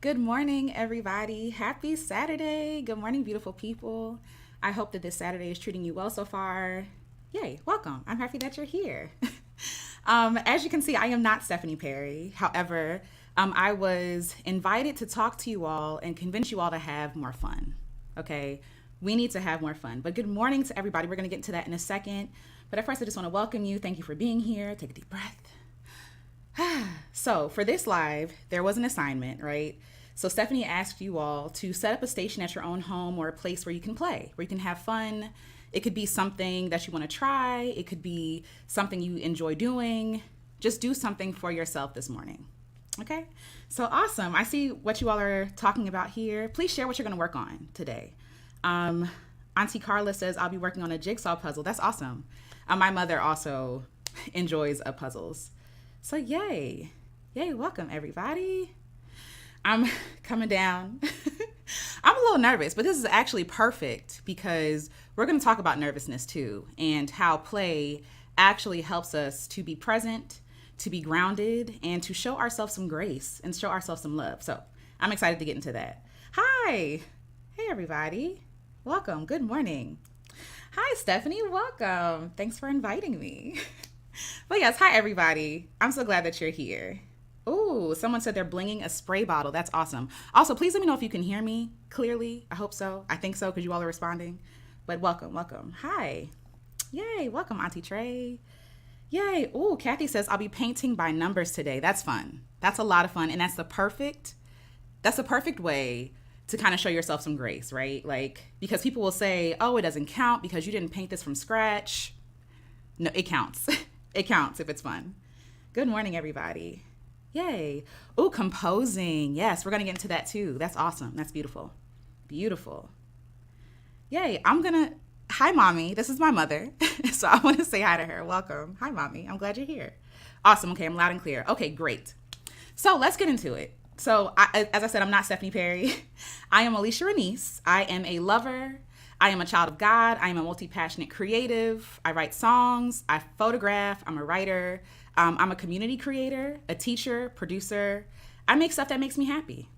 Good morning, everybody. Happy Saturday. Good morning, beautiful people. I hope that this Saturday is treating you well so far. Yay, welcome. I'm happy that you're here. As you can see, I am not Stephanie Perry. However, I was invited to talk to you all and convince you all to have more fun. Okay, we need to have more fun. But good morning to everybody. We're going to get into that in a second. But at first, I just want to welcome you. Thank you for being here. Take a deep breath. So for this live, there was an assignment, right? So Stephanie asked you all to set up a station at your own home or a place where you can play, where you can have fun. It could be something that you want to try. It could be something you enjoy doing. Just do something for yourself this morning. Okay, so awesome. I see what you all are talking about here. Please share what you're going to work on today. Auntie Carla says, I'll be working on a jigsaw puzzle. That's awesome. My mother also enjoys puzzles. So yay, welcome everybody. I'm coming down. I'm a little nervous, but this is actually perfect because we're going to talk about nervousness too and how play actually helps us to be present, to be grounded, and to show ourselves some grace and show ourselves some love. So I'm excited to get into that. Hi. Hey, everybody. Welcome. Good morning. Hi, Stephanie. Welcome. Thanks for inviting me. But yes, hi, everybody. I'm so glad that you're here. Ooh, someone said they're blinging a spray bottle. That's awesome. Also, please let me know if you can hear me clearly. I hope so. I think so because you all are responding. But welcome. Hi. Yay. Welcome, Auntie Trey. Yay. Ooh, Kathy says, I'll be painting by numbers today. That's fun. That's a lot of fun. And that's the perfect way to kind of show yourself some grace, right? Like, because people will say, oh, it doesn't count because you didn't paint this from scratch. No, it counts. It counts if it's fun. Good morning, everybody. Yay. Oh, composing. Yes, we're going to get into that too. That's awesome. That's beautiful. Beautiful. Yay. Hi, Mommy. This is my mother. So I want to say hi to her. Welcome. Hi, Mommy. I'm glad you're here. Awesome. Okay, I'm loud and clear. Okay, great. So let's get into it. So as I said, I'm not Stephanie Perry. I am Alecia Renece. I am a lover. I am a child of God. I am a multi-passionate creative. I write songs. I photograph. I'm a writer. I'm a community creator, a teacher, producer. I make stuff that makes me happy.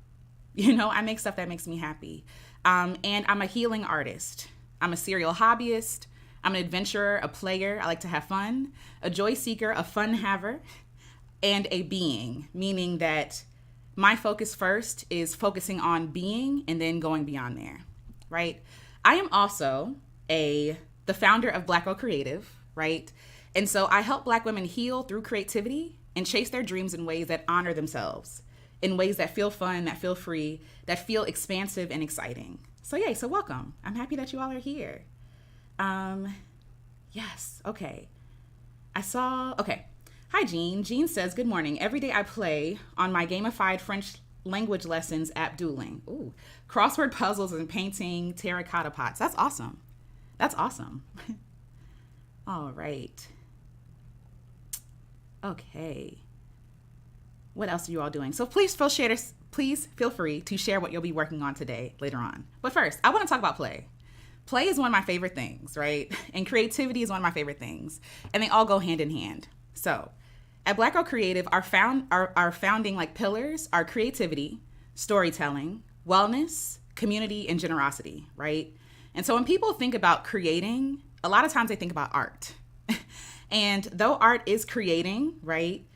I make stuff that makes me happy. And I'm a healing artist. I'm a serial hobbyist. I'm an adventurer, a player. I like to have fun, a joy seeker, a fun haver, and a being, meaning that my focus first is focusing on being and then going beyond there, right? I am also the founder of Black Girl Creative, right? And so I help Black women heal through creativity and chase their dreams in ways that honor themselves, in ways that feel fun, that feel free, that feel expansive and exciting. So yay, so welcome. I'm happy that you all are here. Yes, okay. Okay. Hi, Jean. Jean says, good morning. Every day I play on my gamified French language lessons app Dueling. Ooh, crossword puzzles and painting terracotta pots. That's awesome. That's awesome. All right. Okay. What else are you all doing? So please feel free to share what you'll be working on today later on. But first, I want to talk about play. Play is one of my favorite things, right? And creativity is one of my favorite things. And they all go hand in hand. So at Black Girl Creative, our founding pillars are creativity, storytelling, wellness, community, and generosity, right? And so when people think about creating, a lot of times they think about art. And though art is creating, right?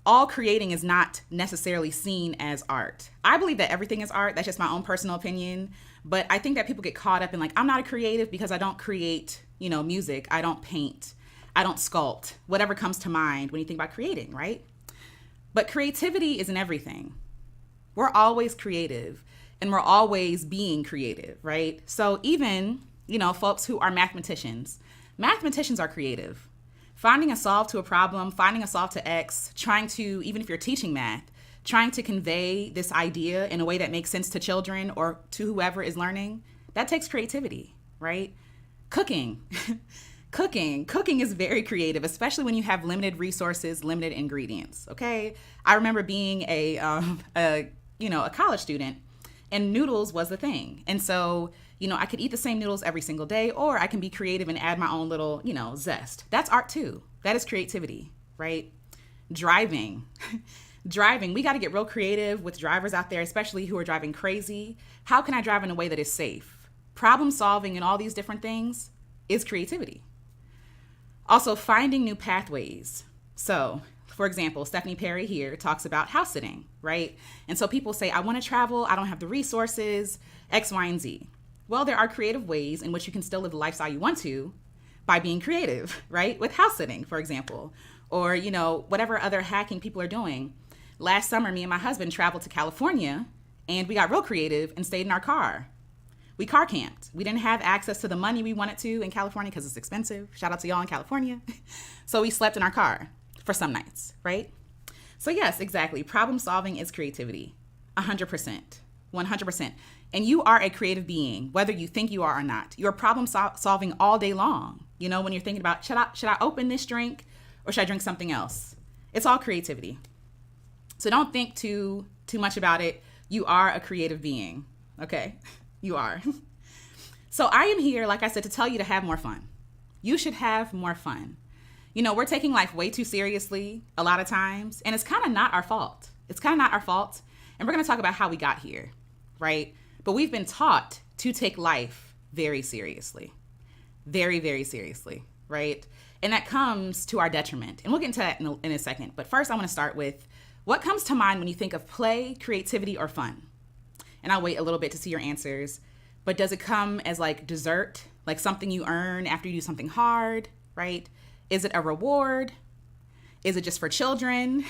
All creating is not necessarily seen as art. I believe that everything is art. That's just my own personal opinion. But I think that people get caught up in I'm not a creative because I don't create, music. I don't paint. I don't sculpt. Whatever comes to mind when you think about creating, right? But creativity is in everything. We're always creative and we're always being creative, right? So even, folks who are mathematicians are creative. Finding a solve to a problem, finding a solve to X, trying to, even if you're teaching math, trying to convey this idea in a way that makes sense to children or to whoever is learning, that takes creativity, right? Cooking. Cooking is very creative, especially when you have limited resources, limited ingredients, okay? I remember being a college student and noodles was the thing. And so, I could eat the same noodles every single day, or I can be creative and add my own little, zest. That's art too. That is creativity, right? Driving. Driving, we got to get real creative with drivers out there, especially who are driving crazy. How can I drive in a way that is safe? Problem solving and all these different things is creativity. Also, finding new pathways. So, for example, Stephanie Perry here talks about house sitting, right? And so people say, I want to travel, I don't have the resources, X, Y, and Z. Well, there are creative ways in which you can still live the lifestyle you want to by being creative, right? With house sitting, for example, or, whatever other hacking people are doing. Last summer, me and my husband traveled to California and we got real creative and stayed in our car. We car camped. We didn't have access to the money we wanted to in California because it's expensive. Shout out to y'all in California. So we slept in our car for some nights, right? So yes, exactly. Problem solving is creativity. 100%. 100%. And you are a creative being, whether you think you are or not. You're problem solving all day long. When you're thinking about, should I open this drink or should I drink something else? It's all creativity. So don't think too much about it. You are a creative being, okay? You are. So I am here, like I said, to tell you to have more fun. You should have more fun. We're taking life way too seriously a lot of times, and it's kind of not our fault. It's kind of not our fault. And we're going to talk about how we got here, right? But we've been taught to take life very seriously. Very, very seriously, right? And that comes to our detriment. And we'll get into that in a second. But first, I want to start with what comes to mind when you think of play, creativity, or fun? And I'll wait a little bit to see your answers. But does it come as like dessert, like something you earn after you do something hard, right? Is it a reward? Is it just for children?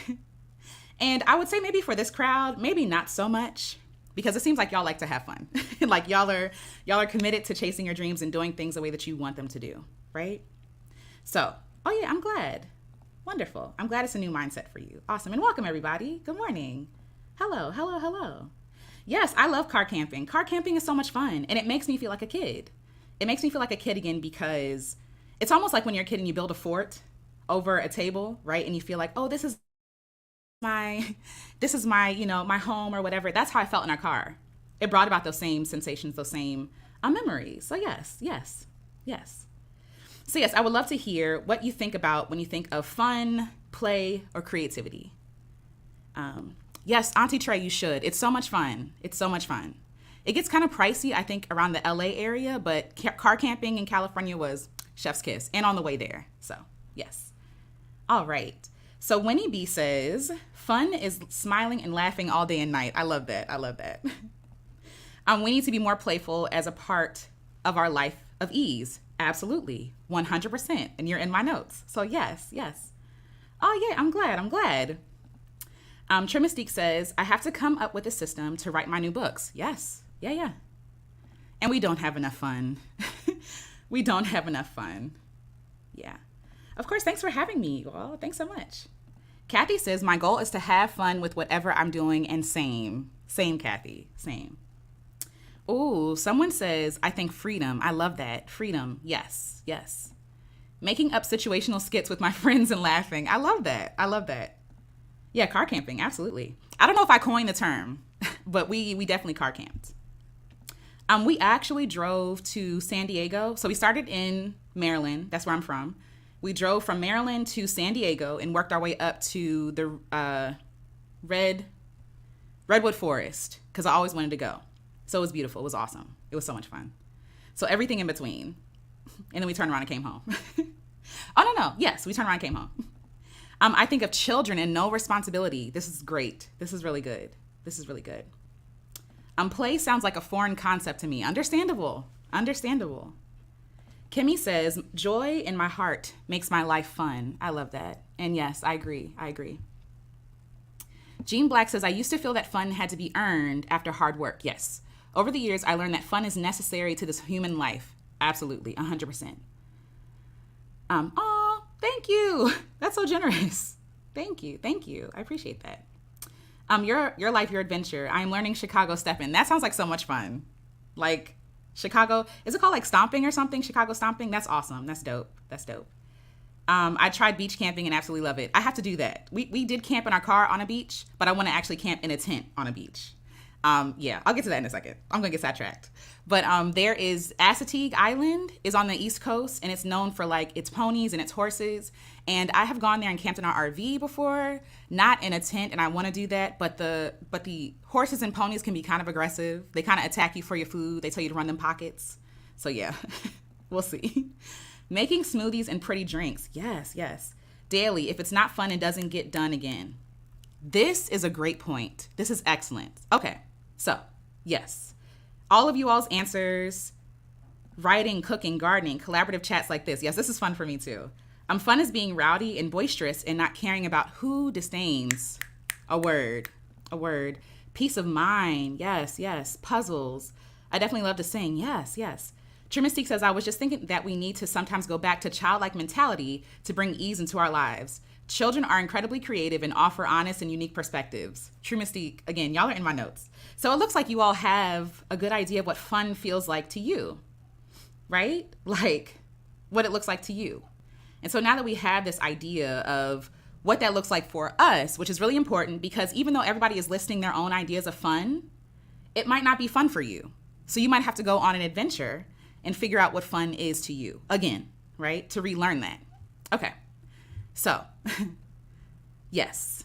And I would say maybe for this crowd, maybe not so much, because it seems like y'all like to have fun. Like y'all are committed to chasing your dreams and doing things the way that you want them to do, right? So, oh yeah, I'm glad. Wonderful. I'm glad it's a new mindset for you. Awesome. And welcome everybody. Good morning. Hello, hello, hello. Yes, I love car camping. Car camping is so much fun, and it makes me feel like a kid. It makes me feel like a kid again because it's almost like when you're a kid and you build a fort over a table, right? And you feel like, oh, this is my, my home or whatever. That's how I felt in our car. It brought about those same sensations, those same memories. So yes. So yes, I would love to hear what you think about when you think of fun, play, or creativity. Yes, Auntie Trey, you should. It's so much fun. It gets kind of pricey, I think, around the LA area, but car camping in California was chef's kiss and on the way there. So, yes. All right. So Winnie B says, fun is smiling and laughing all day and night. I love that. We need to be more playful as a part of our life of ease. Absolutely. 100%. And you're in my notes. So, yes. Oh, yeah, I'm glad. Trimystique says, I have to come up with a system to write my new books. Yes. Yeah. And we don't have enough fun. Yeah. Of course, thanks for having me, you all. Thanks so much. Kathy says, my goal is to have fun with whatever I'm doing, and same, Kathy, same. Ooh, someone says, I think freedom. I love that. Freedom. Yes. Making up situational skits with my friends and laughing. I love that. Yeah, car camping, absolutely. I don't know if I coined the term, but we definitely car camped. We actually drove to San Diego. So we started in Maryland. That's where I'm from. We drove from Maryland to San Diego and worked our way up to the Redwood Forest because I always wanted to go. So it was beautiful. It was awesome. It was so much fun. So everything in between. And then we turned around and came home. Oh, no. Yes, we turned around and came home. I think of children and no responsibility. This is great. This is really good. Play sounds like a foreign concept to me. Understandable. Kimmy says, joy in my heart makes my life fun. I love that. And yes, I agree. Jean Black says, I used to feel that fun had to be earned after hard work. Yes. Over the years, I learned that fun is necessary to this human life. Absolutely. 100%. Oh, thank you. That's so generous. Thank you. I appreciate that. Your life, your adventure. I am learning Chicago stepping. That sounds like so much fun. Like Chicago, is it called like stomping or something? Chicago stomping? That's awesome. That's dope. I tried beach camping and absolutely love it. I have to do that. We did camp in our car on a beach, but I want to actually camp in a tent on a beach. Yeah, I'll get to that in a second. I'm gonna get sidetracked. But there is Assateague Island is on the East Coast, and it's known for like its ponies and its horses. And I have gone there and camped in our RV before, not in a tent, and I want to do that. But the horses and ponies can be kind of aggressive. They kind of attack you for your food. They tell you to run them pockets. So yeah, we'll see. Making smoothies and pretty drinks. Yes, yes. Daily, if it's not fun, it doesn't get done again. This is a great point. This is excellent. Okay, so yes. All of you all's answers, writing, cooking, gardening, collaborative chats like this. Yes, this is fun for me too. Fun is being rowdy and boisterous and not caring about who disdains. A word. Peace of mind. Yes, yes. Puzzles. I definitely love to sing. Yes, yes. True Mystique says, I was just thinking that we need to sometimes go back to childlike mentality to bring ease into our lives. Children are incredibly creative and offer honest and unique perspectives. True Mystique, again, y'all are in my notes. So it looks like you all have a good idea of what fun feels like to you, right? Like what it looks like to you. And so now that we have this idea of what that looks like for us, which is really important because even though everybody is listing their own ideas of fun, it might not be fun for you. So you might have to go on an adventure and figure out what fun is to you again, right? To relearn that. Okay. So, yes.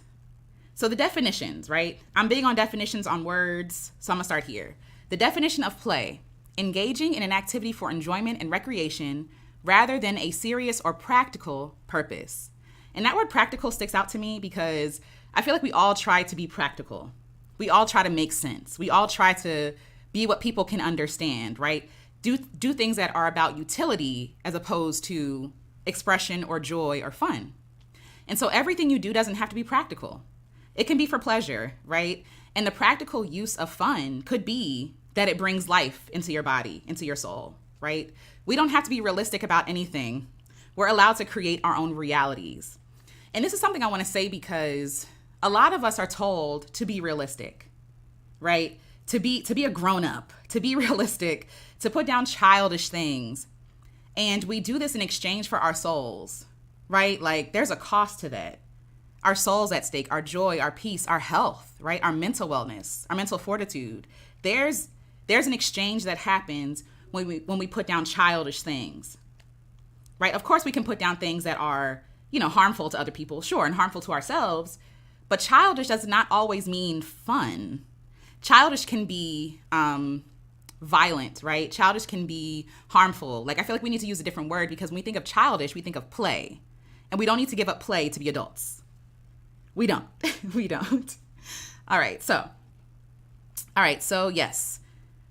So the definitions, right? I'm big on definitions on words, so I'm gonna start here. The definition of play, engaging in an activity for enjoyment and recreation rather than a serious or practical purpose. And that word practical sticks out to me because I feel like we all try to be practical. We all try to make sense. We all try to be what people can understand, right? Do things that are about utility as opposed to expression or joy or fun. And so everything you do doesn't have to be practical. It can be for pleasure, right? And the practical use of fun could be that it brings life into your body, into your soul, right? We don't have to be realistic about anything. We're allowed to create our own realities. And this is something I want to say because a lot of us are told to be realistic, right? To be a grown-up, to be realistic, to put down childish things. And we do this in exchange for our souls, right? Like there's a cost to that. Our soul's at stake, our joy, our peace, our health, right? Our mental wellness, our mental fortitude. There's an exchange that happens when we put down childish things, right? Of course, we can put down things that are, harmful to other people, sure, and harmful to ourselves. But childish does not always mean fun. Childish can be violent, right? Childish can be harmful. Like, I feel like we need to use a different word because when we think of childish, we think of play. And we don't need to give up play to be adults. We don't. We don't. All right. So yes,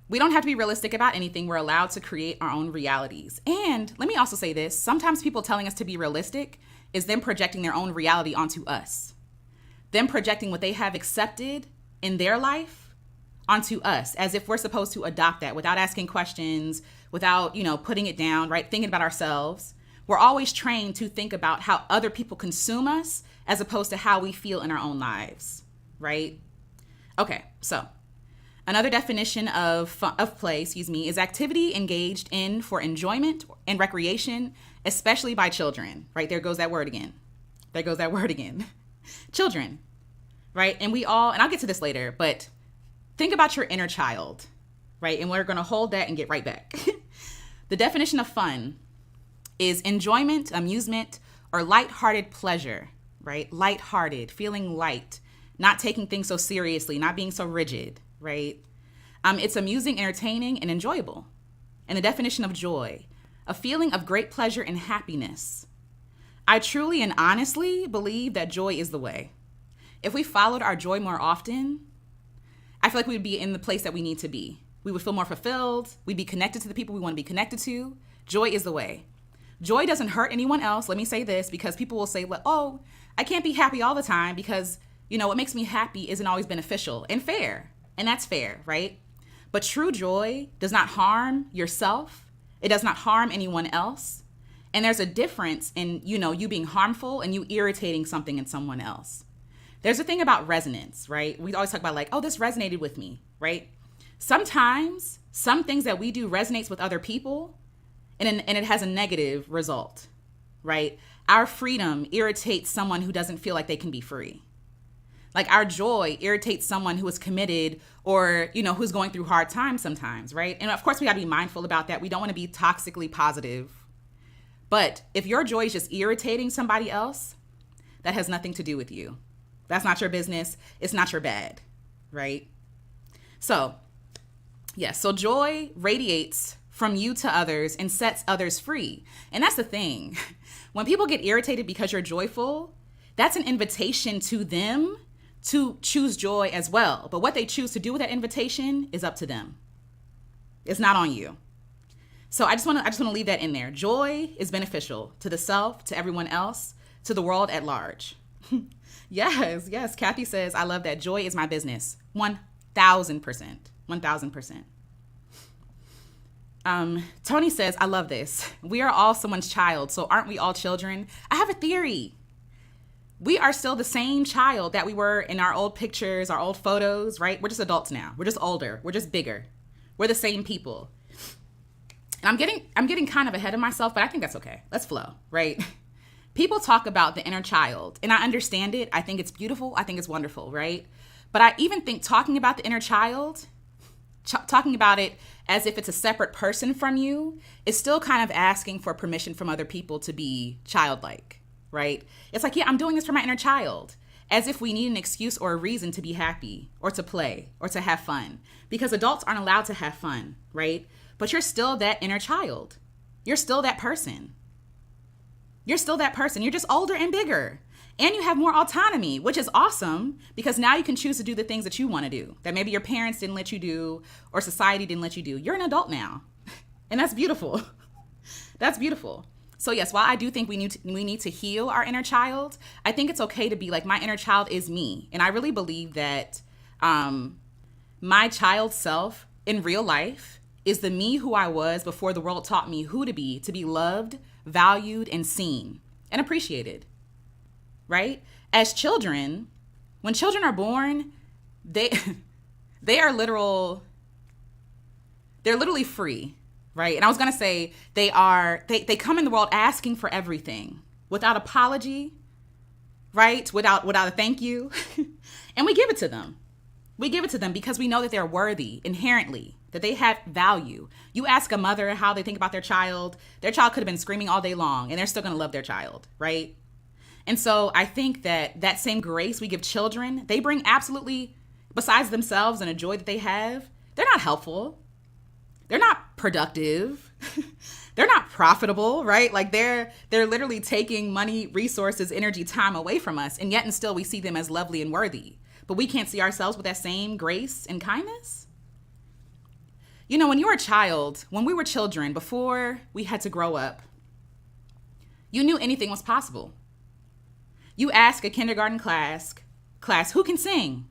we don't have to be realistic about anything. We're allowed to create our own realities. And let me also say this. Sometimes people telling us to be realistic is them projecting their own reality onto us. Them projecting what they have accepted in their life onto us, as if we're supposed to adopt that without asking questions, without, putting it down, right? Thinking about ourselves. We're always trained to think about how other people consume us as opposed to how we feel in our own lives, right? Okay, so another definition of play, is activity engaged in for enjoyment and recreation, especially by children, right? There goes that word again. Children, right? And I'll get to this later, but think about your inner child, right? And we're going to hold that and get right back. The definition of fun is enjoyment, amusement, or lighthearted pleasure, right? Lighthearted, feeling light, not taking things so seriously, not being so rigid, right? It's amusing, entertaining, and enjoyable. And the definition of joy, a feeling of great pleasure and happiness. I truly and honestly believe that joy is the way. If we followed our joy more often, I feel like we would be in the place that we need to be. We would feel more fulfilled. We'd be connected to the people we want to be connected to. Joy is the way. Joy doesn't hurt anyone else. Let me say this because people will say, oh, I can't be happy all the time because, what makes me happy isn't always beneficial and fair. And that's fair, right? But true joy does not harm yourself. It does not harm anyone else. And there's a difference in, you being harmful and you irritating something in someone else. There's a thing about resonance, right? We always talk about this resonated with me, right? Sometimes some things that we do resonates with other people and it has a negative result, right? Our freedom irritates someone who doesn't feel like they can be free. Like our joy irritates someone who is committed or, who's going through hard times sometimes, right? And of course we got to be mindful about that. We don't want to be toxically positive. But if your joy is just irritating somebody else, that has nothing to do with you. That's not your business. It's not your bad, right? So, yes, so joy radiates from you to others and sets others free. And that's the thing. When people get irritated because you're joyful, that's an invitation to them to choose joy as well. But what they choose to do with that invitation is up to them. It's not on you. So I just want to leave that in there. Joy is beneficial to the self, to everyone else, to the world at large. Yes. Kathy says, I love that. Joy is my business. 1,000%. 1,000%. Tony says, I love this. We are all someone's child, so aren't we all children? I have a theory. We are still the same child that we were in our old pictures, our old photos, right? We're just adults now. We're just older. We're just bigger. We're the same people. And I'm getting kind of ahead of myself, but I think that's okay. Let's flow, right? People talk about the inner child, and I understand it. I think it's beautiful. I think it's wonderful, right? But I even think talking about the inner child, talking about it as if it's a separate person from you, is still kind of asking for permission from other people to be childlike, right? It's like, yeah, I'm doing this for my inner child, as if we need an excuse or a reason to be happy or to play or to have fun, because adults aren't allowed to have fun, right? But you're still that inner child. You're still that person. You're still that person. You're just older and bigger. And you have more autonomy, which is awesome, because now you can choose to do the things that you want to do, that maybe your parents didn't let you do or society didn't let you do. You're an adult now. And that's beautiful. That's beautiful. So yes, while I do think we need to heal our inner child, I think it's okay to be like, my inner child is me. And I really believe that my child self in real life is the me who I was before the world taught me who to be loved, valued, and seen and appreciated, right? As children, when children are born, they're literally free, right? And I was gonna say they come in the world asking for everything without apology, right? Without a thank you. And we give it to them. We give it to them because we know that they're worthy inherently, that they have value. You ask a mother how they think about their child could have been screaming all day long and they're still gonna love their child, right? And so I think that same grace we give children, they bring absolutely, besides themselves and a joy that they have, they're not helpful. They're not productive. They're not profitable, right? Like they're literally taking money, resources, energy, time away from us. And yet and still we see them as lovely and worthy. But we can't see ourselves with that same grace and kindness. You know, when you were a child, when we were children, before we had to grow up, you knew anything was possible. You ask a kindergarten class, who can sing?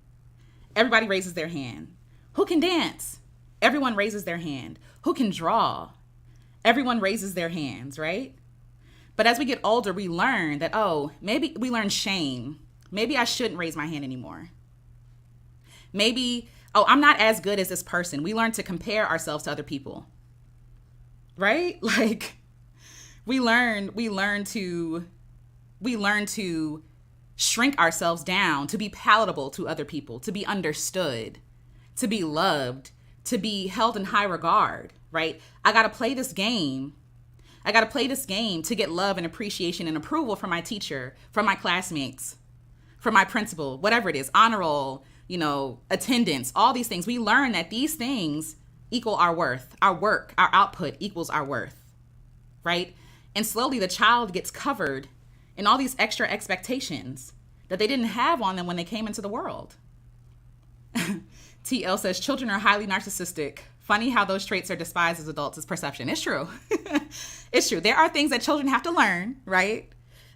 Everybody raises their hand. Who can dance? Everyone raises their hand. Who can draw? Everyone raises their hands, right? But as we get older, we learn that, maybe we learn shame. Maybe I shouldn't raise my hand anymore. Maybe, I'm not as good as this person. We learn to compare ourselves to other people, right? Like we learn to shrink ourselves down to be palatable to other people, to be understood, to be loved, to be held in high regard, right? I got to play this game. To get love and appreciation and approval from my teacher, from my classmates, from my principal, whatever it is, honor roll, attendance, all these things. We learn that these things equal our worth, our work, our output equals our worth, right? And slowly the child gets covered in all these extra expectations that they didn't have on them when they came into the world. TL says, children are highly narcissistic. Funny how those traits are despised as adults is perception. It's true. It's true. There are things that children have to learn, right?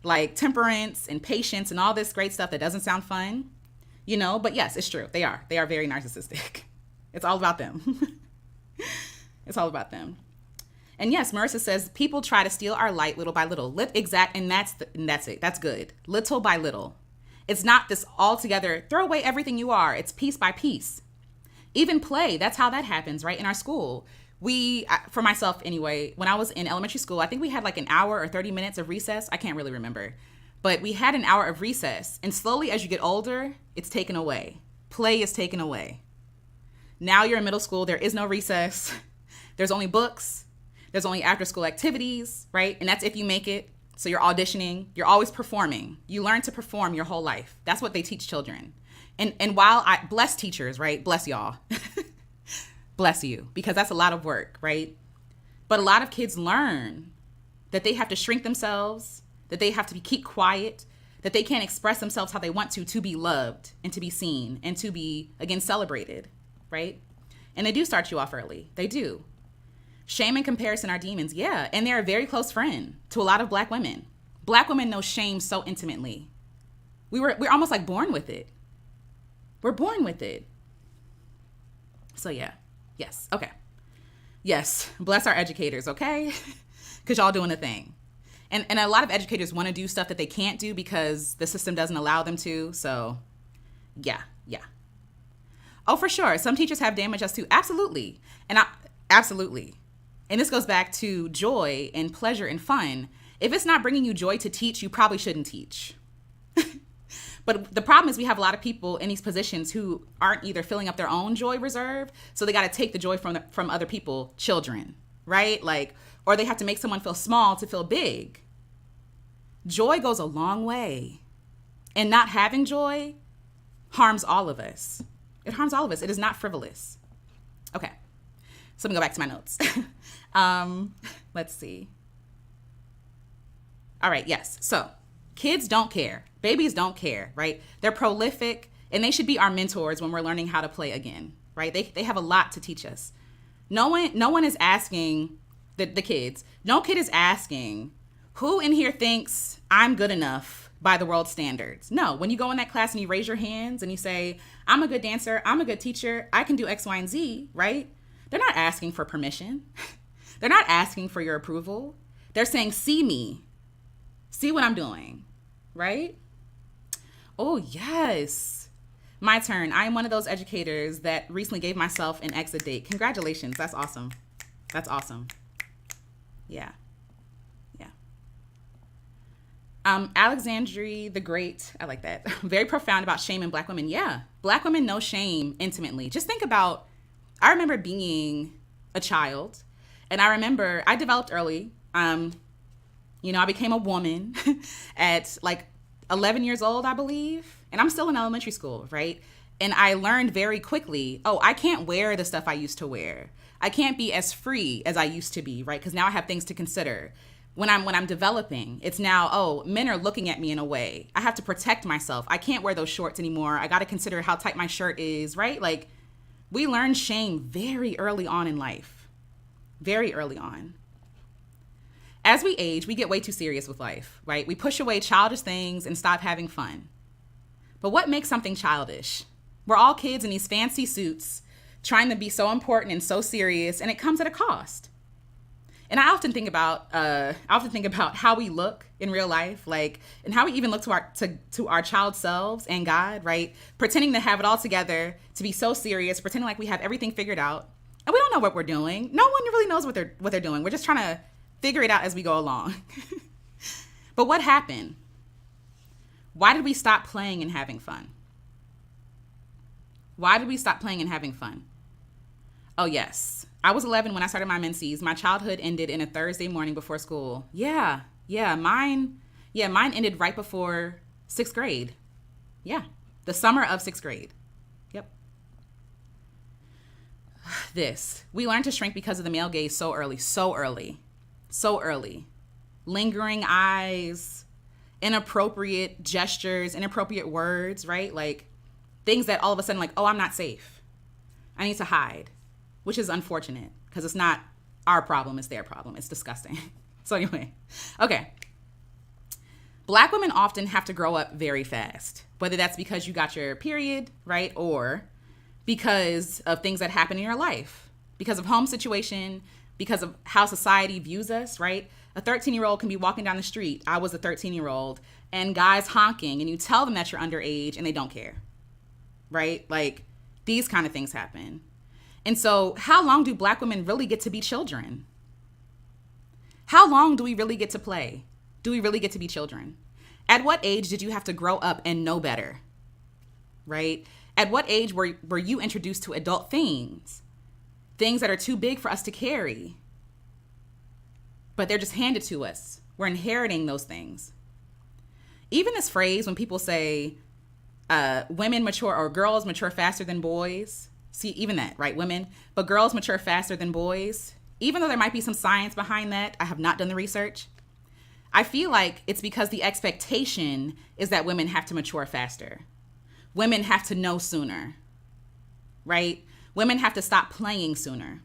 Like temperance and patience and all this great stuff that doesn't sound fun, but yes, it's true. They are very narcissistic. It's all about them. It's all about them. And yes, Marissa says, people try to steal our light little by little. And that's it. That's good. Little by little. It's not this all together, throw away everything you are. It's piece by piece. Even play, that's how that happens, right? In our school, for myself anyway, when I was in elementary school, I think we had like an hour or 30 minutes of recess. I can't really remember. But we had an hour of recess, and slowly as you get older, it's taken away. Play is taken away. Now you're in middle school, there is no recess. There's only books. There's only after school activities, right? And that's if you make it. So you're auditioning, you're always performing. You learn to perform your whole life. That's what they teach children. And while I bless teachers, right? Bless y'all. Bless you, because that's a lot of work, right? But a lot of kids learn that they have to shrink themselves, that they have to keep quiet, that they can't express themselves how they want to be loved and to be seen and to be, again, celebrated, right? And they do start you off early. They do. Shame and comparison are demons, yeah. And they're a very close friend to a lot of Black women. Black women know shame so intimately. We're almost like born with it. We're born with it. So yeah, yes, okay. Yes, bless our educators, okay? Because y'all doing a thing. And a lot of educators want to do stuff that they can't do because the system doesn't allow them to. So yeah. Oh, for sure. Some teachers have damaged us too. Absolutely. Absolutely. And this goes back to joy and pleasure and fun. If it's not bringing you joy to teach, you probably shouldn't teach. But the problem is we have a lot of people in these positions who aren't either filling up their own joy reserve, so they got to take the joy from other people, children, right? Like, or they have to make someone feel small to feel big. Joy goes a long way. And not having joy harms all of us. It harms all of us. It is not frivolous. Okay, so let me go back to my notes. Let's see. All right, yes. So kids don't care. Babies don't care, right? They're prolific, and they should be our mentors when we're learning how to play again, right? They have a lot to teach us. No one is asking, the kids, no kid is asking, who in here thinks I'm good enough by the world standards? No, when you go in that class and you raise your hands and you say, I'm a good dancer, I'm a good teacher, I can do X, Y, and Z, right? They're not asking for permission. They're not asking for your approval. They're saying, see me, see what I'm doing, right? Oh, yes. My turn. I am one of those educators that recently gave myself an exit date. Congratulations. That's awesome. That's awesome. Yeah. Alexandria the Great. I like that. Very profound about shame in Black women. Yeah. Black women know shame intimately. Just think about, I remember being a child, and I remember I developed early. I became a woman at like 11 years old, I believe. And I'm still in elementary school, right? And I learned very quickly, I can't wear the stuff I used to wear. I can't be as free as I used to be, right? Because now I have things to consider. When I'm developing, it's now, men are looking at me in a way. I have to protect myself. I can't wear those shorts anymore. I got to consider how tight my shirt is, right? Like, we learn shame very early on in life. Very early on. As we age, we get way too serious with life, right? We push away childish things and stop having fun. But what makes something childish? We're all kids in these fancy suits trying to be so important and so serious, and it comes at a cost. And I often think about how we look in real life, like, and how we even look to our child selves and God, right? Pretending to have it all together, to be so serious, pretending like we have everything figured out, and we don't know what we're doing. No one really knows what they're doing. We're just trying to figure it out as we go along. But what happened? Why did we stop playing and having fun? Why did we stop playing and having fun? Oh, yes. I was 11 when I started my menses. My childhood ended in a Thursday morning before school. Yeah. Mine ended right before 6th grade. Yeah. The summer of 6th grade. Yep. We learned to shrink because of the male gaze so early. Lingering eyes, inappropriate gestures, inappropriate words, right? Like things that all of a sudden, like, I'm not safe. I need to hide, which is unfortunate because it's not our problem, it's their problem. It's disgusting. So anyway, okay. Black women often have to grow up very fast, whether that's because you got your period, right? Or because of things that happen in your life, because of home situation, because of how society views us, right? A 13-year-old can be walking down the street. I was a 13-year-old, and guys honking, and you tell them that you're underage, and they don't care, right? Like, these kind of things happen. And so how long do Black women really get to be children? How long do we really get to play? Do we really get to be children? At what age did you have to grow up and know better? Right? At what age were you introduced to adult things? Things that are too big for us to carry. But they're just handed to us. We're inheriting those things. Even this phrase, when people say women mature or girls mature faster than boys. See, even that, right? Women, but girls mature faster than boys. Even though there might be some science behind that, I have not done the research. I feel like it's because the expectation is that women have to mature faster. Women have to know sooner, right? Women have to stop playing sooner.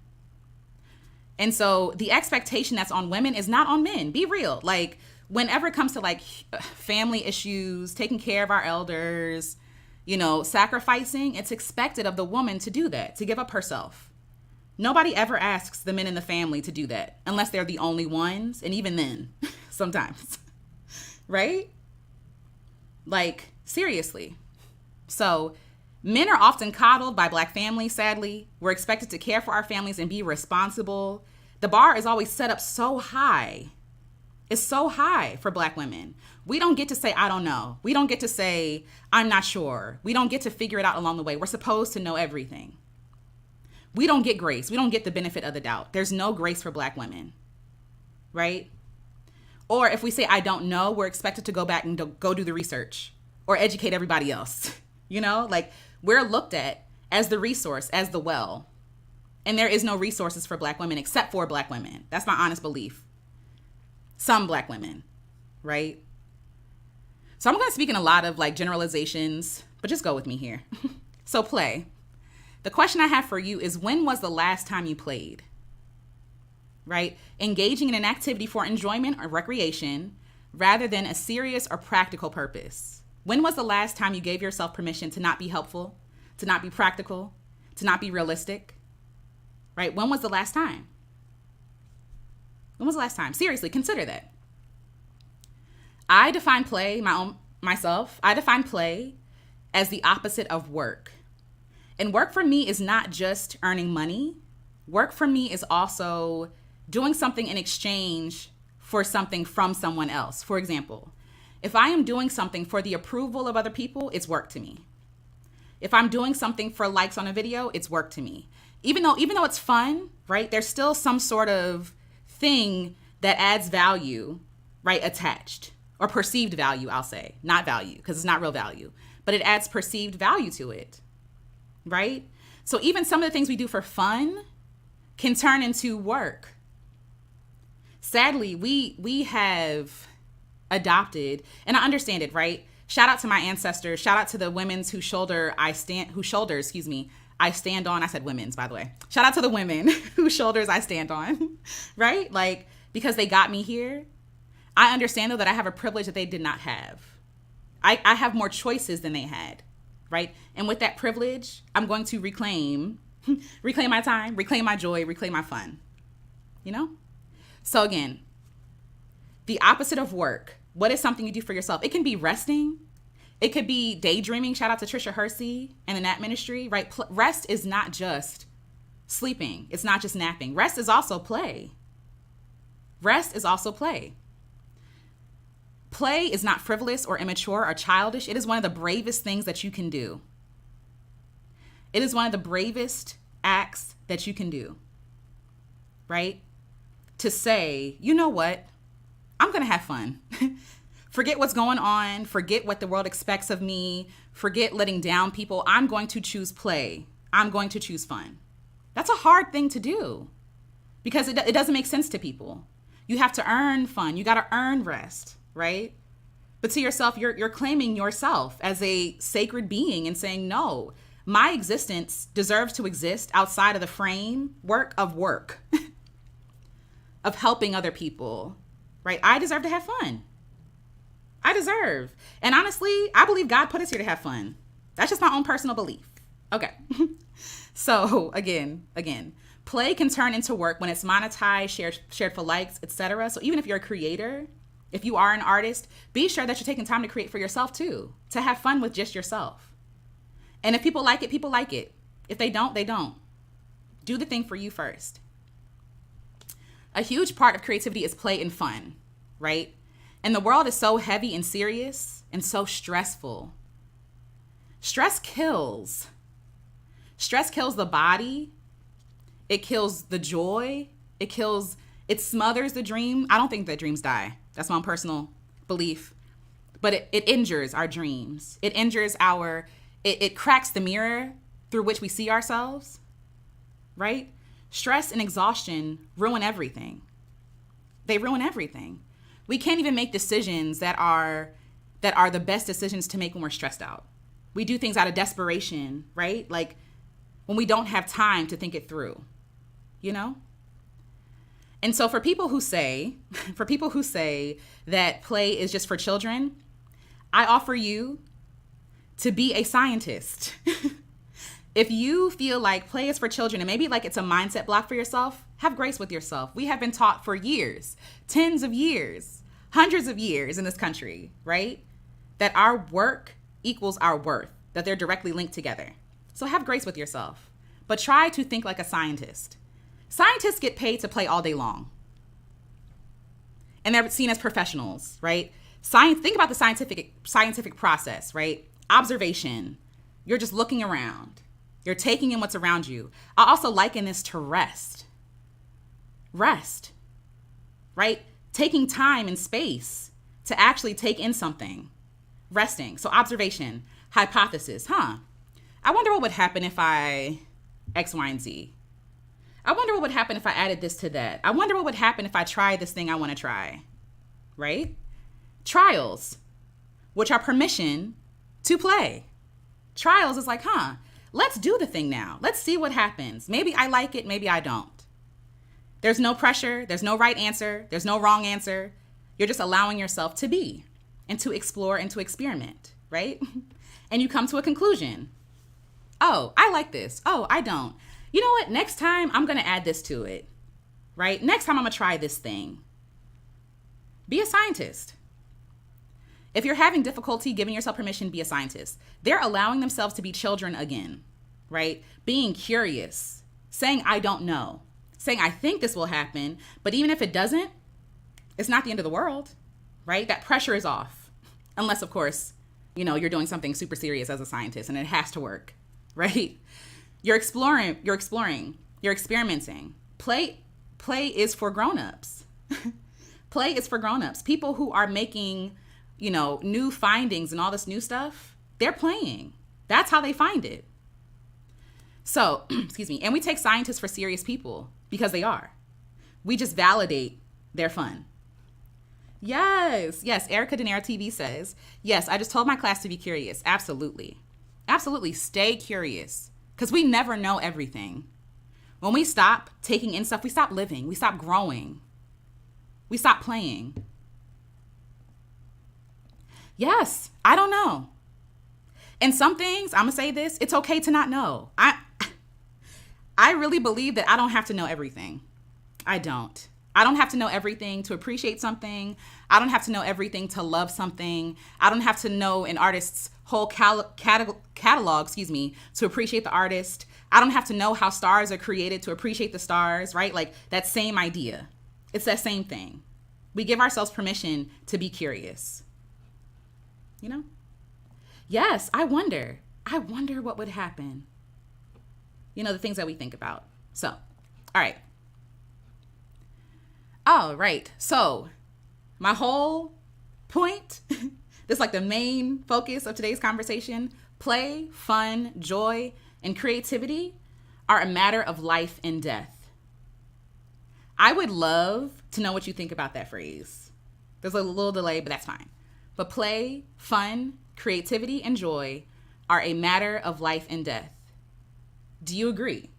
And so the expectation that's on women is not on men. Be real. Like, whenever it comes to like family issues, taking care of our elders, you know, sacrificing, it's expected of the woman to do that, to give up herself. Nobody ever asks the men in the family to do that unless they're the only ones. And even then, sometimes, right? Like, seriously. So men are often coddled by Black families, sadly. We're expected to care for our families and be responsible. The bar is always set up so high. It's so high for Black women. We don't get to say, I don't know. We don't get to say, I'm not sure. We don't get to figure it out along the way. We're supposed to know everything. We don't get grace. We don't get the benefit of the doubt. There's no grace for Black women, right? Or if we say, I don't know, we're expected to go back and go do the research or educate everybody else. You know, like, we're looked at as the resource, as the well. And there is no resources for Black women except for Black women. That's my honest belief. Some Black women, right? So I'm going to speak in a lot of like generalizations, but just go with me here. So play. The question I have for you is, when was the last time you played? Right? Engaging in an activity for enjoyment or recreation rather than a serious or practical purpose. When was the last time you gave yourself permission to not be helpful, to not be practical, to not be realistic? Right? When was the last time? When was the last time? Seriously, consider that. I define play, I define play as the opposite of work. And work for me is not just earning money. Work for me is also doing something in exchange for something from someone else. For example, if I am doing something for the approval of other people, it's work to me. If I'm doing something for likes on a video, it's work to me. Even though it's fun, right? There's still some sort of thing that adds value, right? Attached, or perceived value, I'll say. Not value, because it's not real value, but it adds perceived value to it, right? So even some of the things we do for fun can turn into work. Sadly, we have adopted, and I understand it, right? Shout out to my ancestors. Shout out to the women's whose shoulders I stand on. I said women's, by the way. Shout out to the women whose shoulders I stand on, right? Like, because they got me here. I understand though that I have a privilege that they did not have. I have more choices than they had, right? And with that privilege, I'm going to reclaim my time, reclaim my joy, reclaim my fun, you know? So again, the opposite of work. What is something you do for yourself? It can be resting. It could be daydreaming. Shout out to Trisha Hersey and the Nap Ministry, right? Rest is not just sleeping. It's not just napping. Rest is also play. Rest is also play. Play is not frivolous or immature or childish. It is one of the bravest things that you can do. It is one of the bravest acts that you can do, right? To say, you know what? I'm going to have fun. Forget what's going on. Forget what the world expects of me. Forget letting down people. I'm going to choose play. I'm going to choose fun. That's a hard thing to do because it doesn't make sense to people. You have to earn fun. You got to earn rest, right? But to yourself, you're claiming yourself as a sacred being and saying, no, my existence deserves to exist outside of the framework of work, of helping other people. Right? I deserve to have fun. I deserve. And honestly, I believe God put us here to have fun. That's just my own personal belief. Okay. So again, play can turn into work when it's monetized, shared for likes, etc. So even if you're a creator, if you are an artist, be sure that you're taking time to create for yourself too, to have fun with just yourself. And if people like it, people like it. If they don't, they don't. Do the thing for you first. A huge part of creativity is play and fun, right? And the world is so heavy and serious and so stressful. Stress kills. Stress kills the body. It kills the joy. It smothers the dream. I don't think that dreams die. That's my own personal belief. But it injures our dreams. It injures it cracks the mirror through which we see ourselves, right? Stress and exhaustion ruin everything. They ruin everything. We can't even make decisions that are the best decisions to make when we're stressed out. We do things out of desperation, right? Like when we don't have time to think it through, you know? And so for people who say that play is just for children, I offer you to be a scientist. If you feel like play is for children and maybe like it's a mindset block for yourself, have grace with yourself. We have been taught for years, tens of years, hundreds of years in this country, right? That our work equals our worth, that they're directly linked together. So have grace with yourself, but try to think like a scientist. Scientists get paid to play all day long. And they're seen as professionals, right? Think about the scientific process, right? Observation. You're just looking around. You're taking in what's around you. I also liken this to rest. Rest, right? Taking time and space to actually take in something. Resting. So observation, hypothesis, I wonder what would happen if I X, Y, and Z. I wonder what would happen if I added this to that. I wonder what would happen if I try this thing I want to try, right? Trials, which are permission to play. Trials is like, let's do the thing now. Let's see what happens. Maybe I like it, maybe I don't. There's no pressure. There's no right answer. There's no wrong answer. You're just allowing yourself to be and to explore and to experiment, right? And you come to a conclusion. Oh, I like this. Oh, I don't. You know what? Next time I'm going to add this to it, right? Next time I'm going to try this thing. Be a scientist. If you're having difficulty giving yourself permission, be a scientist. They're allowing themselves to be children again, right? Being curious, saying, I don't know, saying, I think this will happen, but even if it doesn't, it's not the end of the world, right? That pressure is off. Unless, of course, you're doing something super serious as a scientist and it has to work, right? You're exploring, you're experimenting. Play is for grown-ups. Play is for grown-ups. People who are making, new findings and all this new stuff, they're playing. That's how they find it. So, excuse me. And we take scientists for serious people because they are. We just validate their fun. Yes. Erica Denera TV says, yes, I just told my class to be curious. Absolutely. Stay curious. Because we never know everything. When we stop taking in stuff, we stop living. We stop growing. We stop playing. Yes, I don't know. And some things, I'm going to say this, it's okay to not know. I really believe that I don't have to know everything. I don't. I don't have to know everything to appreciate something. I don't have to know everything to love something. I don't have to know an artist's whole catalog, to appreciate the artist. I don't have to know how stars are created to appreciate the stars, right? Like that same idea. It's that same thing. We give ourselves permission to be curious. Yes, I wonder what would happen. The things that we think about. So, all right. So my whole point, this is like the main focus of today's conversation, play, fun, joy, and creativity are a matter of life and death. I would love to know what you think about that phrase. There's a little delay, but that's fine. But play, fun, creativity, and joy are a matter of life and death. Do you agree?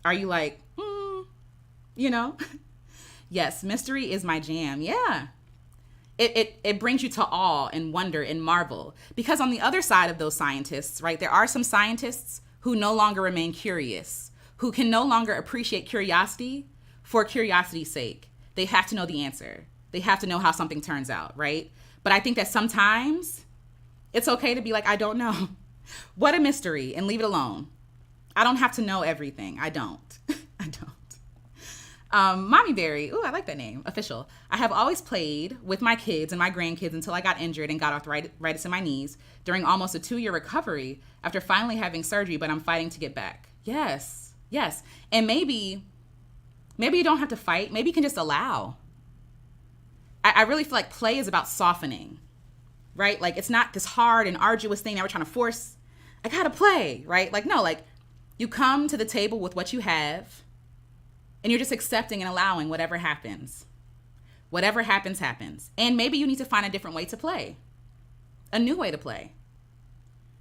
Are you like, Yes, mystery is my jam. Yeah. It brings you to awe and wonder and marvel. Because on the other side of those scientists, right, there are some scientists who no longer remain curious, who can no longer appreciate curiosity for curiosity's sake. They have to know the answer. They have to know how something turns out, right? But I think that sometimes it's okay to be like, I don't know. What a mystery, and leave it alone. I don't have to know everything. I don't. Mommy Berry. Ooh, I like that name. Official. I have always played with my kids and my grandkids until I got injured and got arthritis in my knees during almost a 2-year recovery after finally having surgery, but I'm fighting to get back. Yes. Yes. And maybe you don't have to fight. Maybe you can just allow. I really feel like play is about softening, right? Like it's not this hard and arduous thing that we're trying to force. I gotta play, right? Like, no, like you come to the table with what you have and you're just accepting and allowing whatever happens. Whatever happens, happens. And maybe you need to find a different way to play, a new way to play,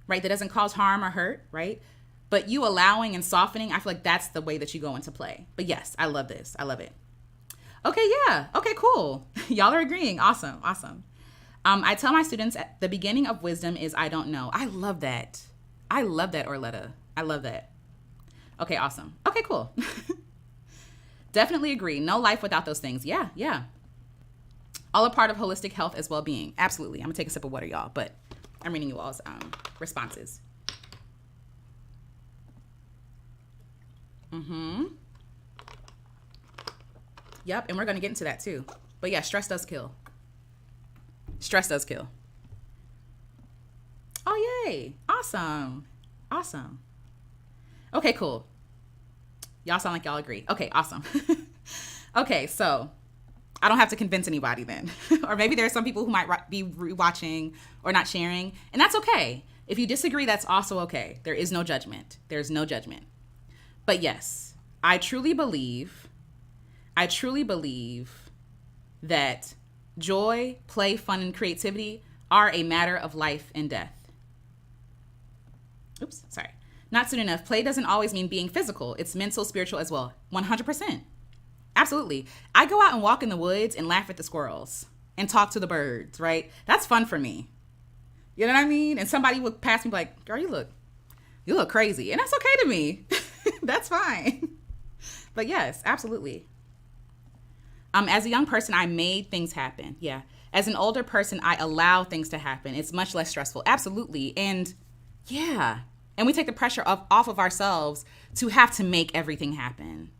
right? That doesn't cause harm or hurt, right? But you allowing and softening, I feel like that's the way that you go into play. But yes, I love this. I love it. Okay, yeah. Okay, cool. Y'all are agreeing. Awesome, awesome. I tell my students at the beginning of wisdom is I don't know. I love that. I love that, Orletta. I love that. Okay, awesome. Okay, cool. Definitely agree. No life without those things. Yeah, yeah. All a part of holistic health as well-being. Absolutely. I'm gonna take a sip of water, y'all, but I'm reading you all's responses. Yep, and we're gonna get into that too. But yeah, stress does kill. Stress does kill. Oh, yay. Awesome. Awesome. Okay, cool. Y'all sound like y'all agree. Okay, awesome. Okay, so I don't have to convince anybody then. Or maybe there are some people who might be watching or not sharing, and that's okay. If you disagree, that's also okay. There is no judgment. There's no judgment. But yes, I truly believe that joy, play, fun, and creativity are a matter of life and death. Oops, sorry. Not soon enough. Play doesn't always mean being physical. It's mental, spiritual as well. 100%. Absolutely. I go out and walk in the woods and laugh at the squirrels and talk to the birds, right? That's fun for me. You know what I mean? And somebody would pass me like, girl, you look crazy. And that's okay to me. That's fine. But yes, absolutely. As a young person, I made things happen. Yeah. As an older person, I allow things to happen. It's much less stressful. Absolutely. And yeah. And we take the pressure off of ourselves to have to make everything happen.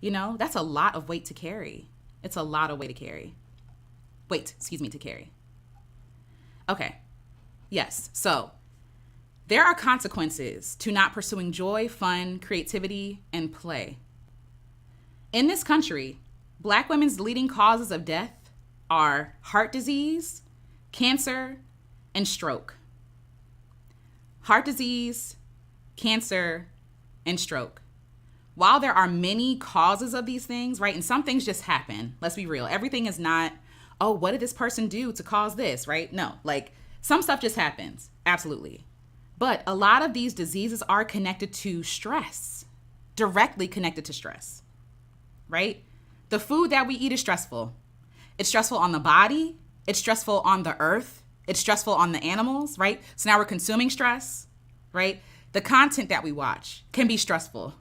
You know, that's a lot of weight to carry. It's a lot of weight to carry. To carry. Okay. Yes. So there are consequences to not pursuing joy, fun, creativity, and play. In this country, Black women's leading causes of death are heart disease, cancer, and stroke. Heart disease, cancer, and stroke. While there are many causes of these things, right? And some things just happen. Let's be real. Everything is not, oh, what did this person do to cause this, right? No, like some stuff just happens. Absolutely. But a lot of these diseases are connected to stress, directly connected to stress, right? The food that we eat is stressful. It's stressful on the body. It's stressful on the earth. It's stressful on the animals, right? So now we're consuming stress, right? The content that we watch can be stressful.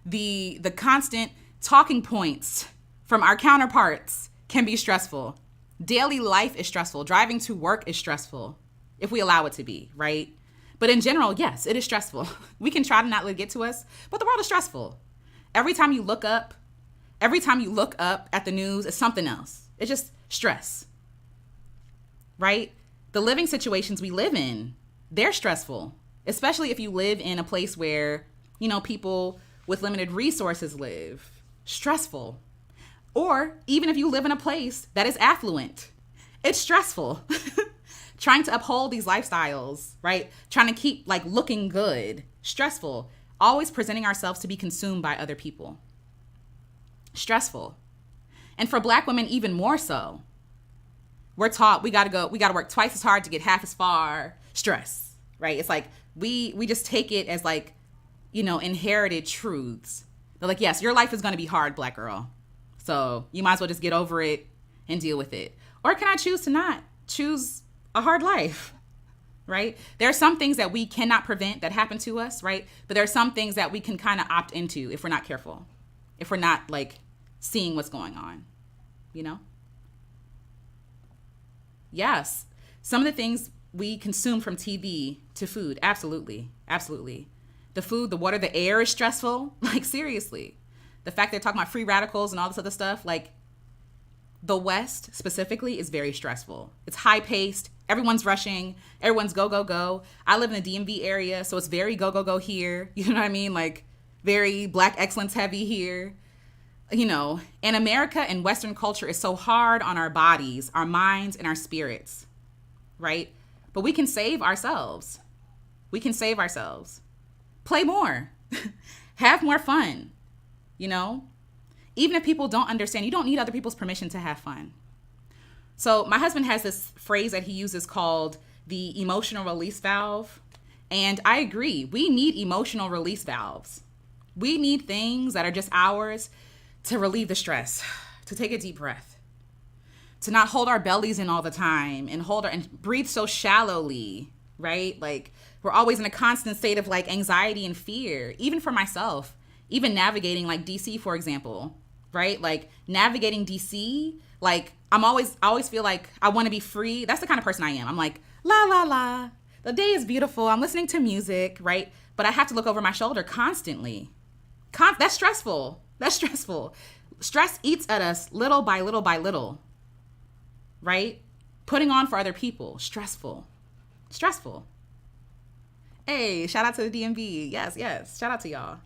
The constant talking points from our counterparts can be stressful. Daily life is stressful. Driving to work is stressful if we allow it to be, right? But in general, yes, it is stressful. We can try to not let it get to us, but the world is stressful. Every time you look up at the news, it's something else. It's just stress, right? The living situations we live in, they're stressful, especially if you live in a place where, you know, people with limited resources live. Stressful. Or even if you live in a place that is affluent, it's stressful. Trying to uphold these lifestyles, right? Trying to keep like looking good, stressful. Always presenting ourselves to be consumed by other people. Stressful. And for Black women, even more so. We're taught we gotta work twice as hard to get half as far. Stress, right? It's like we just take it as like, you know, inherited truths. They're like, yes, your life is gonna be hard, Black girl. So you might as well just get over it and deal with it. Or can I choose to not choose a hard life, right? There are some things that we cannot prevent that happen to us, right? But there are some things that we can kind of opt into if we're not careful, if we're not like seeing what's going on, you know? Yes. Some of the things we consume from TV to food. Absolutely. Absolutely. The food, the water, the air is stressful. Like seriously. The fact they're talking about free radicals and all this other stuff, like the West specifically is very stressful. It's high paced. Everyone's rushing. Everyone's go, go, go. I live in the DMV area, so it's very go, go, go here. You know what I mean? Like very Black excellence heavy here. You know, and America and Western culture is so hard on our bodies, our minds, and our spirits, right? But we can save ourselves. We can save ourselves. Play more. Have more fun, you know? Even if people don't understand, you don't need other people's permission to have fun. So my husband has this phrase that he uses called the emotional release valve. And I agree. We need emotional release valves. We need things that are just ours to relieve the stress, to take a deep breath, to not hold our bellies in all the time and breathe so shallowly, right? Like we're always in a constant state of like anxiety and fear, even for myself, even navigating like DC, for example, right? Like navigating DC, like I always feel like I want to be free. That's the kind of person I am. I'm like, la, la, la. The day is beautiful. I'm listening to music, right? But I have to look over my shoulder constantly. That's stressful. That's stressful. Stress eats at us little by little by little, right? Putting on for other people, stressful. Hey, shout out to the DMV. Yes. Shout out to y'all.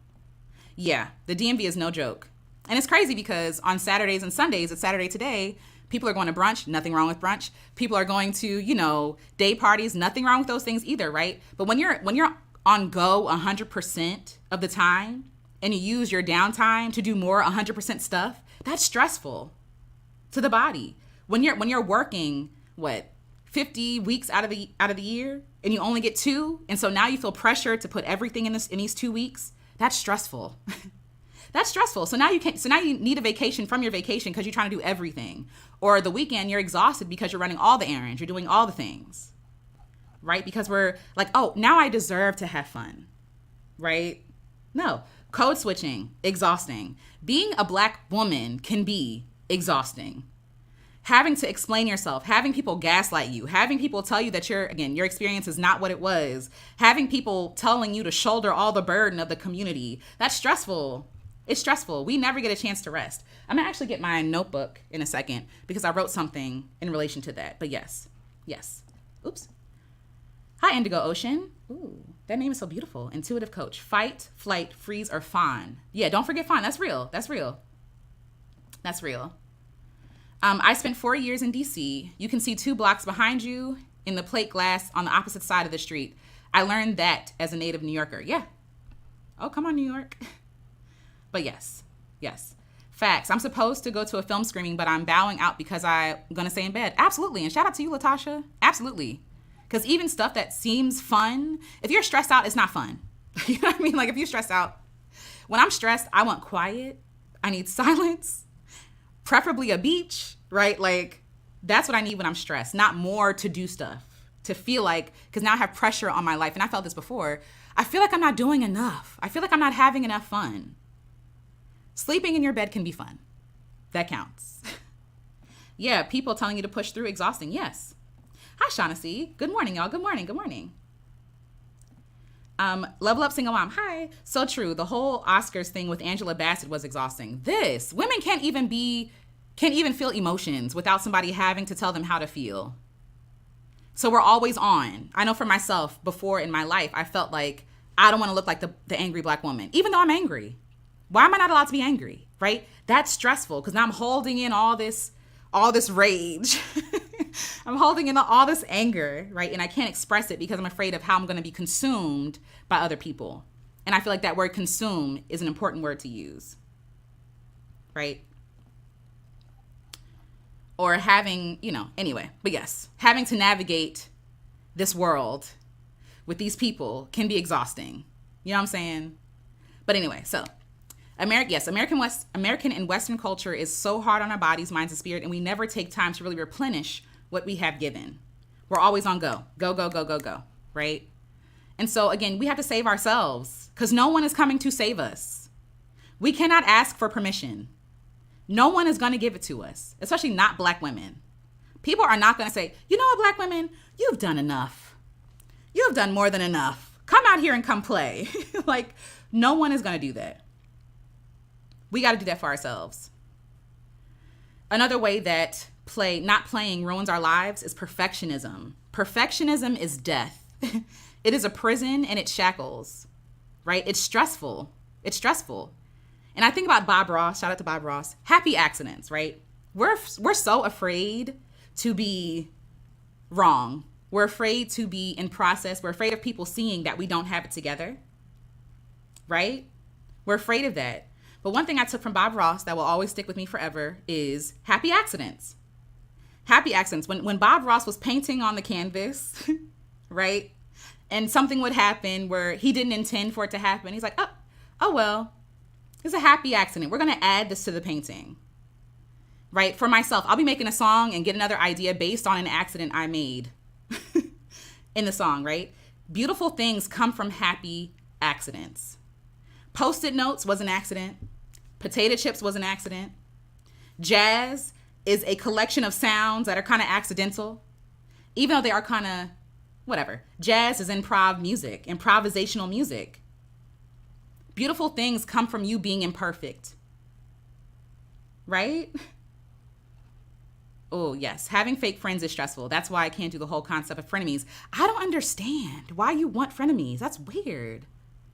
Yeah, the DMV is no joke. And it's crazy because on Saturdays and Sundays, it's Saturday today, people are going to brunch, nothing wrong with brunch. People are going to, you know, day parties, nothing wrong with those things either, right? But when you're on go 100% of the time, and you use your downtime to do more 100% stuff, that's stressful to the body. When you're working, 50 weeks out of the year, and you only get 2, and so now you feel pressure to put everything in these 2 weeks, that's stressful. That's stressful. So now you need a vacation from your vacation because you're trying to do everything. Or the weekend, you're exhausted because you're running all the errands, you're doing all the things, right? Because we're like, oh, now I deserve to have fun, right? No. Code switching, exhausting. Being a Black woman can be exhausting. Having to explain yourself, having people gaslight you, having people tell you that your experience is not what it was, having people telling you to shoulder all the burden of the community, that's stressful. It's stressful. We never get a chance to rest. I'm gonna actually get my notebook in a second because I wrote something in relation to that. But yes. Oops. Hi, Indigo Ocean. Ooh, that name is so beautiful. Intuitive coach. Fight, flight, freeze, or fawn. Yeah, don't forget fawn. That's real. I spent 4 years in DC. You can see 2 blocks behind you in the plate glass on the opposite side of the street. I learned that as a native New Yorker. Yeah. Oh, come on, New York. But yes. Facts. I'm supposed to go to a film screening, but I'm bowing out because I'm going to stay in bed. Absolutely. And shout out to you, Latasha. Absolutely. Because even stuff that seems fun, if you're stressed out, it's not fun. You know what I mean? Like if you're stressed out, when I'm stressed, I want quiet. I need silence, preferably a beach, right? Like that's what I need when I'm stressed, not more to do stuff, to feel like, because now I have pressure on my life. And I felt this before. I feel like I'm not doing enough. I feel like I'm not having enough fun. Sleeping in your bed can be fun. That counts. Yeah, people telling you to push through, exhausting. Yes. Hi, Shaughnessy. Good morning, y'all. Good morning. Level Up Single Mom. Hi. So true. The whole Oscars thing with Angela Bassett was exhausting. Women can't even feel emotions without somebody having to tell them how to feel. So we're always on. I know for myself, before in my life, I felt like I don't want to look like the angry Black woman, even though I'm angry. Why am I not allowed to be angry, right? That's stressful because now I'm holding in all this rage. I'm holding in all this anger, right? And I can't express it because I'm afraid of how I'm going to be consumed by other people. And I feel like that word consume is an important word to use, right? Or having, anyway. But yes, having to navigate this world with these people can be exhausting. You know what I'm saying? But anyway, so American and Western culture is so hard on our bodies, minds, and spirit, and we never take time to really replenish what we have given. We're always on go, right? And so again, we have to save ourselves because no one is coming to save us. We cannot ask for permission. No one is going to give it to us, especially not Black women. People are not going to say, you know what, Black women, you've done enough. You have done more than enough. Come out here and come play. Like, no one is going to do that. We got to do that for ourselves. Another way that not playing ruins our lives is perfectionism. Perfectionism is death. It is a prison and it shackles, right? It's stressful. It's stressful. And I think about Bob Ross, shout out to Bob Ross, happy accidents, right? We're so afraid to be wrong. We're afraid to be in process. We're afraid of people seeing that we don't have it together, right? We're afraid of that. But one thing I took from Bob Ross that will always stick with me forever is happy accidents. Happy accidents. When Bob Ross was painting on the canvas, right? And something would happen where he didn't intend for it to happen. He's like, oh well, it's a happy accident. We're going to add this to the painting, right? For myself, I'll be making a song and get another idea based on an accident I made in the song, right? Beautiful things come from happy accidents. Post-it notes was an accident. Potato chips was an accident. Jazz is a collection of sounds that are kind of accidental, even though they are kind of whatever. Jazz is improvisational music. Beautiful things come from you being imperfect, right? Oh, yes. Having fake friends is stressful. That's why I can't do the whole concept of frenemies. I don't understand why you want frenemies. That's weird.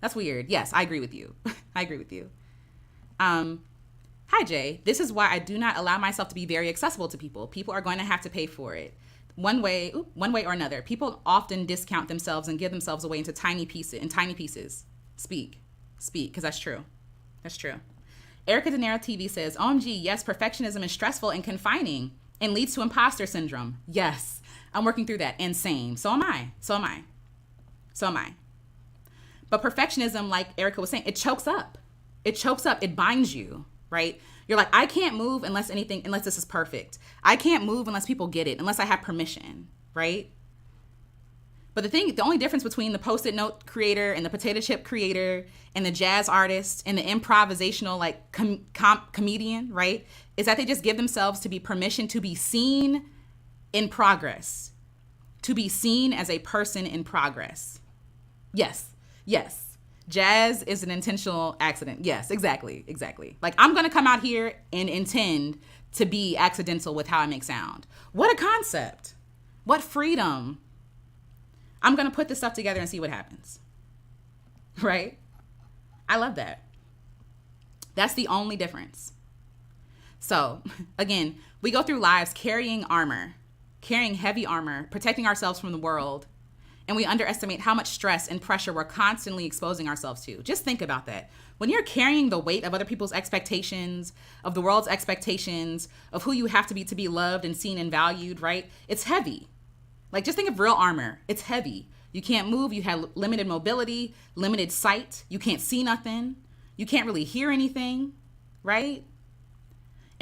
That's weird. Yes, I agree with you. I agree with you. Hi, Jay. This is why I do not allow myself to be very accessible to people. People are going to have to pay for it. One way or another. People often discount themselves and give themselves away into tiny pieces. Speak, because that's true. That's true. Erica De Niro TV says, OMG, yes, perfectionism is stressful and confining and leads to imposter syndrome. Yes, I'm working through that. And same. So am I. But perfectionism, like Erica was saying, it chokes up. It binds you, right? You're like, I can't move unless this is perfect. I can't move unless people get it, unless I have permission, right? But the only difference between the Post-it note creator and the potato chip creator and the jazz artist and the improvisational like comedian, right, is that they just give themselves to be permission to be seen in progress, to be seen as a person in progress. Yes. Jazz is an intentional accident. Yes, exactly. Like, I'm going to come out here and intend to be accidental with how I make sound. What a concept. What freedom. I'm going to put this stuff together and see what happens. Right? I love that. That's the only difference. So, again, we go through lives carrying heavy armor, protecting ourselves from the world. And we underestimate how much stress and pressure we're constantly exposing ourselves to. Just think about that. When you're carrying the weight of other people's expectations, of the world's expectations, of who you have to be loved and seen and valued, right? It's heavy. Like, just think of real armor. It's heavy. You can't move. You have limited mobility, limited sight. You can't see nothing. You can't really hear anything, right?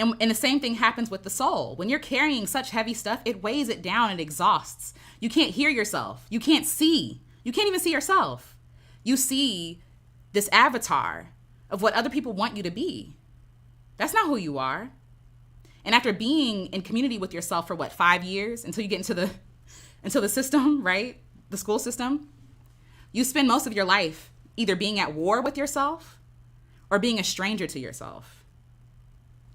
And the same thing happens with the soul. When you're carrying such heavy stuff, it weighs it down and exhausts. You can't hear yourself. You can't see. You can't even see yourself. You see this avatar of what other people want you to be. That's not who you are. And after being in community with yourself for 5 years until you get into the system, right? The school system, you spend most of your life either being at war with yourself or being a stranger to yourself.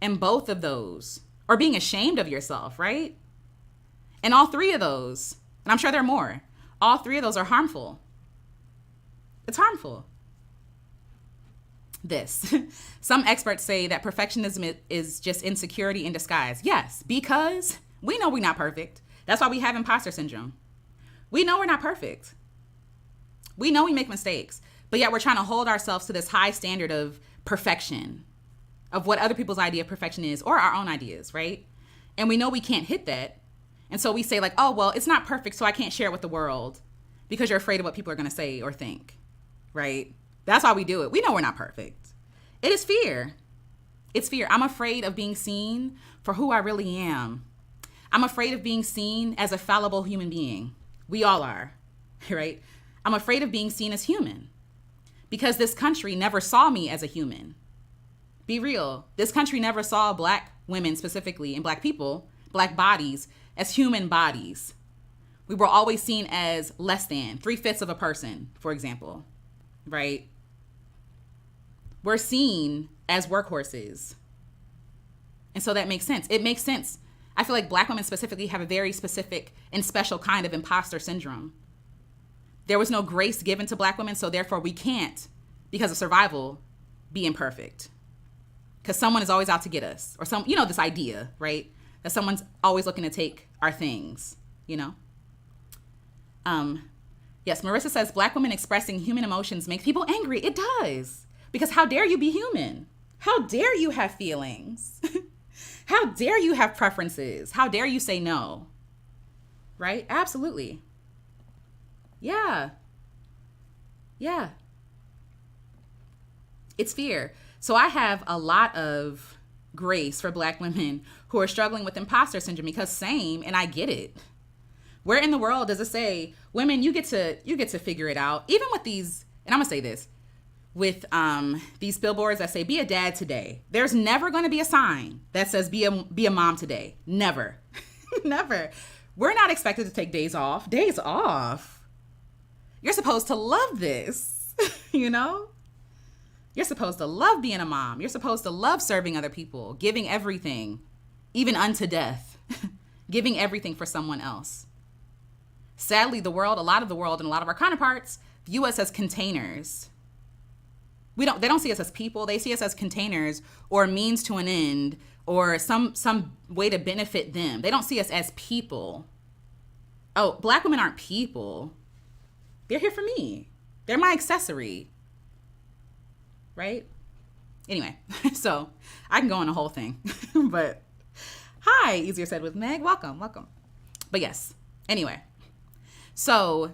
And both of those, or being ashamed of yourself, right? And all three of those, and I'm sure there are more, all three of those are harmful. It's harmful. Some experts say that perfectionism is just insecurity in disguise. Yes, because we know we're not perfect. That's why we have imposter syndrome. We know we're not perfect. We know we make mistakes, but yet we're trying to hold ourselves to this high standard of perfection, of what other people's idea of perfection is, or our own ideas, right? And we know we can't hit that. And so we say like, oh, well, it's not perfect, so I can't share it with the world because you're afraid of what people are going to say or think, right? That's why we do it. We know we're not perfect. It is fear. It's fear. I'm afraid of being seen for who I really am. I'm afraid of being seen as a fallible human being. We all are, right? I'm afraid of being seen as human because this country never saw me as a human. Be real. This country never saw Black women specifically and Black people, Black bodies, as human bodies. We were always seen as less than 3/5 of a person, for example, right? We're seen as workhorses. And so that makes sense. It makes sense. I feel like Black women specifically have a very specific and special kind of imposter syndrome. There was no grace given to Black women, so therefore we can't, because of survival, be imperfect. Because someone is always out to get us. Or this idea, right? That someone's always looking to take our things, Yes, Marissa says, Black women expressing human emotions makes people angry. It does. Because how dare you be human? How dare you have feelings? How dare you have preferences? How dare you say no? Right? Absolutely. Yeah. Yeah. It's fear. So I have a lot of grace for Black women who are struggling with imposter syndrome, because same, and I get it. Where in the world does it say, women, you get to figure it out? Even with these, and I'm gonna say this, with these billboards that say, be a dad today. There's never gonna be a sign that says, be a mom today. Never. Never. We're not expected to take days off. Days off. You're supposed to love this, You're supposed to love being a mom. You're supposed to love serving other people, giving everything, even unto death, giving everything for someone else. Sadly, a lot of the world and a lot of our counterparts view us as containers. They don't see us as people. They see us as containers or means to an end or some way to benefit them. They don't see us as people. Oh, Black women aren't people. They're here for me. They're my accessory. Right? Anyway, so I can go on a whole thing. But hi, easier said with Meg. Welcome. But yes, anyway. So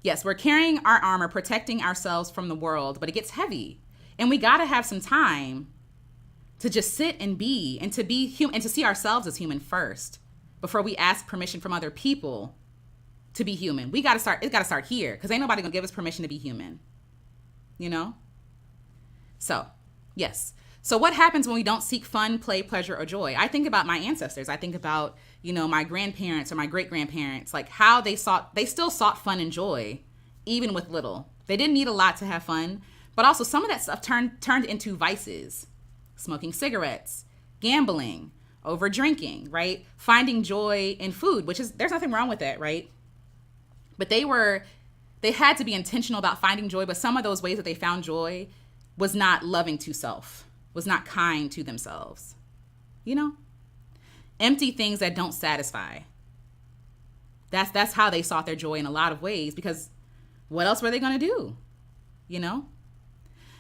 yes, we're carrying our armor, protecting ourselves from the world, but it gets heavy. And we got to have some time to just sit and be, and to be human, and to see ourselves as human first before we ask permission from other people to be human. It's got to start here, because ain't nobody gonna give us permission to be human, So, yes. So what happens when we don't seek fun, play, pleasure, or joy? I think about my ancestors. I think about, my grandparents or my great-grandparents, like how they still sought fun and joy, even with little. They didn't need a lot to have fun, but also some of that stuff turned into vices. Smoking cigarettes, gambling, over drinking, right? Finding joy in food, there's nothing wrong with that, right? But they had to be intentional about finding joy, but some of those ways that they found joy was not loving to self, was not kind to themselves. Empty things that don't satisfy. That's how they sought their joy in a lot of ways, because what else were they going to do?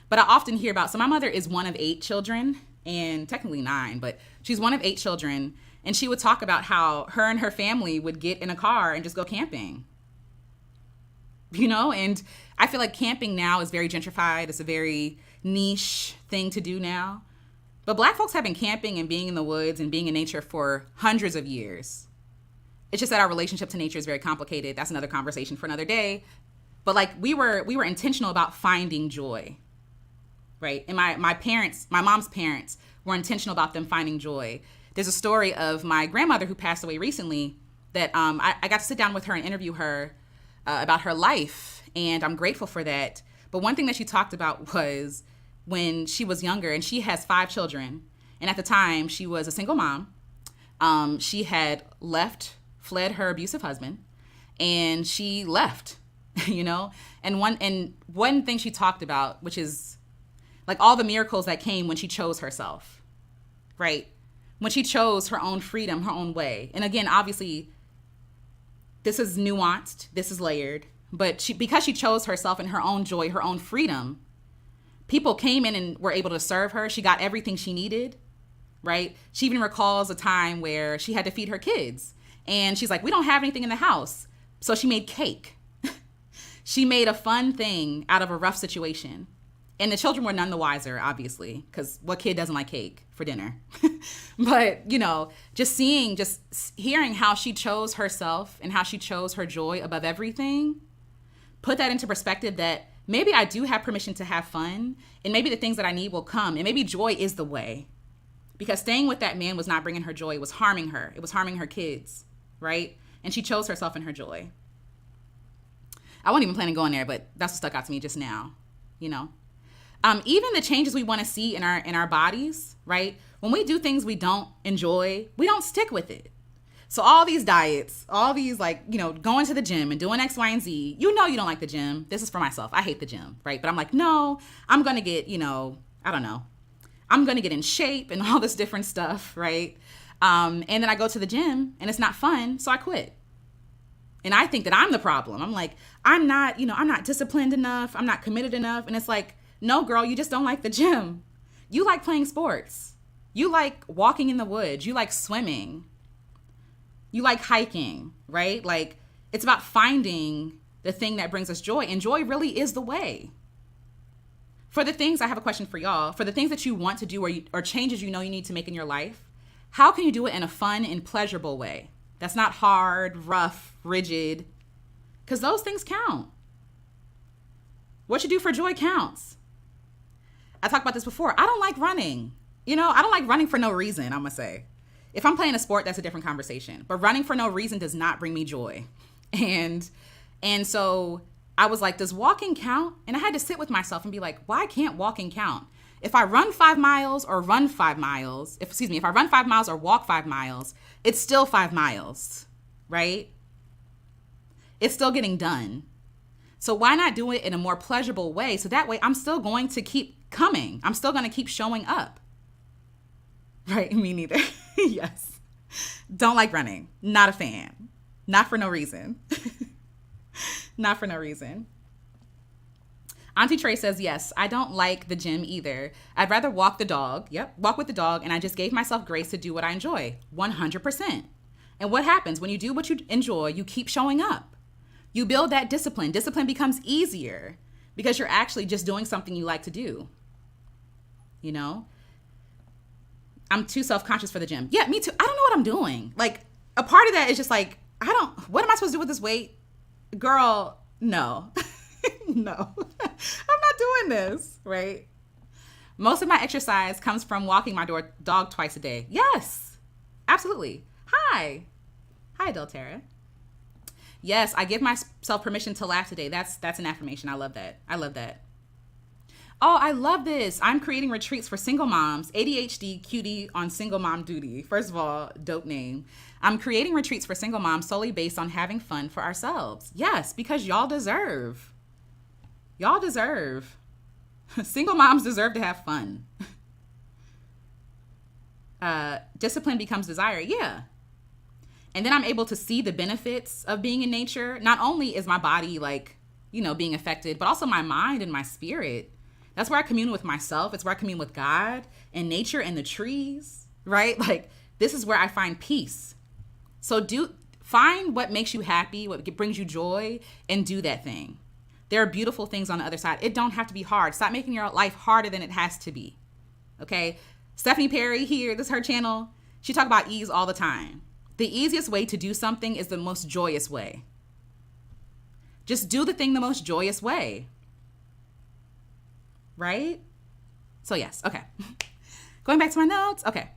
But I often hear about, so my mother is one of 8 children, and technically 9, but she's one of 8 children. And she would talk about how her and her family would get in a car and just go camping. And I feel like camping now is very gentrified. It's a very niche thing to do now. But Black folks have been camping and being in the woods and being in nature for hundreds of years. It's just that our relationship to nature is very complicated. That's another conversation for another day. But we were intentional about finding joy, right? And my mom's parents were intentional about them finding joy. There's a story of my grandmother who passed away recently that I got to sit down with her and interview her about her life, and I'm grateful for that. But one thing that she talked about was when she was younger, and she has 5 children, and at the time she was a single mom. She had fled her abusive husband, and she left, and one thing she talked about, which is like all the miracles that came when she chose herself, right? When she chose her own freedom, her own way. And again, obviously, this is nuanced, this is layered, but because she chose herself and her own joy, her own freedom, people came in and were able to serve her. She got everything she needed, right? She even recalls a time where she had to feed her kids, and she's like, we don't have anything in the house. So she made cake. She made a fun thing out of a rough situation. And the children were none the wiser, obviously, because what kid doesn't like cake for dinner? But, just hearing how she chose herself and how she chose her joy above everything, put that into perspective that maybe I do have permission to have fun, and maybe the things that I need will come, and maybe joy is the way. Because staying with that man was not bringing her joy. It was harming her. It was harming her kids, right? And she chose herself and her joy. I wasn't even planning on going there, but that's what stuck out to me just now, Even the changes we want to see in our bodies, right? When we do things we don't enjoy, we don't stick with it. So all these diets, all these like, going to the gym and doing X, Y, and Z, you don't like the gym. This is for myself. I hate the gym, right? But I'm like, no, I'm going to get, I don't know. I'm going to get in shape and all this different stuff, right? And then I go to the gym and it's not fun, so I quit. And I think that I'm the problem. I'm like, I'm not disciplined enough. I'm not committed enough. And it's like, no, girl, you just don't like the gym. You like playing sports. You like walking in the woods. You like swimming. You like hiking, right? Like, it's about finding the thing that brings us joy. And joy really is the way. For the things, I have a question for y'all. For the things that you want to do or changes you need to make in your life, how can you do it in a fun and pleasurable way? That's not hard, rough, rigid, because those things count. What you do for joy counts. I talked about this before. I don't like running. I don't like running for no reason, I'm going to say. If I'm playing a sport, that's a different conversation. But running for no reason does not bring me joy. And so I was like, does walking count? And I had to sit with myself and be like, why can't walking count? If I run 5 miles or run 5 miles, if I run 5 miles or walk 5 miles, it's still 5 miles, right? It's still getting done. So why not do it in a more pleasurable way? So that way I'm still going to keep coming. I'm still going to keep showing up. Right? Me neither. Yes. Don't like running. Not a fan. Not for no reason. Not for no reason. Auntie Trey says, yes, I don't like the gym either. I'd rather walk the dog. Yep. Walk with the dog. And I just gave myself grace to do what I enjoy. 100%. And what happens when you do what you enjoy, you keep showing up. You build that discipline. Discipline becomes easier because you're actually just doing something you like to do. I'm too self-conscious for the gym. Yeah, me too. I don't know what I'm doing. Like, a part of that is just like, what am I supposed to do with this weight? Girl, no. No. I'm not doing this, right? Most of my exercise comes from walking my dog twice a day. Yes, absolutely. Hi, Deltera. Yes, I give myself permission to laugh today. That's an affirmation. I love that. Oh, I love this. I'm creating retreats for single moms. ADHD cutie on single mom duty. First of all, dope name. I'm creating retreats for single moms solely based on having fun for ourselves. Yes, because y'all deserve. Single moms deserve to have fun. Discipline becomes desire. Yeah. And then I'm able to see the benefits of being in nature. Not only is my body being affected, but also my mind and my spirit. That's where I commune with myself. It's where I commune with God and nature and the trees, right? Like, this is where I find peace. So find what makes you happy, what brings you joy, and do that thing. There are beautiful things on the other side. It don't have to be hard. Stop making your life harder than it has to be. Okay? Stephanie Perry here, this is her channel. She talks about ease all the time. The easiest way to do something is the most joyous way. Just do the thing the most joyous way. Right? So yes, okay. Going back to my notes. Okay.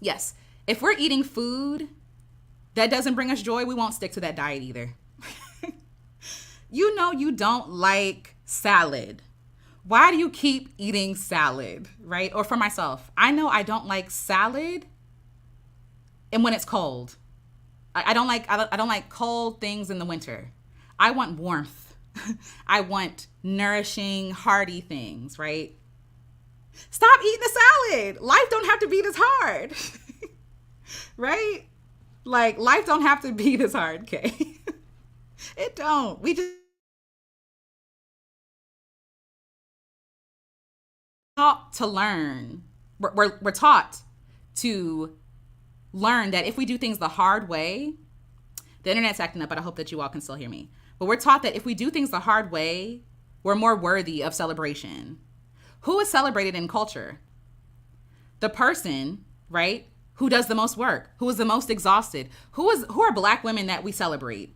Yes. If we're eating food that doesn't bring us joy, we won't stick to that diet either. You don't like salad. Why do you keep eating salad, right? Or for myself, I know I don't like salad and when it's cold. I don't like cold things in the winter. I want warmth. I want nourishing, hearty things, right? Stop eating the salad. Life don't have to be this hard. Right? Like, life don't have to be this hard, okay? It don't. We just taught to learn. We're taught to learn that if we do things the hard way, the internet's acting up, but I hope that you all can still hear me. But we're taught that if we do things the hard way, we're more worthy of celebration. Who is celebrated in culture? The person, right, who does the most work, who is the most exhausted. Who are Black women that we celebrate,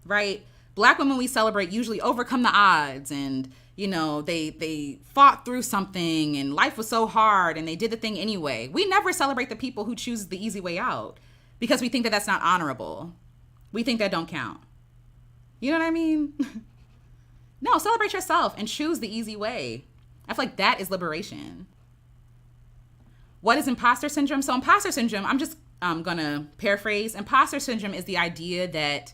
right? Black women we celebrate usually overcome the odds, and they fought through something and life was so hard and they did the thing anyway. We never celebrate the people who choose the easy way out because we think that that's not honorable. We think that don't count. You know what I mean? No, celebrate yourself and choose the easy way. I feel like that is liberation. What is imposter syndrome? So imposter syndrome, I'm just gonna paraphrase. Imposter syndrome is the idea that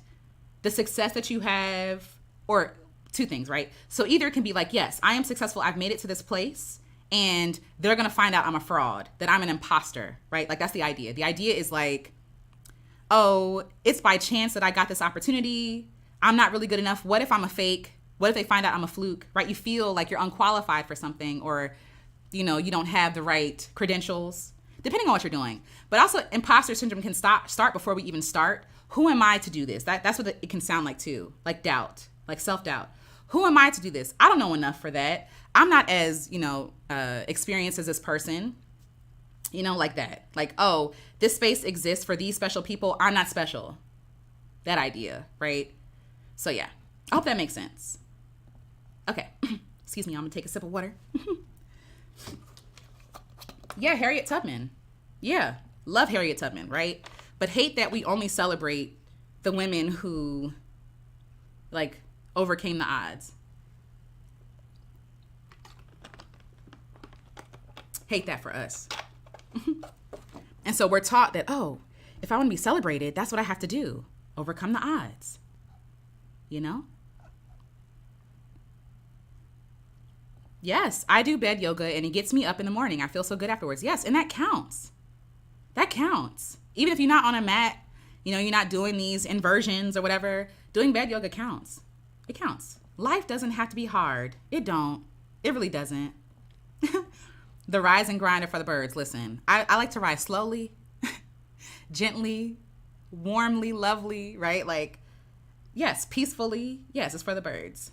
the success that you have, or two things, right? So either it can be like, yes, I am successful. I've made it to this place, and they're going to find out I'm a fraud, that I'm an imposter, right? Like, that's the idea. The idea is like, oh, it's by chance that I got this opportunity. I'm not really good enough. What if I'm a fake? What if they find out I'm a fluke, right? You feel like you're unqualified for something, or, you know, you don't have the right credentials, depending on what you're doing. But also imposter syndrome can start before we even start. Who am I to do this? That's what it can sound like too. Like doubt, like self-doubt. Who am I to do this? I don't know enough for that. I'm not as, experienced as this person, like that. Like, oh, this space exists for these special people. I'm not special. That idea, right? So yeah, I hope that makes sense. Okay, excuse me, I'm gonna take a sip of water. Yeah, Harriet Tubman. Yeah, love Harriet Tubman, right? But hate that we only celebrate the women who, like, overcame the odds. Hate that for us. And so we're taught that, oh, if I want to be celebrated, that's what I have to do. Overcome the odds. Yes, I do bed yoga and it gets me up in the morning. I feel so good afterwards. Yes, and that counts. That counts. Even if you're not on a mat, you're not doing these inversions or whatever, doing bed yoga counts. It counts. Life doesn't have to be hard. It don't. It really doesn't. The rise and grind are for the birds. Listen, I like to rise slowly, gently, warmly, lovely, right? Like, yes, peacefully. Yes, it's for the birds.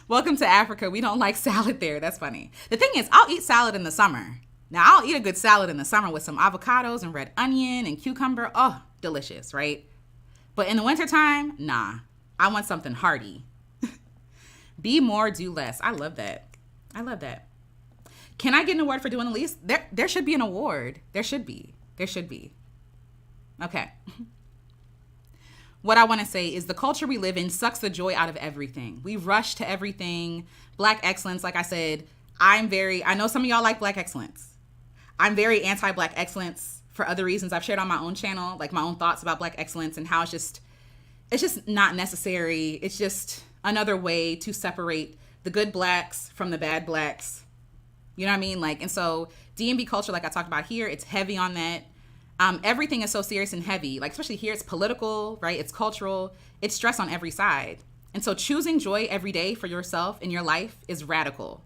Welcome to Africa. We don't like salad there. That's funny. The thing is, I'll eat salad in the summer. Now, I'll eat a good salad in the summer with some avocados and red onion and cucumber. Oh, delicious, right? But in the wintertime, nah. I want something hearty. Be more, do less. I love that. I love that. Can I get an award for doing the least? There should be an award. There should be. Okay. What I want to say is the culture we live in sucks the joy out of everything. We rush to everything. Black excellence, like I said, I know some of y'all like Black excellence. I'm very anti-Black excellence for other reasons I've shared on my own channel, like my own thoughts about Black excellence and how it's just not necessary. It's just another way to separate the good Blacks from the bad Blacks. You know what I mean? Like, and so D&B culture, like I talked about here, it's heavy on that. Everything is so serious and heavy, like especially here, it's political, right? It's cultural, it's stress on every side. And so choosing joy every day for yourself in your life is radical.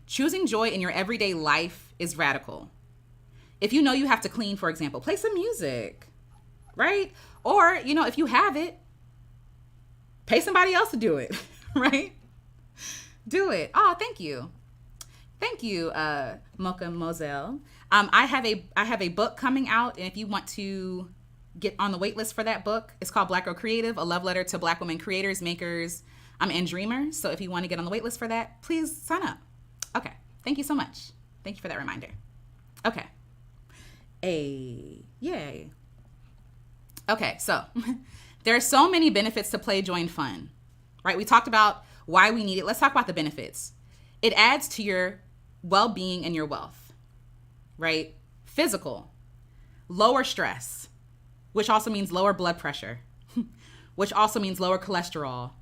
Choosing joy in your everyday life is radical. If you know you have to clean, for example, play some music, right? Or, if you have it, pay somebody else to do it, right? Do it. Oh, thank you. Thank you, Mocha Moselle. I have a book coming out, and if you want to get on the wait list for that book, it's called Black Girl Creative, a love letter to Black women creators, makers, and dreamers. So if you want to get on the wait list for that, please sign up. Okay. Thank you so much. Thank you for that reminder. Okay. Yay. Okay, so there are so many benefits to play, joy, and fun, right? We talked about why we need it. Let's talk about the benefits. It adds to your well-being and your wealth, right? Physical, lower stress, which also means lower blood pressure, which also means lower cholesterol,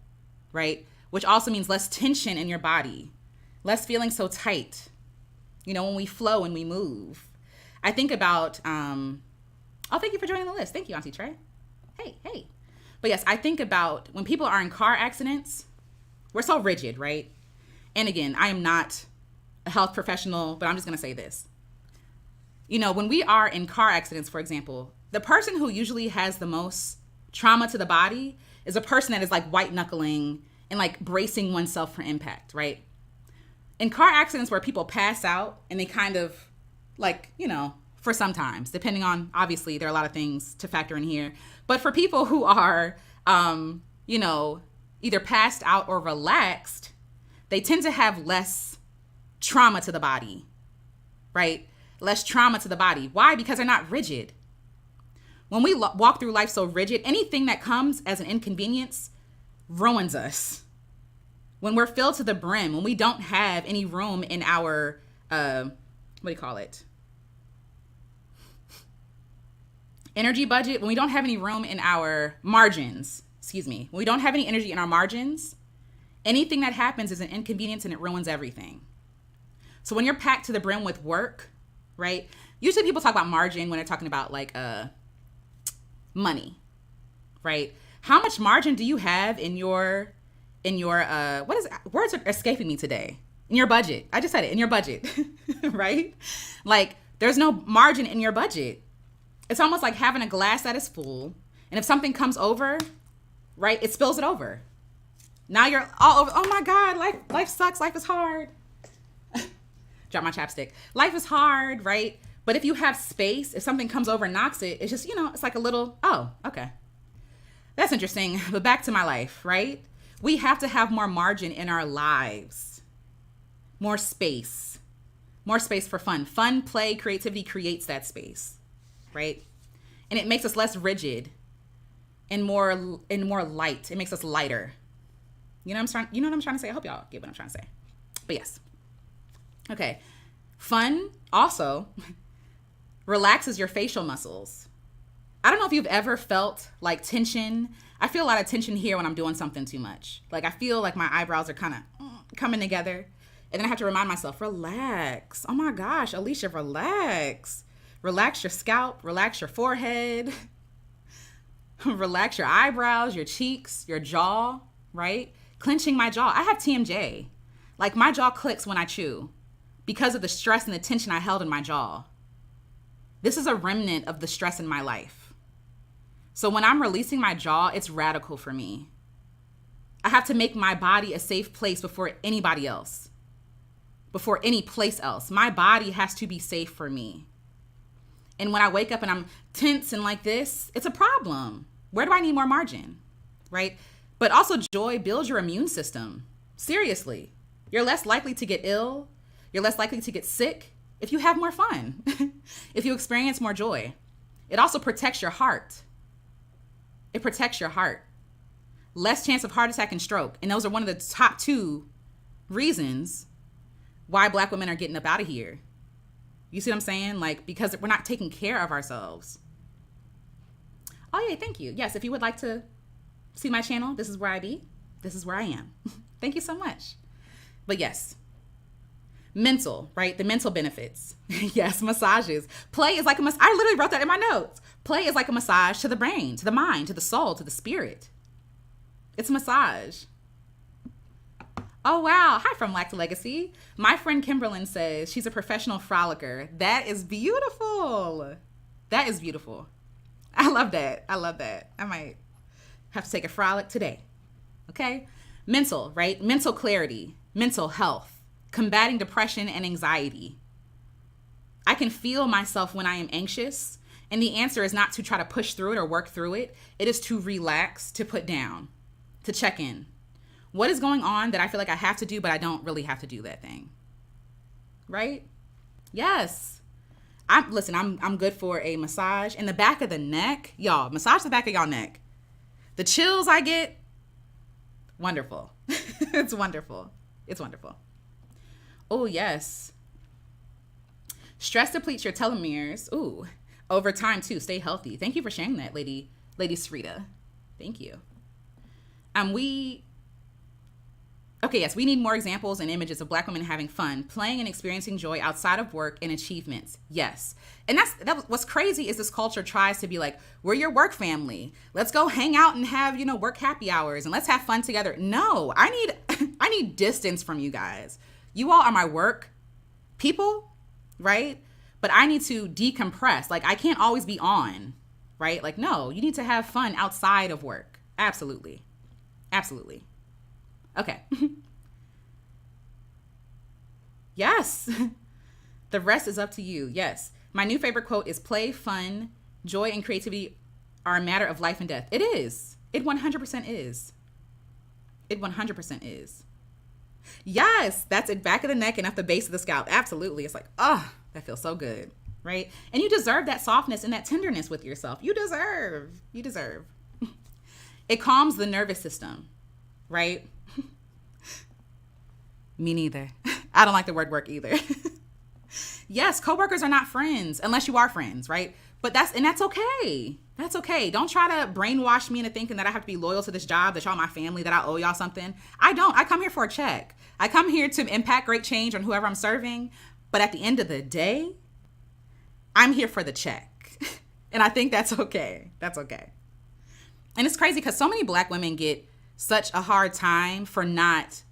right? Which also means less tension in your body, less feeling so tight, when we flow and we move. I think about, thank you for joining the list. Thank you, Auntie Trey. Hey. But yes, I think about when people are in car accidents, we're so rigid, right? And again, I am not a health professional, but I'm just going to say this. When we are in car accidents, for example, the person who usually has the most trauma to the body is a person that is like white knuckling and like bracing oneself for impact, right? In car accidents where people pass out and they kind of like, for sometimes, depending on, obviously there are a lot of things to factor in here, but for people who are, either passed out or relaxed, they tend to have less trauma to the body, right? Less trauma to the body. Why? Because they're not rigid. When we walk through life so rigid, anything that comes as an inconvenience ruins us. When we're filled to the brim, when we don't have any room in our, what do you call it? Energy budget, when we don't have any room in our margins, when we don't have any energy in our margins, anything that happens is an inconvenience and it ruins everything. So when you're packed to the brim with work, right? Usually people talk about margin when they're talking about like money, right? How much margin do you have in your what is it? Words are escaping me today. In your budget. I just said it, in your budget, right? Like there's no margin in your budget. It's almost like having a glass that is full, and if something comes over, right, it spills it over. Now you're all over. Oh my God, life sucks. Life is hard. Drop my chapstick. Life is hard, right? But if you have space, if something comes over and knocks it, it's just, it's like a little, oh, okay. That's interesting. But back to my life, right? We have to have more margin in our lives. More space for fun. Fun, play, creativity creates that space, right? And it makes us less rigid and more light. It makes us lighter. You know what I'm trying to say? I hope y'all get what I'm trying to say. But yes. Okay. Fun also relaxes your facial muscles. I don't know if you've ever felt like tension. I feel a lot of tension here when I'm doing something too much. Like I feel like my eyebrows are kind of coming together. And then I have to remind myself, relax. Oh my gosh, Alecia, relax. Relax your scalp, relax your forehead, relax your eyebrows, your cheeks, your jaw, right? Clenching my jaw. I have TMJ. Like my jaw clicks when I chew because of the stress and the tension I held in my jaw. This is a remnant of the stress in my life. So when I'm releasing my jaw, it's radical for me. I have to make my body a safe place before anybody else, before any place else. My body has to be safe for me. And when I wake up and I'm tense and like this, it's a problem. Where do I need more margin, right? But also joy builds your immune system. Seriously, you're less likely to get ill. You're less likely to get sick if you have more fun, if you experience more joy. It also protects your heart. It protects your heart. Less chance of heart attack and stroke. And those are one of the top 2 reasons why Black women are getting up out of here. You see what I'm saying? Like, because we're not taking care of ourselves. Oh yeah, thank you. Yes, if you would like to see my channel, this is where I be. This is where I am. Thank you so much. But yes, mental, right? The mental benefits. Yes, massages. Play is like a massage. I literally wrote that in my notes. Play is like a massage to the brain, to the mind, to the soul, to the spirit. It's a massage. Oh, wow. Hi from Lack to Legacy. My friend Kimberlyn says she's a professional frolicker. That is beautiful. That is beautiful. I love that. I love that. I might have to take a frolic today. Okay. Mental, right? Mental clarity, mental health, combating depression and anxiety. I can feel myself when I am anxious. And the answer is not to try to push through it or work through it. It is to relax, to put down, to check in. What is going on that I feel like I have to do, but I don't really have to do that thing? Right? Yes. I'm good for a massage in the back of the neck. Y'all, massage the back of y'all neck. The chills I get, wonderful. It's wonderful. It's wonderful. Oh, yes. Stress depletes your telomeres. Ooh, over time too. Stay healthy. Thank you for sharing that, Lady Srita. Thank you. Okay, yes, we need more examples and images of Black women having fun, playing and experiencing joy outside of work and achievements. Yes. And what's crazy is this culture tries to be like, we're your work family. Let's go hang out and have, work happy hours and let's have fun together. No, I need distance from you guys. You all are my work people, right? But I need to decompress. Like I can't always be on, right? Like, no, you need to have fun outside of work. Absolutely. Absolutely. Okay. Yes. The rest is up to you. Yes. My new favorite quote is play, fun, joy, and creativity are a matter of life and death. It is. It 100% is. It 100% is. Yes. That's it. Back of the neck and up the base of the scalp. Absolutely. It's like, oh, that feels so good. Right. And you deserve that softness and that tenderness with yourself. You deserve. It calms the nervous system. right? Me neither. I don't like the word work either. Yes, coworkers are not friends unless you are friends, right? But that's okay. That's okay. Don't try to brainwash me into thinking that I have to be loyal to this job, that y'all my family, that I owe y'all something. I don't. I come here for a check. I come here to impact great change on whoever I'm serving. But at the end of the day, I'm here for the check. And I think that's okay. That's okay. And it's crazy because so many Black women get such a hard time for not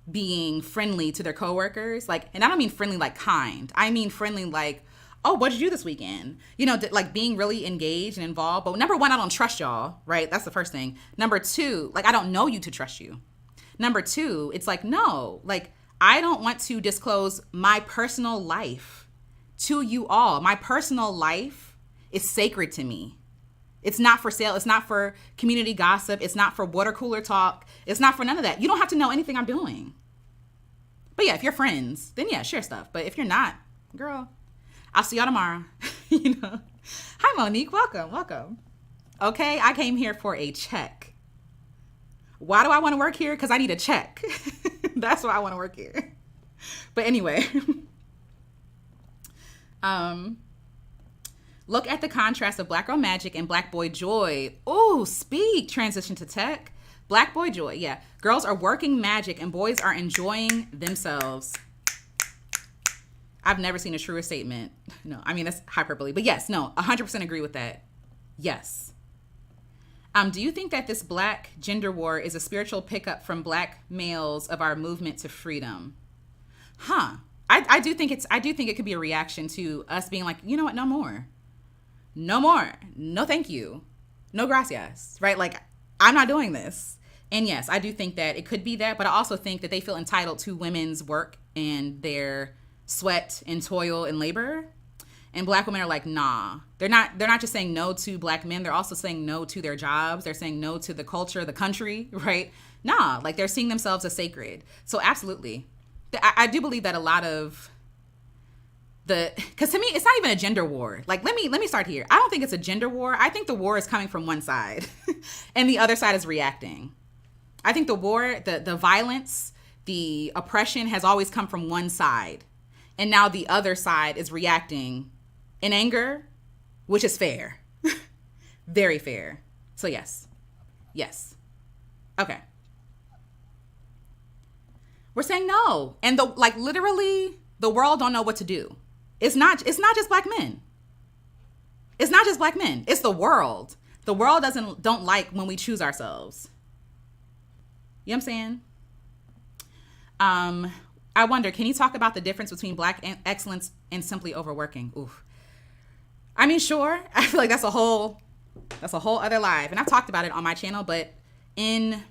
being friendly to their coworkers. Like, and I don't mean friendly like kind. I mean friendly like, oh, what did you do this weekend? You know, like being really engaged and involved. But number one, I don't trust y'all, right? That's the first thing. Number two, like I don't know you to trust you. Number two, it's like, no, like I don't want to disclose my personal life to you all. My personal life is sacred to me. It's not for sale. It's not for community gossip. It's not for water cooler talk. It's not for none of that. You don't have to know anything I'm doing. But yeah, if you're friends, then yeah, share stuff. But if you're not, girl, I'll see y'all tomorrow. You know. Hi, Monique. Welcome. Welcome. Okay, I came here for a check. Why do I want to work here? Because I need a check. That's why I want to work here. But anyway. Look at the contrast of Black Girl Magic and Black Boy Joy. Oh, speak. Transition to tech. Black Boy Joy. Yeah. Girls are working magic and boys are enjoying themselves. I've never seen a truer statement. No, I mean, that's hyperbole. But yes, no, 100% agree with that. Yes. Do you think that this Black gender war is a spiritual pickup from Black males of our movement to freedom? Huh. I do think it could be a reaction to us being like, you know what, no more. No more. No, thank you. No gracias. Right? Like, I'm not doing this. And yes, I do think that it could be that, but I also think that they feel entitled to women's work and their sweat and toil and labor. And Black women are like, nah. They're not just saying no to Black men. They're also saying no to their jobs. They're saying no to the culture, the country, right? Nah, like they're seeing themselves as sacred. So absolutely. I do believe that a lot of because to me, it's not even a gender war. Like, let me start here. I don't think it's a gender war. I think the war is coming from one side and the other side is reacting. I think the war, the violence, the oppression has always come from one side. And now the other side is reacting in anger, which is fair. Very fair. So yes. Yes. Okay. We're saying no. And literally the world don't know what to do. It's not just Black men. It's not just Black men. It's the world. The world don't like when we choose ourselves. You know what I'm saying? I wonder, can you talk about the difference between Black excellence and simply overworking? Oof. I mean, sure. I feel like that's a whole other live. And I've talked about it on my channel, but in,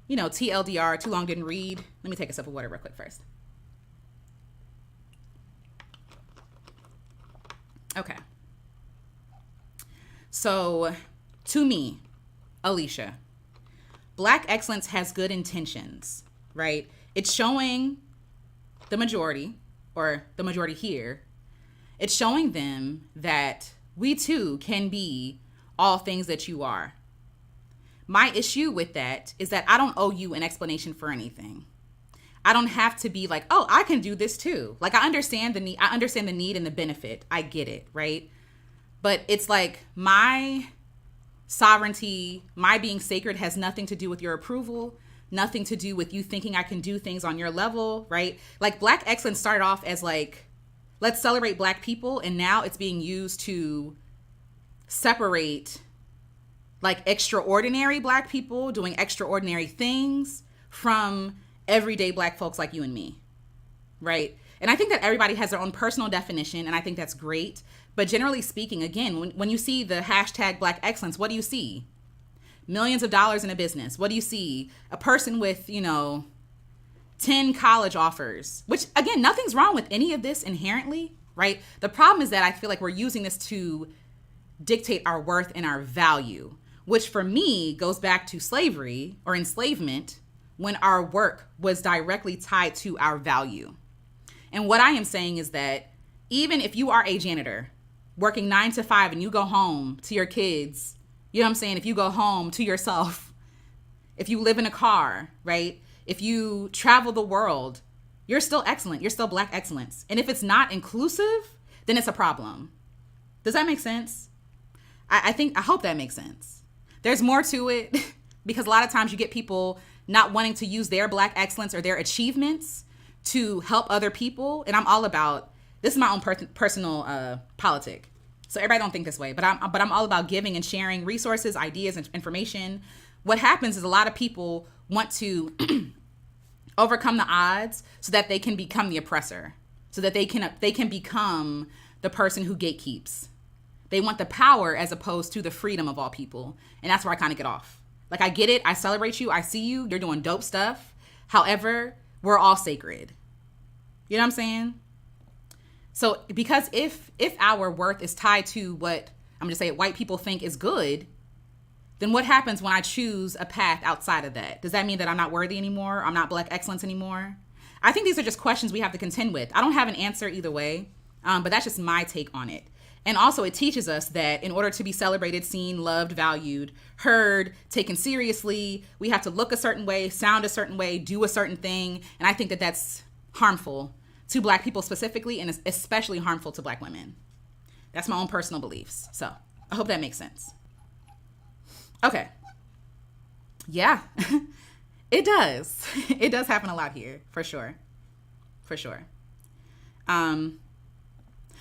TLDR, too long didn't read. Let me take a sip of water real quick first. Okay. So, to me, Alecia, Black excellence has good intentions, right? It's showing the majority, or the majority here, it's showing them that we too can be all things that you are. My issue with that is that I don't owe you an explanation for anything. I don't have to be like, oh, I can do this too. Like, I understand the need. I understand the need and the benefit. I get it, right? But it's like my sovereignty, my being sacred has nothing to do with your approval, nothing to do with you thinking I can do things on your level, right? Like, Black excellence started off as like, let's celebrate Black people. And now it's being used to separate like extraordinary Black people doing extraordinary things from everyday Black folks like you and me, right? And I think that everybody has their own personal definition, and I think that's great. But generally speaking, again, when you see the hashtag Black excellence, what do you see? Millions of dollars in a business. What do you see? A person with, 10 college offers, which again, nothing's wrong with any of this inherently, right? The problem is that I feel like we're using this to dictate our worth and our value, which for me goes back to slavery or enslavement, when our work was directly tied to our value. And what I am saying is that even if you are a janitor working 9 to 5 and you go home to your kids, you know what I'm saying? If you go home to yourself If you live in a car, right? If you travel the world, you're still excellent. You're still Black excellence. And if it's not inclusive, then it's a problem. Does that make sense? I hope that makes sense. There's more to it because a lot of times you get people not wanting to use their Black excellence or their achievements to help other people. And I'm all about, this is my own personal politic. So everybody don't think this way, but I'm all about giving and sharing resources, ideas, and information. What happens is a lot of people want to overcome the odds so that they can become the oppressor, so that they can become the person who gatekeeps. They want the power as opposed to the freedom of all people. And that's where I kind of get off. Like, I get it. I celebrate you. I see you. You're doing dope stuff. However, we're all sacred. You know what I'm saying? So because if our worth is tied to what, I'm going to say, white people think is good, then what happens when I choose a path outside of that? Does that mean that I'm not worthy anymore? I'm not Black excellence anymore? I think these are just questions we have to contend with. I don't have an answer either way, but that's just my take on it. And also it teaches us that in order to be celebrated, seen, loved, valued, heard, taken seriously, we have to look a certain way, sound a certain way, do a certain thing. And I think that that's harmful to Black people specifically, and especially harmful to Black women. That's my own personal beliefs. So I hope that makes sense. Okay. Yeah, it does. It does happen a lot here, for sure. For sure.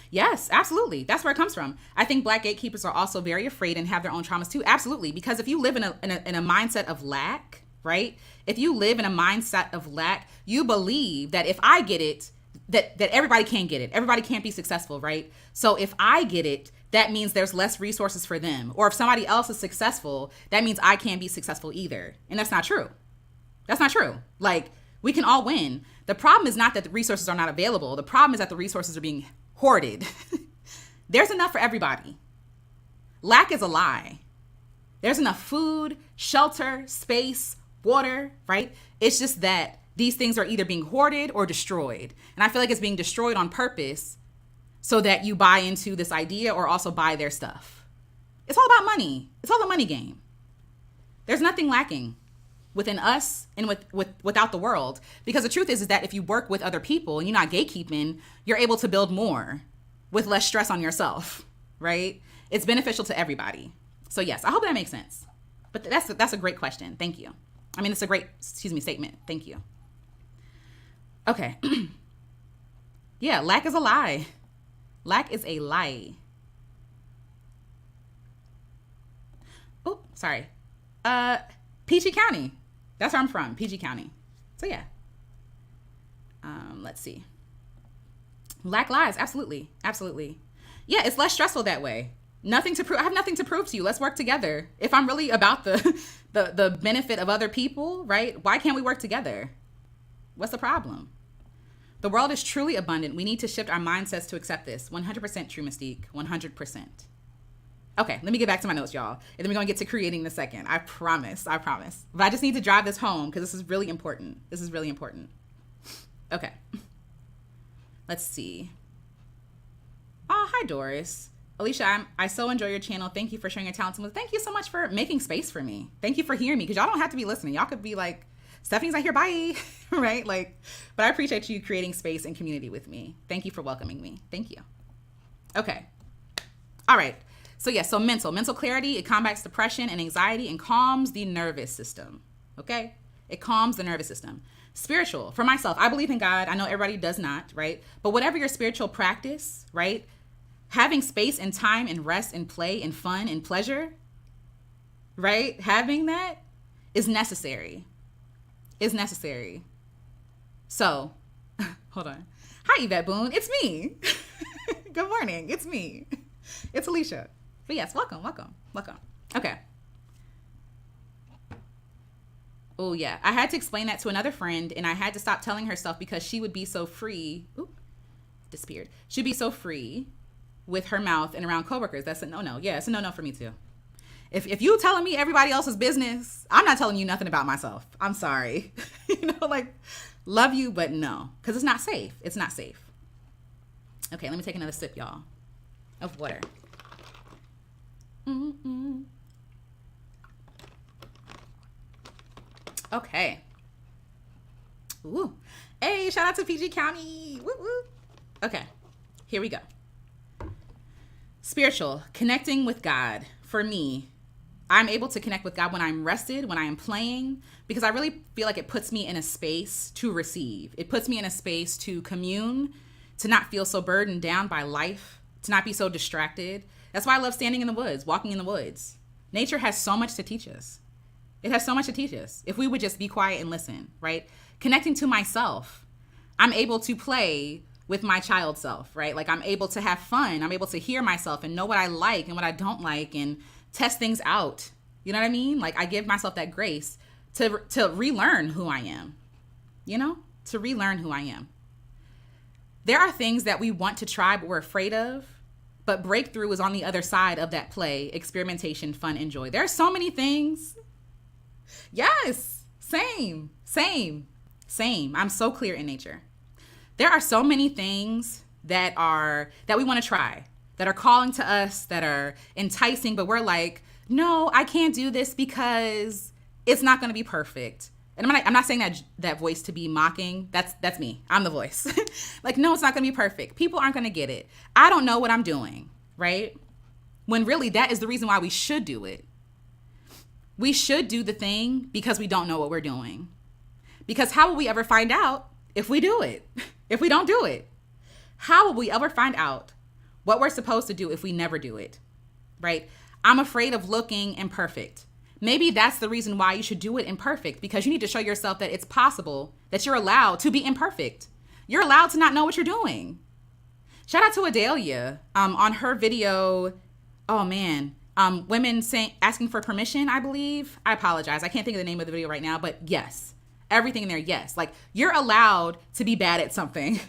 Yes, absolutely. That's where it comes from. I think Black gatekeepers are also very afraid and have their own traumas too. Absolutely. Because if you live in a mindset of lack, right? If you live in a mindset of lack, you believe that if I get it, that everybody can't get it. Everybody can't be successful, right? So if I get it, that means there's less resources for them. Or if somebody else is successful, that means I can't be successful either. And that's not true. That's not true. Like, we can all win. The problem is not that the resources are not available. The problem is that the resources are being hoarded. There's enough for everybody. Lack is a lie. There's enough food, shelter, space, water, right? It's just that these things are either being hoarded or destroyed. And I feel like it's being destroyed on purpose so that you buy into this idea or also buy their stuff. It's all about money. It's all a money game. There's nothing lacking within us and without the world. Because the truth is that if you work with other people and you're not gatekeeping, you're able to build more with less stress on yourself, right? It's beneficial to everybody. So yes, I hope that makes sense. But that's a great question. Thank you. I mean, it's a great, statement. Thank you. Okay. Yeah, lack is a lie. Lack is a lie. Oh, sorry. PG County. That's where I'm from, PG County. So yeah. Let's see. Lack lies, absolutely. Absolutely. Yeah, it's less stressful that way. Nothing to prove. I have nothing to prove to you. Let's work together. If I'm really about the benefit of other people, right? Why can't we work together? What's the problem? The world is truly abundant. We need to shift our mindsets to accept this. 100% true, Mystique. 100%. Okay, let me get back to my notes, y'all. And then we're going to get to creating in a second. I promise. But I just need to drive this home because this is really important. Okay. Let's see. Oh, hi, Doris. Alecia, I so enjoy your channel. Thank you for sharing your talents. Thank you so much for making space for me. Thank you for hearing me because y'all don't have to be listening. Y'all could be like, Stephanie's not here, bye, right? Like, but I appreciate you creating space and community with me. Thank you for welcoming me. Thank you. Okay. All right. So yes, so mental clarity, it combats depression and anxiety and calms the nervous system. Okay? It calms the nervous system. Spiritual, for myself, I believe in God. I know everybody does not, right? But whatever your spiritual practice, right? Having space and time and rest and play and fun and pleasure, right? Having that is necessary. So, hold on. Hi, Yvette Boone. It's me. Good morning. It's me. It's Alecia. But yes, welcome. Okay. Oh yeah, I had to explain that to another friend and I had to stop telling her stuff because she would be so free. Ooh, disappeared. She'd be so free with her mouth and around coworkers. That's a no-no. Yeah, it's a no-no for me too. If you telling me everybody else's business, I'm not telling you nothing about myself. I'm sorry. Like, love you, but no, because it's not safe. It's not safe. Okay, let me take another sip, y'all, of water. Okay. Woo. Hey, shout out to PG County. Woo woo. Okay, here we go. Spiritual, connecting with God. For me, I'm able to connect with God when I'm rested, when I am playing, because I really feel like it puts me in a space to receive. It puts me in a space to commune, to not feel so burdened down by life, to not be so distracted. That's why I love standing in the woods, walking in the woods. Nature has so much to teach us. It has so much to teach us. If we would just be quiet and listen, right? Connecting to myself. I'm able to play with my child self, right? Like I'm able to have fun. I'm able to hear myself and know what I like and what I don't like and test things out. You know what I mean? Like I give myself that grace to relearn who I am, you know, to relearn who I am. There are things that we want to try, but we're afraid of, but breakthrough is on the other side of that play, experimentation, fun, and joy. There are so many things. Yes, same. I'm so clear in nature. There are so many things that we want to try, that are calling to us, that are enticing, but we're like, no, I can't do this because it's not going to be perfect. And I'm not saying that voice to be mocking. That's me. I'm the voice. Like, no, it's not going to be perfect. People aren't going to get it. I don't know what I'm doing, right? When really that is the reason why we should do it. We should do the thing because we don't know what we're doing. Because how will we ever find out if we do it? If we don't do it? How will we ever find out what we're supposed to do if we never do it? Right? I'm afraid of looking imperfect. Maybe that's the reason why you should do it imperfect, because you need to show yourself that it's possible, that you're allowed to be imperfect. You're allowed to not know what you're doing. Shout out to Alecia on her video. Oh man. Women asking for permission, I believe. I apologize. I can't think of the name of the video right now, but yes. Everything in there, yes. Like, you're allowed to be bad at something.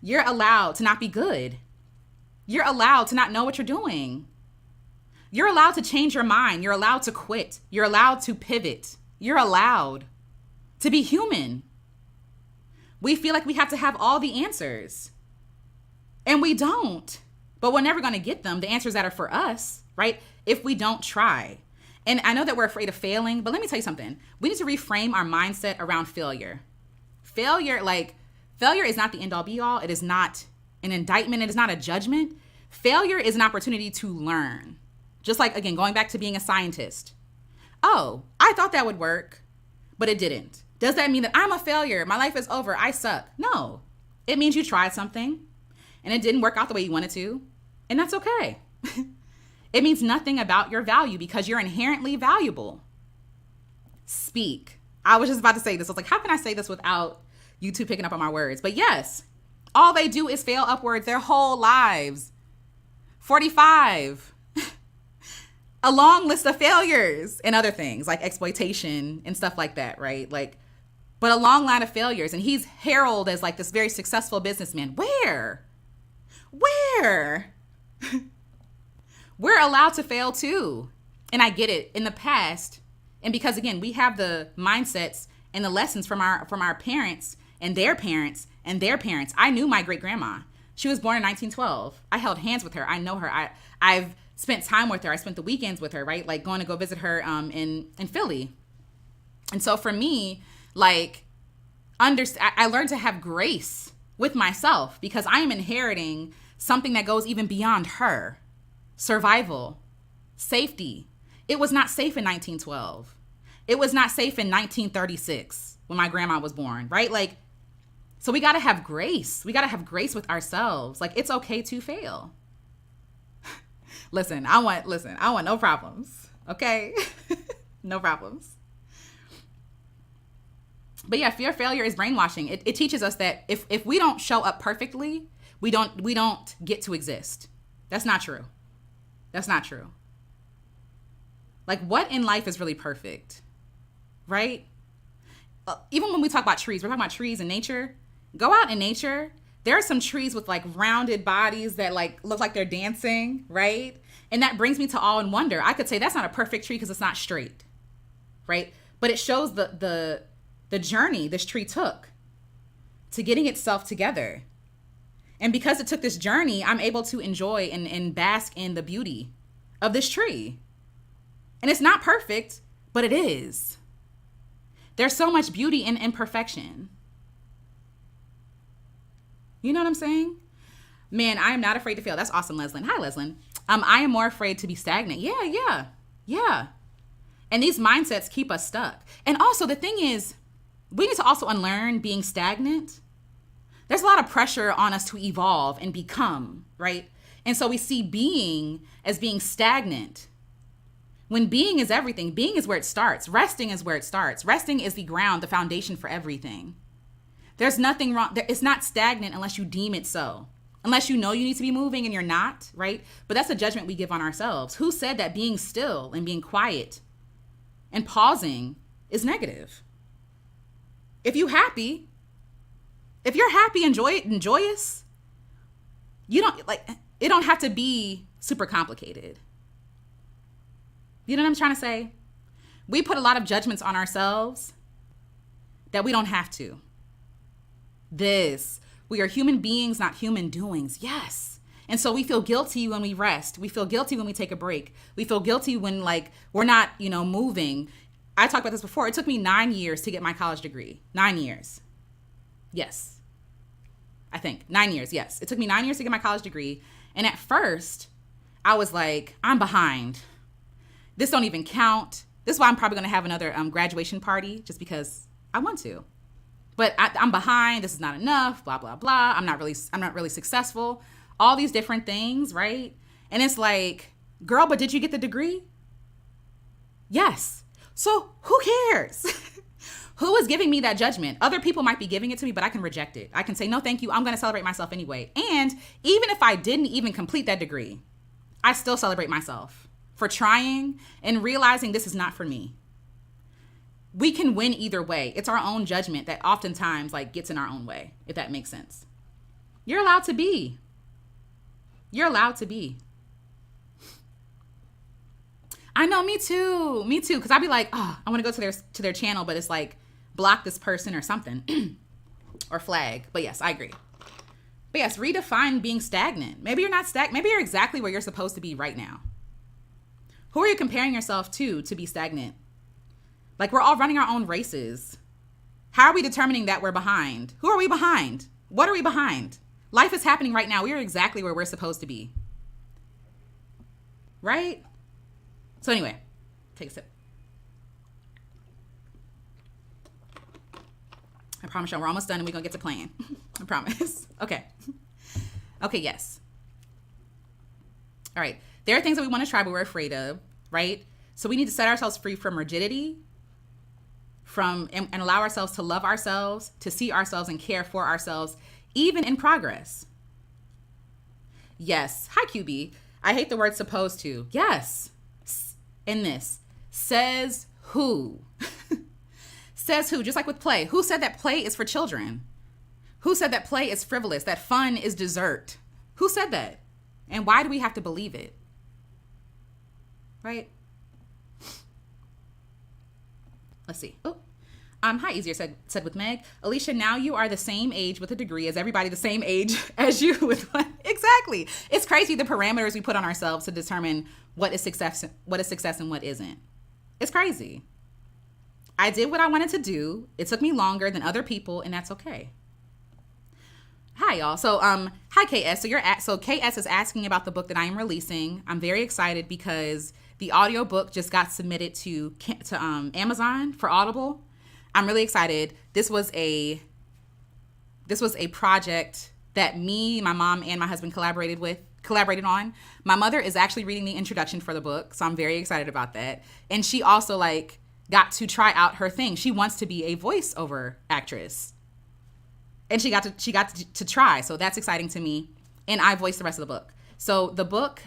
You're allowed to not be good. You're allowed to not know what you're doing. You're allowed to change your mind. You're allowed to quit. You're allowed to pivot. You're allowed to be human. We feel like we have to have all the answers. And we don't. But we're never going to get them, the answers that are for us, right? If we don't try. And I know that we're afraid of failing, but let me tell you something. We need to reframe our mindset around failure. Failure is not the end all be all. It is not an indictment. It is not a judgment. Failure is an opportunity to learn. Just like, again, going back to being a scientist. Oh, I thought that would work, but it didn't. Does that mean that I'm a failure? My life is over. I suck. No, it means you tried something and it didn't work out the way you wanted to. And that's okay. It means nothing about your value because you're inherently valuable. Speak. I was just about to say this. I was like, how can I say this without you two picking up on my words? But yes, all they do is fail upwards their whole lives. 45. A long list of failures and other things like exploitation and stuff like that, right? Like, but a long line of failures. And he's heralded as like this very successful businessman. Where? We're allowed to fail too. And I get it in the past. And because again, we have the mindsets and the lessons from our parents and their parents and their parents. I knew my great grandma. She was born in 1912. I held hands with her. I know her. I've spent time with her. I spent the weekends with her, right? Like going to go visit her in Philly. And so for me, like, I learned to have grace with myself because I am inheriting something that goes even beyond her. Survival, safety. It was not safe in 1912. It was not safe in 1936 when my grandma was born, right? Like, so we got to have grace. We got to have grace with ourselves. Like, it's okay to fail. Listen, I want no problems. Okay. No problems. But yeah, fear of failure is brainwashing. It teaches us that if we don't show up perfectly, we don't get to exist. That's not true. That's not true. Like, what in life is really perfect, right? Even when we talk about trees, we're talking about trees in nature. Go out in nature. There are some trees with like rounded bodies that like look like they're dancing, right? And that brings me to awe and wonder. I could say that's not a perfect tree because it's not straight, right? But it shows the journey this tree took to getting itself together. And because it took this journey, I'm able to enjoy and bask in the beauty of this tree. And it's not perfect, but it is. There's so much beauty in imperfection. You know what I'm saying? Man, I am not afraid to fail. That's awesome, Leslyn. Hi, Leslyn. I am more afraid to be stagnant. Yeah. And these mindsets keep us stuck. And also the thing is, we need to also unlearn being stagnant. There's a lot of pressure on us to evolve and become, right? And so we see being as being stagnant. When being is everything, being is where it starts. Resting is where it starts. Resting is the ground, the foundation for everything. There's nothing wrong. It's not stagnant unless you deem it so. Unless you know you need to be moving and you're not, right? But that's a judgment we give on ourselves. Who said that being still and being quiet and pausing is negative? If you're happy and joyous, you don't like, it don't have to be super complicated. You know what I'm trying to say? We put a lot of judgments on ourselves that we don't have to. We are human beings, not human doings. Yes. And so we feel guilty when we rest. We feel guilty when we take a break. We feel guilty when like we're not, moving. I talked about this before. It took me 9 years to get my college degree. 9 years. Yes. I think 9 years. Yes. It took me 9 years to get my college degree. And at first I was like, I'm behind. This don't even count. This is why I'm probably going to have another graduation party just because I want to. But I'm behind. This is not enough. Blah, blah, blah. I'm not really successful. All these different things, right? And it's like, girl, but did you get the degree? Yes. So who cares? Who is giving me that judgment? Other people might be giving it to me, but I can reject it. I can say, no, thank you. I'm going to celebrate myself anyway. And even if I didn't even complete that degree, I still celebrate myself for trying and realizing this is not for me. We can win either way. It's our own judgment that oftentimes gets in our own way, if that makes sense. You're allowed to be. You're allowed to be. I know, me too. Because I'd be like, oh, I want to go to their channel, but it's like, block this person or something. Or flag. But yes, I agree. But yes, redefine being stagnant. Maybe you're not stagnant. Maybe you're exactly where you're supposed to be right now. Who are you comparing yourself to be stagnant? Like, we're all running our own races. How are we determining that we're behind? Who are we behind? What are we behind? Life is happening right now. We are exactly where we're supposed to be. Right? So anyway, take a sip. I promise y'all, we're almost done and we're going to get to playing. I promise. Okay. Okay, yes. All right. There are things that we want to try, but we're afraid of, right? So we need to set ourselves free from rigidity, and allow ourselves to love ourselves, to see ourselves and care for ourselves, even in progress. Yes. Hi, QB. I hate the word supposed to. Yes. In this. Says who? Says who? Just like with play. Who said that play is for children? Who said that play is frivolous, that fun is dessert? Who said that? And why do we have to believe it? Right? Let's see. Oh, hi, easier said with Meg. Alecia, now you are the same age with a degree as everybody the same age as you with one. Exactly. It's crazy the parameters we put on ourselves to determine what is success and what isn't. It's crazy. I did what I wanted to do. It took me longer than other people, and that's okay. Hi, y'all. So, hi, KS. So KS is asking about the book that I am releasing. I'm very excited because the audiobook just got submitted to Amazon for Audible. I'm really excited. This was a project that me, my mom, and my husband collaborated on. My mother is actually reading the introduction for the book, so I'm very excited about that. And she also got to try out her thing. She wants to be a voiceover actress. And she got to try. So that's exciting to me. And I voiced the rest of the book. So the book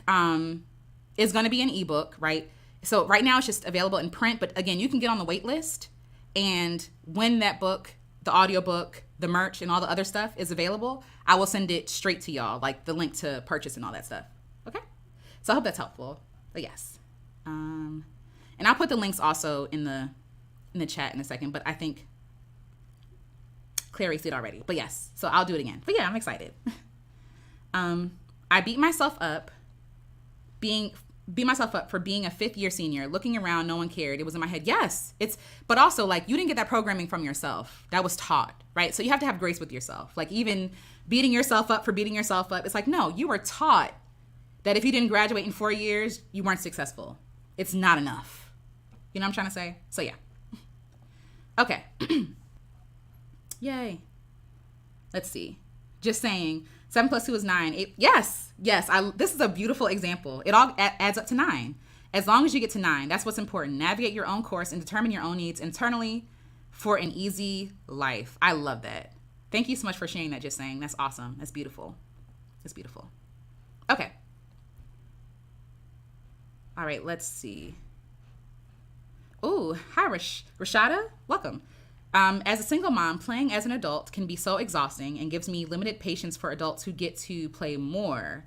is going to be an ebook, right? So right now it's just available in print. But again, you can get on the wait list. And when that book, the audiobook, the merch, and all the other stuff is available, I will send it straight to y'all, like the link to purchase and all that stuff. Okay? So I hope that's helpful. But yes. And I'll put the links also in the chat in a second. But I think Clary see it already. But yes, so I'll do it again. But yeah, I'm excited. I beat myself up being beat myself up for being a 5th year senior, looking around, no one cared. It was in my head. Yes, but also like you didn't get that programming from yourself. That was taught, right? So you have to have grace with yourself. Like even beating yourself up for beating yourself up. It's like, no, you were taught that if you didn't graduate in 4 years, you weren't successful. It's not enough. You know what I'm trying to say? So yeah. Okay. Yay. Let's see. Just saying 7 + 2 is 9. Yes. This is a beautiful example. It all adds up to 9. As long as you get to 9, that's what's important. Navigate your own course and determine your own needs internally for an easy life. I love that. Thank you so much for sharing that. Just saying. That's awesome. That's beautiful. That's beautiful. Okay. All right. Let's see. Ooh, hi, Rashada. Welcome. As a single mom, playing as an adult can be so exhausting and gives me limited patience for adults who get to play more.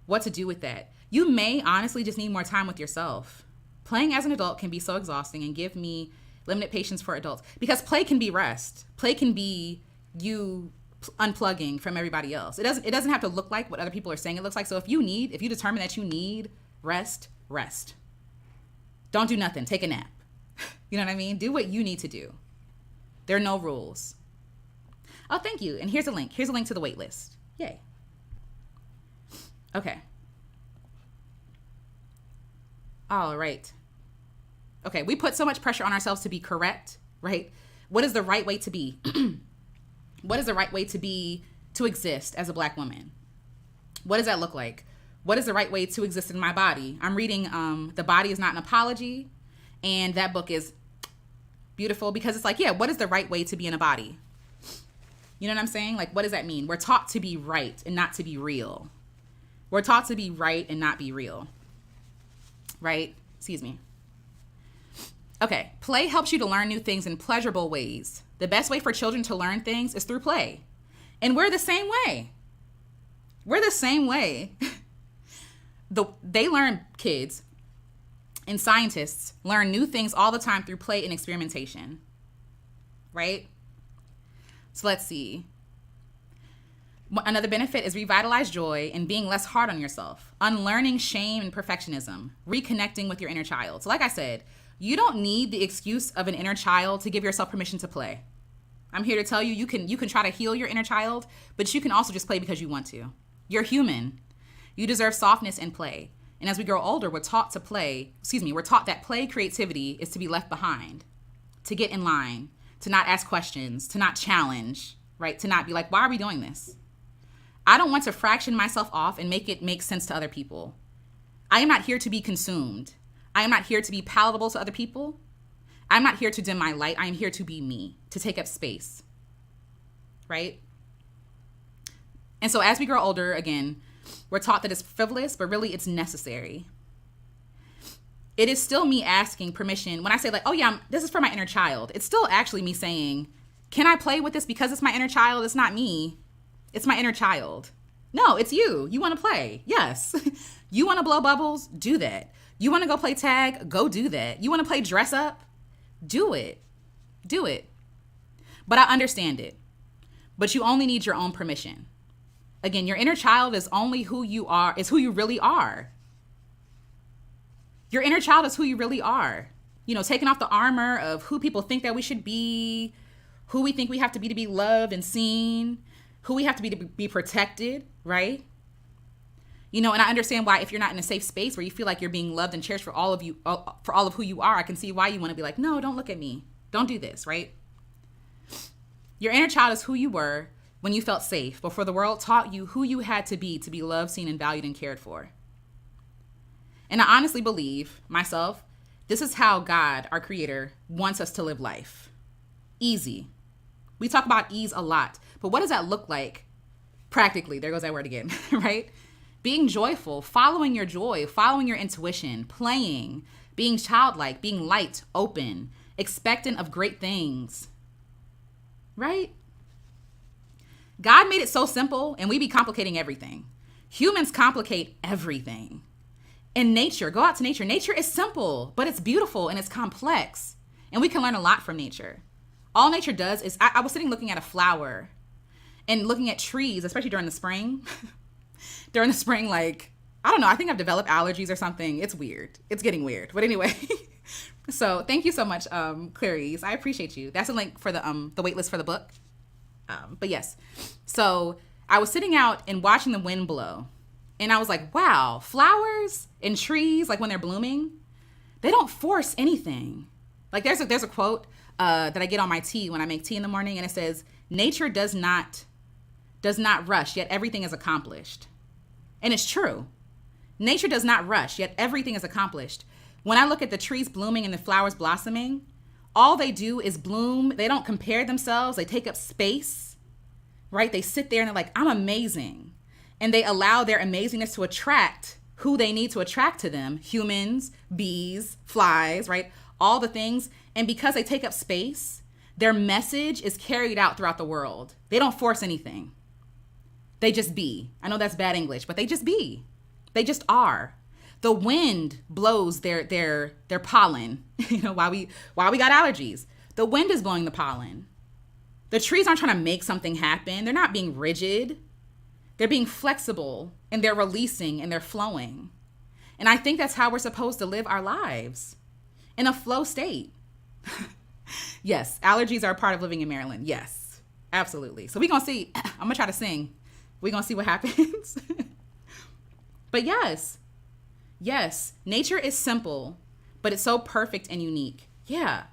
What to do with that? You may honestly just need more time with yourself. Playing as an adult can be so exhausting and give me limited patience for adults because play can be rest. Play can be you unplugging from everybody else. It doesn't have to look like what other people are saying it looks like. So if you determine that you need rest. Don't do nothing. Take a nap. You know what I mean? Do what you need to do. There are no rules. Oh, thank you. And here's a link. Here's a link to the wait list. Yay. Okay. All right. Okay, we put so much pressure on ourselves to be correct, right? What is the right way to be? What is the right way to be, to exist as a Black woman? What does that look like? What is the right way to exist in my body? I'm reading The Body is Not an Apology, and that book is beautiful because it's like, yeah, what is the right way to be in a body? You know what I'm saying? Like, what does that mean? We're taught to be right and not to be real. We're taught to be right and not be real. Right? Excuse me. Okay. Play helps you to learn new things in pleasurable ways. The best way for children to learn things is through play. And we're the same way. We're the same way. They learn, kids and scientists learn new things all the time through play and experimentation. Right? So let's see. Another benefit is revitalized joy and being less hard on yourself, unlearning shame and perfectionism, reconnecting with your inner child. So like I said, you don't need the excuse of an inner child to give yourself permission to play. I'm here to tell you, you can try to heal your inner child, but you can also just play because you want to. You're human. You deserve softness and play. And as we grow older, we're taught that play creativity is to be left behind, to get in line, to not ask questions, to not challenge, right? To not be like, why are we doing this? I don't want to fraction myself off and make it make sense to other people. I am not here to be consumed. I am not here to be palatable to other people. I'm not here to dim my light. I am here to be me, to take up space, right? And so as we grow older, again, we're taught that it's frivolous, but really it's necessary. It is still me asking permission. When I say like, oh yeah, this is for my inner child, it's still actually me saying, can I play with this because it's my inner child? It's not me. It's my inner child. No, it's you. You want to play. Yes. You want to blow bubbles? Do that. You want to go play tag? Go do that. You want to play dress up? Do it. Do it. But I understand it. But you only need your own permission. Again, your inner child is only who you are, is who you really are. Your inner child is who you really are. You know, taking off the armor of who people think that we should be, who we think we have to be loved and seen, who we have to be protected, right? You know, and I understand why if you're not in a safe space where you feel like you're being loved and cherished for all of you, for all of who you are, I can see why you want to be like, no, don't look at me. Don't do this, right? Your inner child is who you were when you felt safe, before the world taught you who you had to be loved, seen, and valued and cared for. And I honestly believe, myself, this is how God, our creator, wants us to live life. Easy. We talk about ease a lot, but what does that look like practically? There goes that word again, right? Being joyful, following your joy, following your intuition, playing, being childlike, being light, open, expectant of great things, right? God made it so simple and we be complicating everything. Humans complicate everything. In nature, go out to nature. Nature is simple, but it's beautiful and it's complex. And we can learn a lot from nature. All nature does is, I was sitting looking at a flower and looking at trees, especially during the spring. During the spring, like I don't know. I think I've developed allergies or something. It's weird. It's getting weird. But anyway, so thank you so much, Clarice. I appreciate you. That's a link for the waitlist for the book. But yes, so I was sitting out and watching the wind blow, and I was like, wow, flowers and trees, like when they're blooming, they don't force anything. Like there's a quote that I get on my tea when I make tea in the morning, and it says, nature does not rush, yet everything is accomplished. And it's true. Nature does not rush, yet everything is accomplished. When I look at the trees blooming and the flowers blossoming, all they do is bloom. They don't compare themselves. They take up space, right? They sit there and they're like, I'm amazing. And they allow their amazingness to attract who they need to attract to them. Humans, bees, flies, right? All the things. And because they take up space, their message is carried out throughout the world. They don't force anything. They just be. I know that's bad English, but they just be. They just are. The wind blows their pollen. You know, why we got allergies. The wind is blowing the pollen. The trees aren't trying to make something happen. They're not being rigid. They're being flexible, and they're releasing, and they're flowing. And I think that's how we're supposed to live our lives, in a flow state. Yes, allergies are a part of living in Maryland. Yes, absolutely. So we're going to see. I'm going to try to sing. We're going to see what happens. But yes, nature is simple, but it's so perfect and unique. Yeah.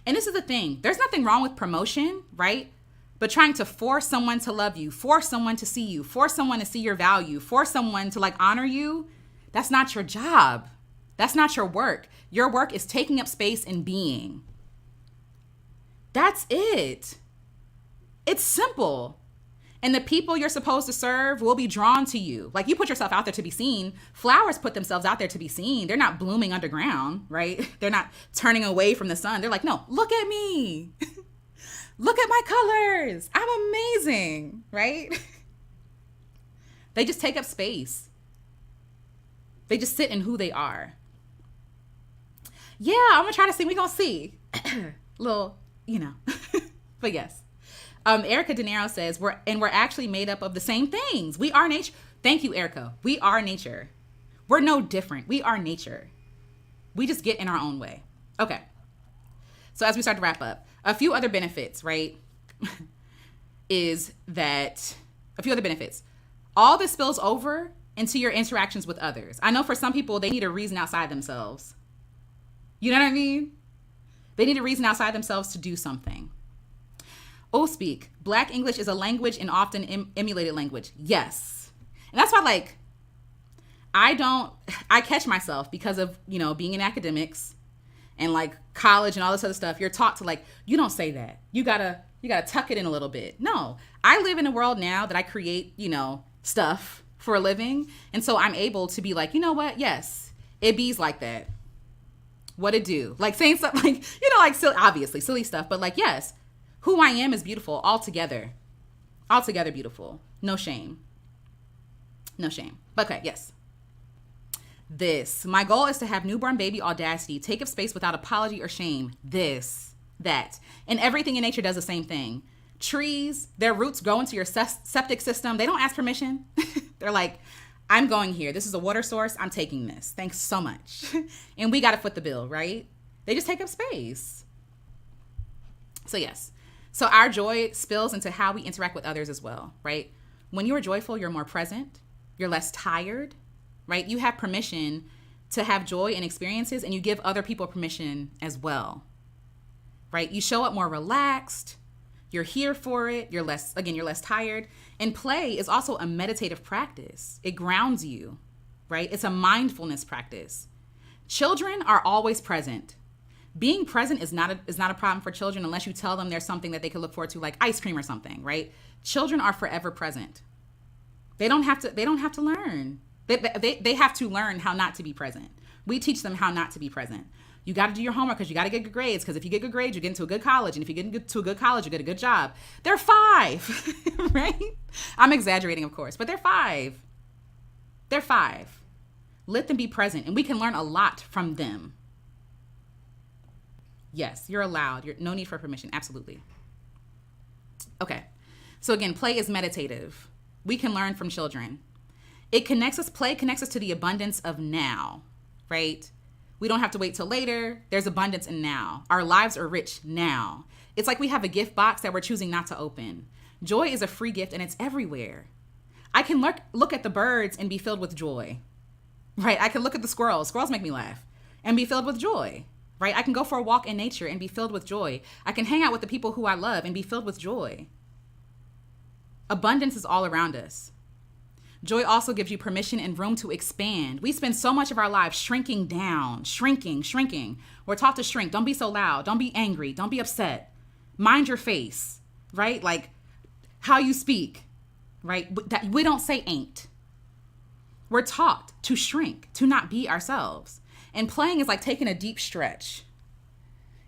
And this is the thing. There's nothing wrong with promotion, right? But trying to force someone to love you, force someone to see you, force someone to see your value, force someone to like honor you, that's not your job. That's not your work. Your work is taking up space and being. That's it. It's simple. And the people you're supposed to serve will be drawn to you. Like, you put yourself out there to be seen. Flowers put themselves out there to be seen. They're not blooming underground, right? They're not turning away from the sun. They're like, no, look at me. Look at my colors. I'm amazing, right? They just take up space. They just sit in who they are. Yeah, I'm going to try to sing. We're going to see. Little, you know. But yes. Erica De Niro says, we're actually made up of the same things. We are nature. Thank you, Erica. We are nature. We're no different. We are nature. We just get in our own way. Okay. So as we start to wrap up, a few other benefits, right? All this spills over into your interactions with others. I know for some people, they need a reason outside themselves. You know what I mean? They need a reason outside themselves to do something. Speak. Black English is a language and often emulated language. Yes. And that's why, like, I catch myself because of, you know, being in academics and like college and all this other stuff. You're taught to like, you don't say that. You gotta tuck it in a little bit. No, I live in a world now that I create, you know, stuff for a living. And so I'm able to be like, you know what? Yes, it bees like that. What it do? Like saying something like, you know, like obviously silly stuff, but like, yes. Who I am is beautiful altogether. Altogether beautiful. No shame. No shame. Okay, yes. My goal is to have newborn baby audacity, take up space without apology or shame. That. And everything in nature does the same thing. Trees, their roots go into your septic system. They don't ask permission. They're like, I'm going here. This is a water source. I'm taking this. Thanks so much. And we got to foot the bill, right? They just take up space. So yes. So our joy spills into how we interact with others as well, right? When you are joyful, you're more present, you're less tired, right? You have permission to have joy and experiences, and you give other people permission as well, right? You show up more relaxed, you're here for it, you're less tired. And play is also a meditative practice. It grounds you, right? It's a mindfulness practice. Children are always present. Being present is not a problem for children unless you tell them there's something that they could look forward to, like ice cream or something, right? Children are forever present. They don't have to learn. They have to learn how not to be present. We teach them how not to be present. You got to do your homework because you got to get good grades, because if you get good grades, you get into a good college. And if you get into a good college, you get a good job. They're 5, right? I'm exaggerating, of course, but they're 5. They're 5. Let them be present, and we can learn a lot from them. Yes, you're allowed. No need for permission. Absolutely. Okay. So again, play is meditative. We can learn from children. Play connects us to the abundance of now, right? We don't have to wait till later. There's abundance in now. Our lives are rich now. It's like we have a gift box that we're choosing not to open. Joy is a free gift and it's everywhere. I can look at the birds and be filled with joy, right? I can look at the squirrels. Squirrels make me laugh and be filled with joy, right? I can go for a walk in nature and be filled with joy. I can hang out with the people who I love and be filled with joy. Abundance is all around us. Joy also gives you permission and room to expand. We spend so much of our lives shrinking down, shrinking. We're taught to shrink. Don't be so loud. Don't be angry. Don't be upset. Mind your face, right? Like how you speak, right? That we don't say ain't. We're taught to shrink, to not be ourselves. And playing is like taking a deep stretch.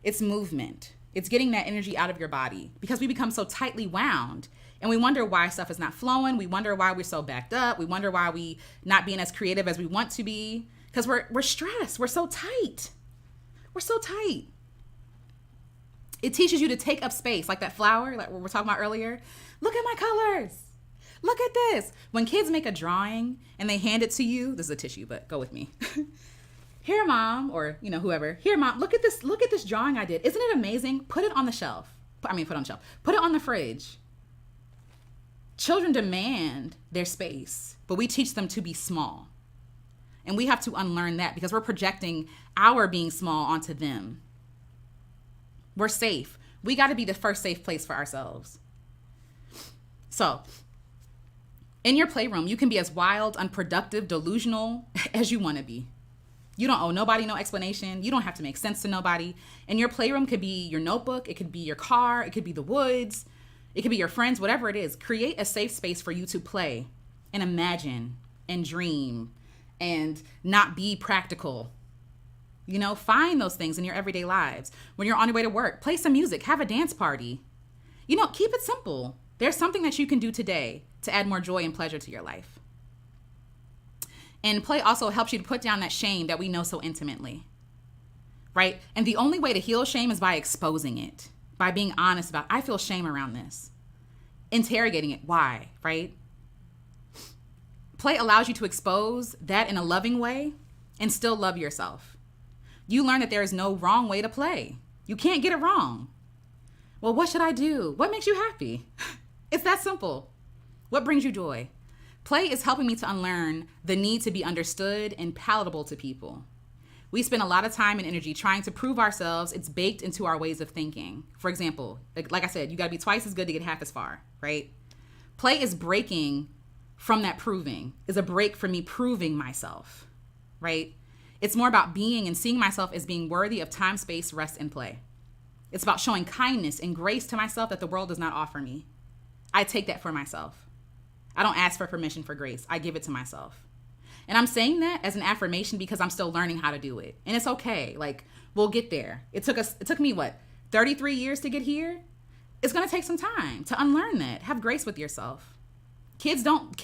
It's movement. It's getting that energy out of your body because we become so tightly wound. And we wonder why stuff is not flowing. We wonder why we're so backed up. We wonder why we not being as creative as we want to be. Because we're stressed. We're so tight. We're so tight. It teaches you to take up space, like that flower, like we were talking about earlier. Look at my colors. Look at this. When kids make a drawing and they hand it to you, this is a tissue, but go with me. Here, mom, or whoever. Here, mom, look at this. Look at this drawing I did. Isn't it amazing? Put it on the shelf. Put it on the shelf. Put it on the fridge. Children demand their space, but we teach them to be small. And we have to unlearn that because we're projecting our being small onto them. We're safe. We got to be the first safe place for ourselves. So, in your playroom, you can be as wild, unproductive, delusional as you want to be. You don't owe nobody no explanation. You don't have to make sense to nobody. And your playroom could be your notebook. It could be your car. It could be the woods. It could be your friends, whatever it is. Create a safe space for you to play and imagine and dream and not be practical. Find those things in your everyday lives. When you're on your way to work, play some music, have a dance party. Keep it simple. There's something that you can do today to add more joy and pleasure to your life. And play also helps you to put down that shame that we know so intimately, right? And the only way to heal shame is by exposing it. By being honest about, I feel shame around this. Interrogating it. Why, right? Play allows you to expose that in a loving way and still love yourself. You learn that there is no wrong way to play. You can't get it wrong. Well, what should I do? What makes you happy? It's that simple. What brings you joy? Play is helping me to unlearn the need to be understood and palatable to people. We spend a lot of time and energy trying to prove ourselves. It's baked into our ways of thinking. For example, like I said, you got to be twice as good to get half as far, right? Play is breaking from that proving, is a break from me proving myself, right? It's more about being and seeing myself as being worthy of time, space, rest, and play. It's about showing kindness and grace to myself that the world does not offer me. I take that for myself. I don't ask for permission for grace. I give it to myself. And I'm saying that as an affirmation because I'm still learning how to do it. And it's okay. Like, we'll get there. It took me 33 years to get here? It's going to take some time to unlearn that. Have grace with yourself. Kids don't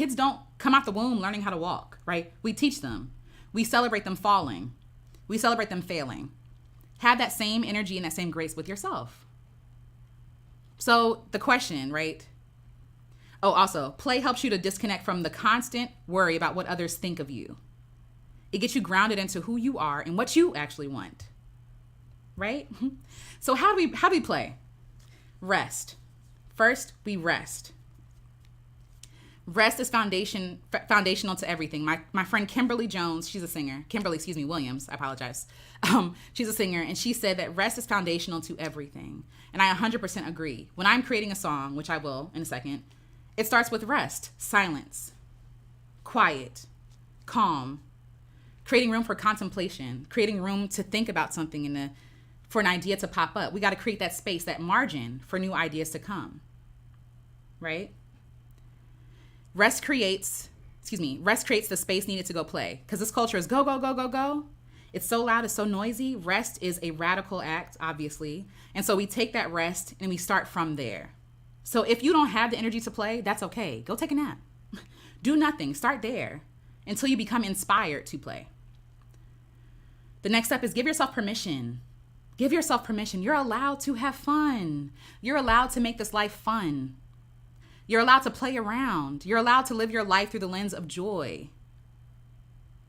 come out the womb learning how to walk, right? We teach them. We celebrate them falling. We celebrate them failing. Have that same energy and that same grace with yourself. So the question, right? Oh, also, play helps you to disconnect from the constant worry about what others think of you. It gets you grounded into who you are and what you actually want, right? So how do we play? Rest. First, we rest. Rest is foundational to everything. My friend Kimberly Jones, she's a singer. Williams, I apologize. She's a singer, and she said that rest is foundational to everything. And I 100% agree. When I'm creating a song, which I will in a second, it starts with rest, silence, quiet, calm, creating room for contemplation, creating room to think about something and for an idea to pop up. We got to create that space, that margin for new ideas to come, right? Rest creates the space needed to go play. Because this culture is go, go, go, go, go. It's so loud, it's so noisy. Rest is a radical act, obviously. And so we take that rest and we start from there. So if you don't have the energy to play, that's okay. Go take a nap. Do nothing. Start there until you become inspired to play. The next step is give yourself permission. Give yourself permission. You're allowed to have fun. You're allowed to make this life fun. You're allowed to play around. You're allowed to live your life through the lens of joy.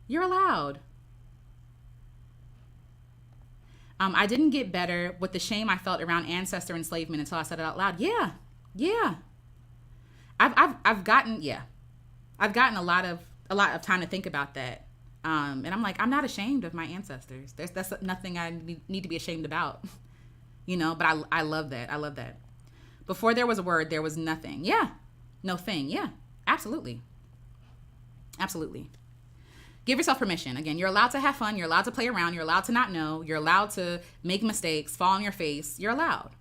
You're allowed. I didn't get better with the shame I felt around ancestor enslavement until I said it out loud. Yeah. I've gotten a lot of time to think about that. And I'm like, I'm not ashamed of my ancestors. That's nothing I need to be ashamed about, but I love that. I love that. Before there was a word, there was nothing. Yeah. No thing. Yeah, absolutely. Absolutely. Give yourself permission. Again, you're allowed to have fun. You're allowed to play around. You're allowed to not know. You're allowed to make mistakes, fall on your face. You're allowed.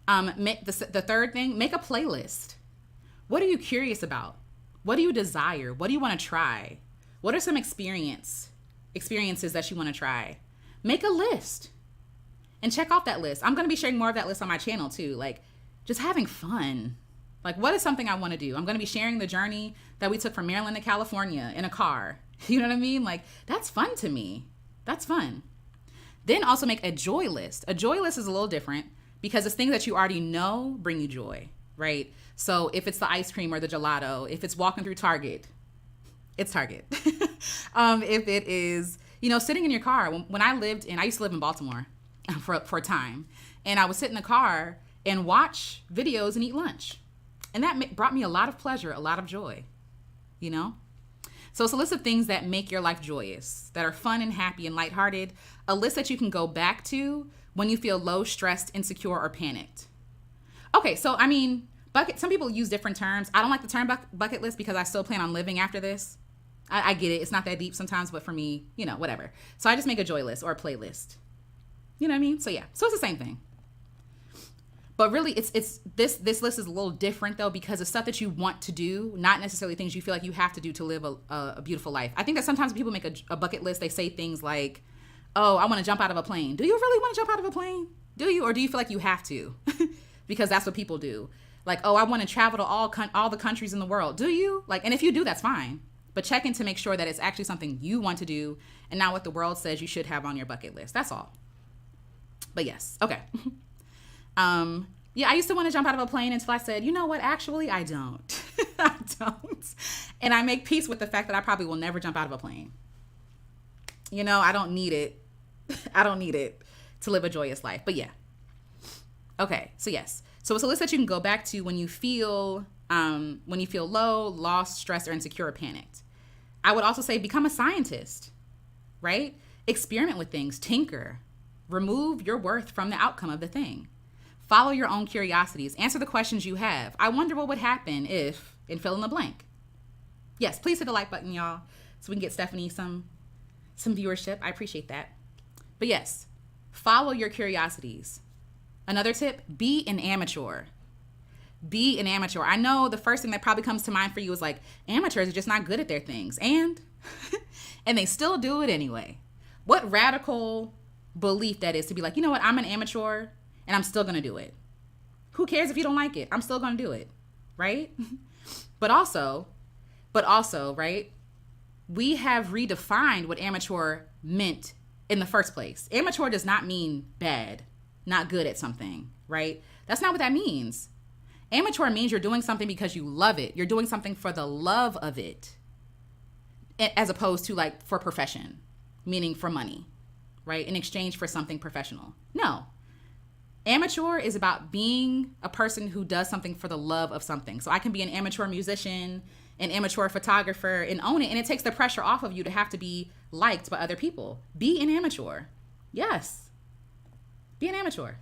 The third thing, make a playlist. What are you curious about? What do you desire? What do you want to try? What are some experiences that you want to try? Make a list and check off that list. I'm going to be sharing more of that list on my channel too. Like just having fun. Like, what is something I want to do? I'm going to be sharing the journey that we took from Maryland to California in a car. You know what I mean? Like, that's fun to me. That's fun. Then also make a joy list. A joy list is a little different because it's things that you already know bring you joy, right? So if it's the ice cream or the gelato, if it's walking through Target, it's Target. If it is, sitting in your car. When I used to live in Baltimore for a time, and I would sit in the car and watch videos and eat lunch. And that brought me a lot of pleasure, a lot of joy, So it's a list of things that make your life joyous, that are fun and happy and lighthearted. A list that you can go back to when you feel low, stressed, insecure, or panicked. Okay, so some people use different terms. I don't like the term bucket list because I still plan on living after this. I get it. It's not that deep sometimes, but for me, whatever. So I just make a joy list or a playlist. You know what I mean? So yeah, so it's the same thing. But really, it's this list is a little different though because it's stuff that you want to do, not necessarily things you feel like you have to do to live a beautiful life. I think that sometimes when people make a bucket list, they say things like, "Oh, I want to jump out of a plane." Do you really want to jump out of a plane? Do you, or do you feel like you have to? Because that's what people do. Like, "Oh, I want to travel to all the countries in the world." Do you? Like, and if you do, that's fine. But check in to make sure that it's actually something you want to do and not what the world says you should have on your bucket list. That's all. But yes, okay. Yeah, I used to want to jump out of a plane until I said, you know what? Actually, I don't. I don't. And I make peace with the fact that I probably will never jump out of a plane. I don't need it. I don't need it to live a joyous life. But yeah. Okay. So yes. So it's a list that you can go back to when you feel low, lost, stressed, or insecure or panicked. I would also say become a scientist, right? Experiment with things, tinker, remove your worth from the outcome of the thing. Follow your own curiosities. Answer the questions you have. I wonder what would happen if, and fill in the blank. Yes, please hit the like button, y'all, so we can get Stephanie some viewership. I appreciate that. But yes, follow your curiosities. Another tip, be an amateur. Be an amateur. I know the first thing that probably comes to mind for you is like, amateurs are just not good at their things. And they still do it anyway. What radical belief that is to be like, you know what, I'm an amateur and I'm still going to do it. Who cares if you don't like it? I'm still going to do it, right? But also, right, we have redefined what amateur meant in the first place. Amateur does not mean bad, not good at something, right? That's not what that means. Amateur means you're doing something because you love it. You're doing something for the love of it, as opposed to like for profession, meaning for money, right? In exchange for something professional. No. Amateur is about being a person who does something for the love of something. So I can be an amateur musician, an amateur photographer, and own it. And it takes the pressure off of you to have to be liked by other people. Be an amateur. Yes. Be an amateur.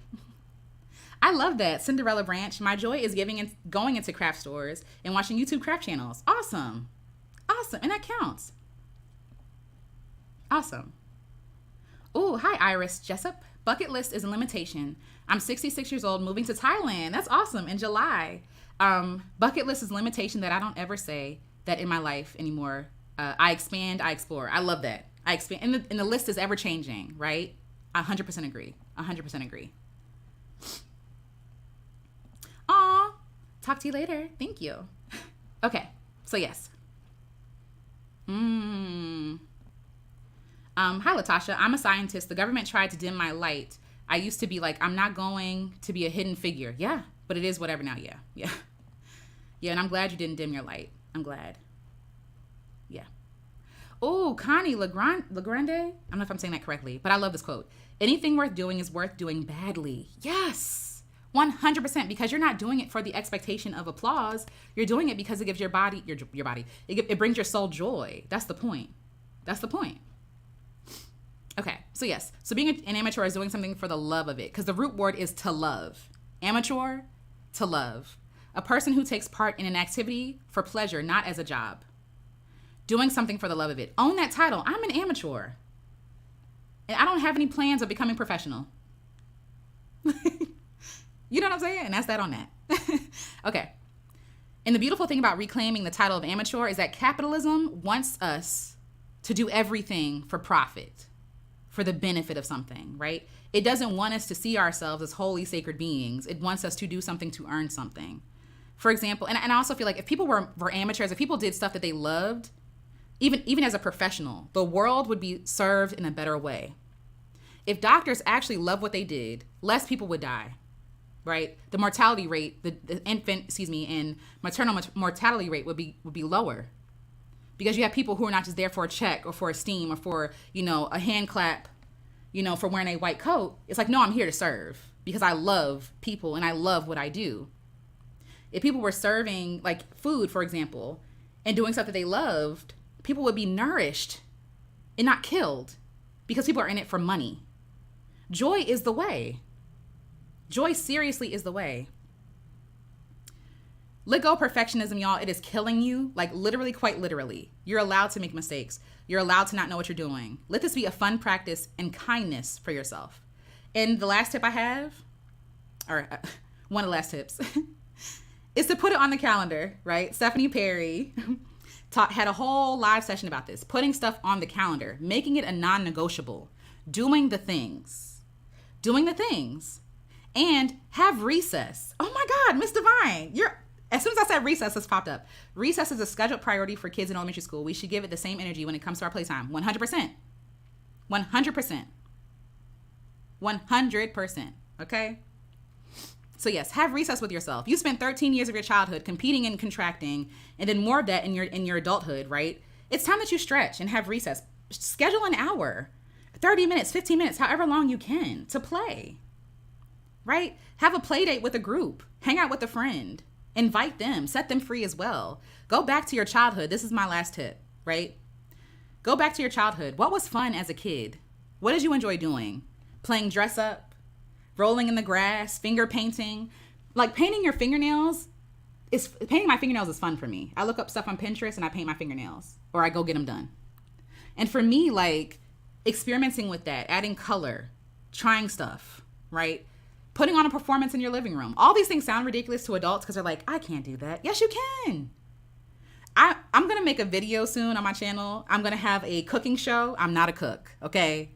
I love that. Cinderella Branch. My joy is going into craft stores and watching YouTube craft channels. Awesome. Awesome. And that counts. Awesome. Oh, hi, Iris Jessup. Bucket list is a limitation. I'm 66 years old, moving to Thailand. That's awesome. In July. Bucket list is a limitation that I don't ever say that in my life anymore. I expand, I explore. I love that. I expand. And the list is ever changing, right? I 100% agree. 100% agree. Aw, talk to you later. Thank you. Okay, so yes. Hi, Latasha. I'm a scientist. The government tried to dim my light. I used to be like, I'm not going to be a hidden figure. Yeah, But it is whatever now. Yeah. Yeah. Yeah. And I'm glad you didn't dim your light. I'm glad. Yeah. Oh, Connie Legrande. I don't know if I'm saying that correctly, but I love this quote. Anything worth doing is worth doing badly. Yes. 100%, because you're not doing it for the expectation of applause. You're doing it because it gives your body, your body, it brings your soul joy. That's the point. That's the point. Okay, so yes. So being an amateur is doing something for the love of it, because the root word is to love. Amateur, to love. A person who takes part in an activity for pleasure, not as a job. Doing something for the love of it. Own that title. I'm an amateur. And I don't have any plans of becoming professional. You know what I'm saying? And that's that on that. Okay. And the beautiful thing about reclaiming the title of amateur is that capitalism wants us to do everything for profit, for the benefit of something, right? It doesn't want us to see ourselves as holy, sacred beings. It wants us to do something to earn something. For example, and I also feel like if people were amateurs, if people did stuff that they loved, even as a professional, the world would be served in a better way. If doctors actually love what they did, less people would die, right? The mortality rate, the infant, and maternal mortality rate would be lower, because you have people who are not just there for a check or for esteem or for, a hand clap, for wearing a white coat. It's like, no, I'm here to serve because I love people and I love what I do. If people were serving like food, for example, and doing stuff that they loved, people would be nourished and not killed, because people are in it for money. Joy is the way. Joy seriously is the way. Let go of perfectionism, y'all. It is killing you, like literally, quite literally. You're allowed to make mistakes. You're allowed to not know what you're doing. Let this be a fun practice and kindness for yourself. And the last tip I have, or one of the last tips, is to put it on the calendar, right? Stephanie Perry had a whole live session about this, putting stuff on the calendar, making it a non-negotiable, doing the things, and have recess. Oh my God, Miss Divine, as soon as I said recess, this popped up. Recess is a scheduled priority for kids in elementary school. We should give it the same energy when it comes to our playtime. 100%. 100%. 100%. Okay? So yes, have recess with yourself. You spent 13 years of your childhood competing and contracting, and then more of that in your adulthood, right? It's time that you stretch and have recess. Schedule an hour, 30 minutes, 15 minutes, however long you can to play, right? Have a play date with a group. Hang out with a friend. Invite them. Set them free as well. Go back to your childhood. This is my last tip, right? Go back to your childhood. What was fun as a kid? What did you enjoy doing? Playing dress up? Rolling in the grass? Finger painting? Like painting my fingernails is fun for me. I look up stuff on Pinterest and I paint my fingernails, or I go get them done. And for me, like experimenting with that, adding color, trying stuff, right? Putting on a performance in your living room. All these things sound ridiculous to adults because they're like, I can't do that. Yes, you can. I'm going to make a video soon on my channel. I'm going to have a cooking show. I'm not a cook, okay?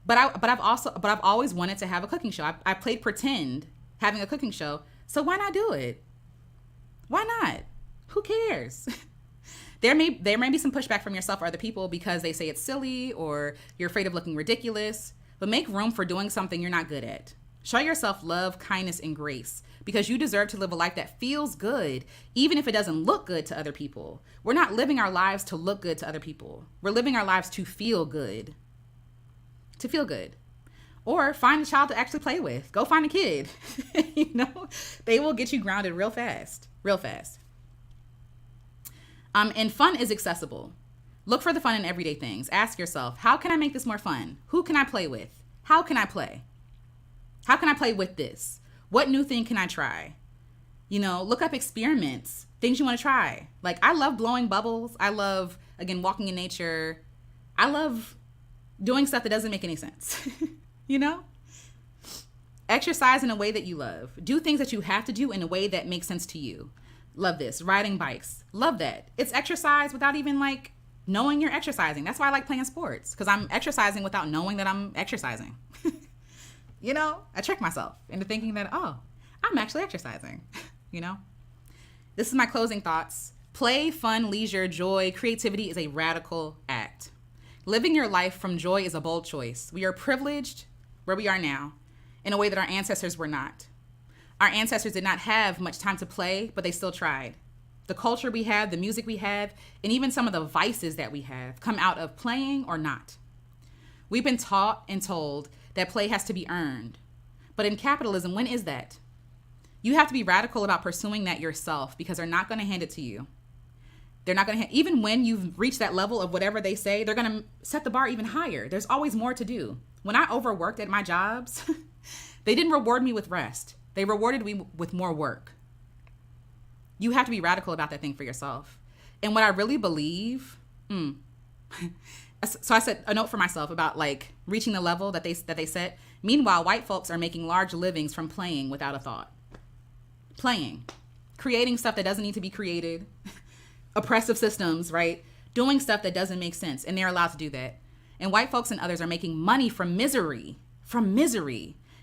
But I've always wanted to have a cooking show. I played pretend having a cooking show. So why not do it? Why not? Who cares? There may be some pushback from yourself or other people because they say it's silly or you're afraid of looking ridiculous. But make room for doing something you're not good at. Show yourself love, kindness, and grace, because you deserve to live a life that feels good, even if it doesn't look good to other people. We're not living our lives to look good to other people. We're living our lives to feel good. To feel good. Or find a child to actually play with. Go find a kid. They will get you grounded real fast. Real fast. And fun is accessible. Look for the fun in everyday things. Ask yourself, how can I make this more fun? Who can I play with? How can I play? How can I play with this? What new thing can I try? Look up experiments, things you want to try. Like, I love blowing bubbles. I love, again, walking in nature. I love doing stuff that doesn't make any sense. Exercise in a way that you love. Do things that you have to do in a way that makes sense to you. Love this. Riding bikes. Love that. It's exercise without even like knowing you're exercising. That's why I like playing sports, because I'm exercising without knowing that I'm exercising. I trick myself into thinking that, I'm actually exercising, This is my closing thoughts. Play, fun, leisure, joy, creativity is a radical act. Living your life from joy is a bold choice. We are privileged where we are now in a way that our ancestors were not. Our ancestors did not have much time to play, but they still tried. The culture we have, the music we have, and even some of the vices that we have come out of playing or not. We've been taught and told that play has to be earned. But in capitalism, when is that? You have to be radical about pursuing that yourself, because they're not going to hand it to you. They're not going to, even when you've reached that level of whatever they say, they're going to set the bar even higher. There's always more to do. When I overworked at my jobs, they didn't reward me with rest. They rewarded me with more work. You have to be radical about that thing for yourself. And what I really believe, so I set a note for myself about like reaching the level that they set. Meanwhile, white folks are making large livings from playing without a thought. Playing, creating stuff that doesn't need to be created, oppressive systems, right? Doing stuff that doesn't make sense, and they're allowed to do that. And white folks and others are making money from misery.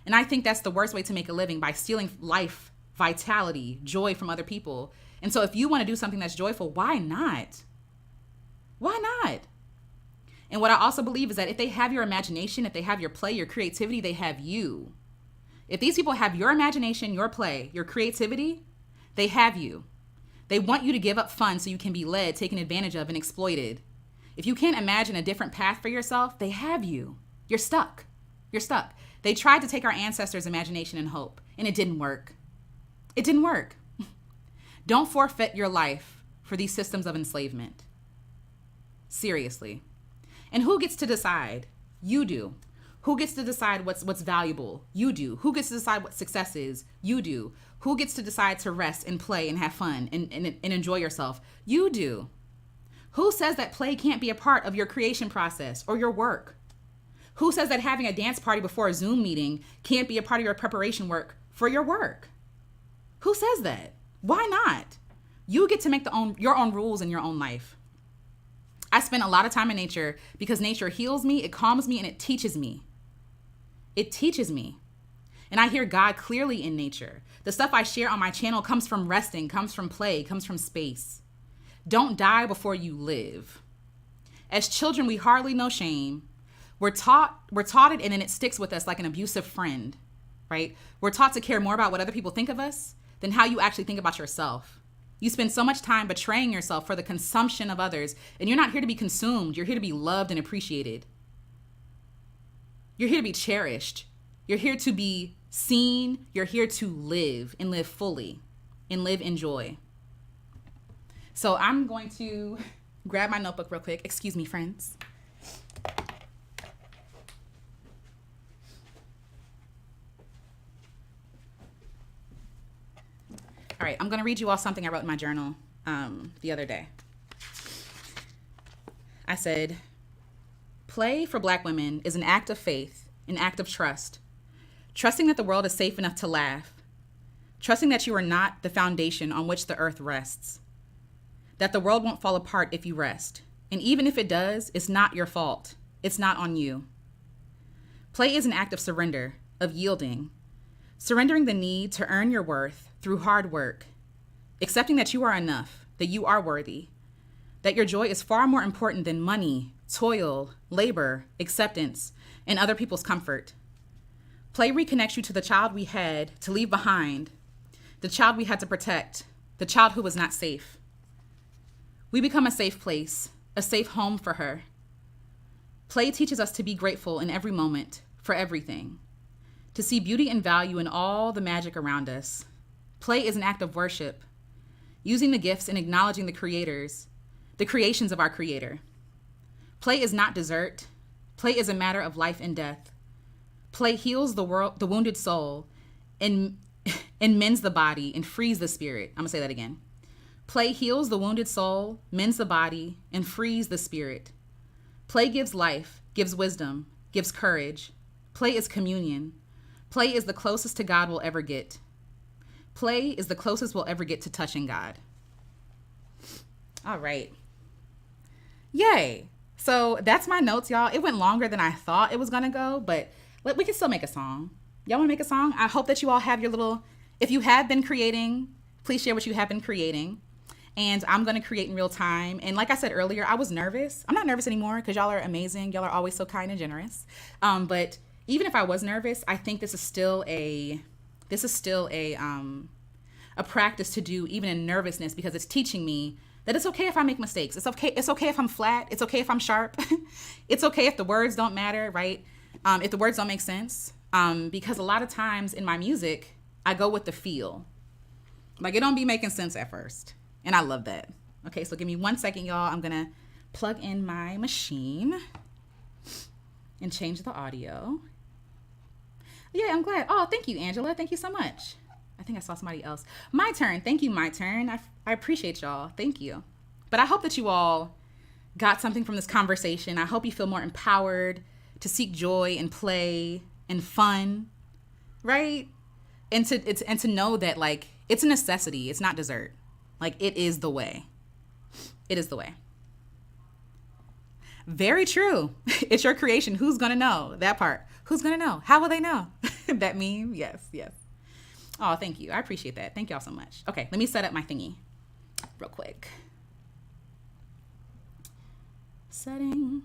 And I think that's the worst way to make a living, by stealing life, vitality, joy from other people. And so if you want to do something that's joyful, why not? Why not? And what I also believe is that if they have your imagination, if they have your play, your creativity, they have you. If these people have your imagination, your play, your creativity, they have you. They want you to give up fun so you can be led, taken advantage of, and exploited. If you can't imagine a different path for yourself, they have you. You're stuck. You're stuck. They tried to take our ancestors' imagination and hope, and it didn't work. It didn't work. Don't forfeit your life for these systems of enslavement. Seriously. And who gets to decide? You do. Who gets to decide what's valuable? You do. Who gets to decide what success is? You do. Who gets to decide to rest and play and have fun and enjoy yourself? You do. Who says that play can't be a part of your creation process or your work? Who says that having a dance party before a Zoom meeting can't be a part of your preparation work for your work? Who says that? Why not? You get to make your own rules in your own life. I spend a lot of time in nature because nature heals me, it calms me, and it teaches me. It teaches me. And I hear God clearly in nature. The stuff I share on my channel comes from resting, comes from play, comes from space. Don't die before you live. As children, we hardly know shame. We're taught it, and then it sticks with us like an abusive friend, right? We're taught to care more about what other people think of us than how you actually think about yourself. You spend so much time betraying yourself for the consumption of others, and you're not here to be consumed. You're here to be loved and appreciated. You're here to be cherished. You're here to be seen. You're here to live and live fully and live in joy. So I'm going to grab my notebook real quick. Excuse me, friends. All right, I'm going to read you all something I wrote in my journal the other day. I said, play for Black women is an act of faith, an act of trust. Trusting that the world is safe enough to laugh. Trusting that you are not the foundation on which the earth rests. That the world won't fall apart if you rest. And even if it does, it's not your fault. It's not on you. Play is an act of surrender, of yielding. Surrendering the need to earn your worth through hard work. Accepting that you are enough, that you are worthy. That your joy is far more important than money, toil, labor, acceptance, and other people's comfort. Play reconnects you to the child we had to leave behind, the child we had to protect, the child who was not safe. We become a safe place, a safe home for her. Play teaches us to be grateful in every moment, for everything, to see beauty and value in all the magic around us. Play is an act of worship, using the gifts and acknowledging the creators, the creations of our Creator. Play is not dessert. Play is a matter of life and death. Play heals the wounded soul, and mends the body and frees the spirit. I'm gonna say that again. Play heals the wounded soul, mends the body, and frees the spirit. Play gives life, gives wisdom, gives courage. Play is communion. Play is the closest to God we'll ever get. Play is the closest we'll ever get to touching God. All right. Yay. So that's my notes, y'all. It went longer than I thought it was gonna go, but we can still make a song. Y'all wanna make a song? I hope that you all have your little, if you have been creating, please share what you have been creating. And I'm gonna create in real time. And like I said earlier, I was nervous. I'm not nervous anymore because y'all are amazing. Y'all are always so kind and generous. But even if I was nervous, I think this is still a This is still a practice to do even in nervousness, because it's teaching me that it's okay if I make mistakes. It's okay. It's okay if I'm flat. It's okay if I'm sharp. It's okay if the words don't matter, right? If the words don't make sense. Because a lot of times in my music, I go with the feel. Like, it don't be making sense at first. And I love that. Okay, so give me 1 second, y'all. I'm going to plug in my machine and change the audio. Yeah, I'm glad. Oh, thank you, Angela. Thank you so much. I think I saw somebody else. My turn. Thank you, my turn. I appreciate y'all. Thank you. But I hope that you all got something from this conversation. I hope you feel more empowered to seek joy and play and fun, right? And to know that, like, it's a necessity. It's not dessert. Like, it is the way. It is the way. Very true. It's your creation. Who's gonna know that part? Who's gonna know? How will they know? That meme? Yes, yes. Oh, thank you. I appreciate that. Thank y'all so much. Okay, let me set up my thingy real quick. Setting.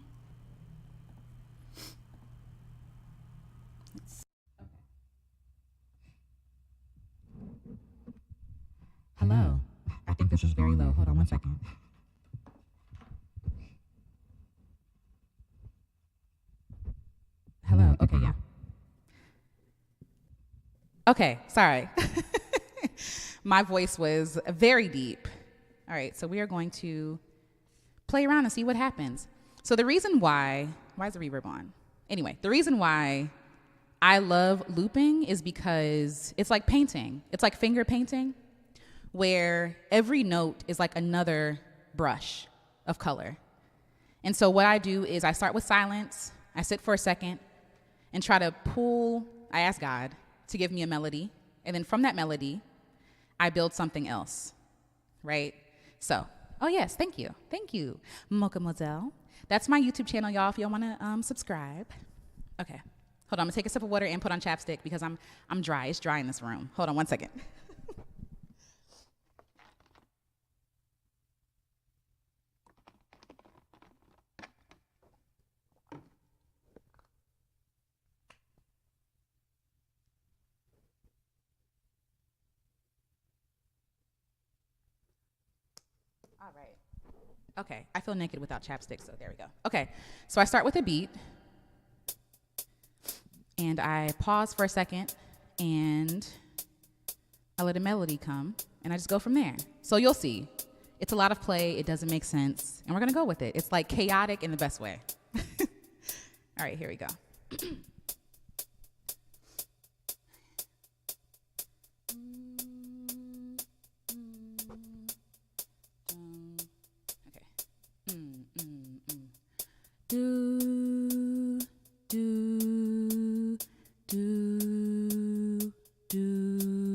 Hello. I think this is very low. Hold on 1 second. Hello. Okay, yeah. Okay, sorry. My voice was very deep. All right, so we are going to play around and see what happens. So the reason why is the reverb on? Anyway, the reason why I love looping is because it's like painting. It's like finger painting, where every note is like another brush of color. And so what I do is I start with silence, I sit for a second, and try to I ask God to give me a melody, and then from that melody, I build something else, right? So, oh yes, thank you, Mocha Moselle. That's my YouTube channel, y'all, if y'all wanna subscribe. Okay, hold on, I'm gonna take a sip of water and put on chapstick because I'm dry, it's dry in this room. Hold on 1 second. All right. Okay, I feel naked without chapstick, so there we go. Okay, so I start with a beat, and I pause for a second, and I let a melody come, and I just go from there. So you'll see, it's a lot of play, it doesn't make sense, and we're gonna go with it. It's like chaotic in the best way. All right, here we go. Do, do, do, do, do,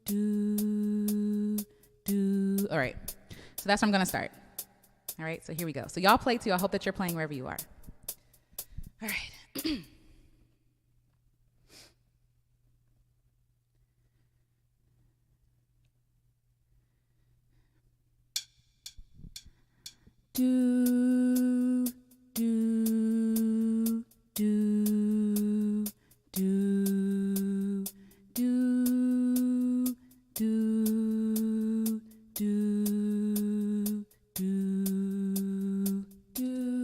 do, do. All right, so that's where I'm gonna start. All right, so here we go. So y'all play too. I hope that you're playing wherever you are. All right. Do, do, do, do, do, do, do, do,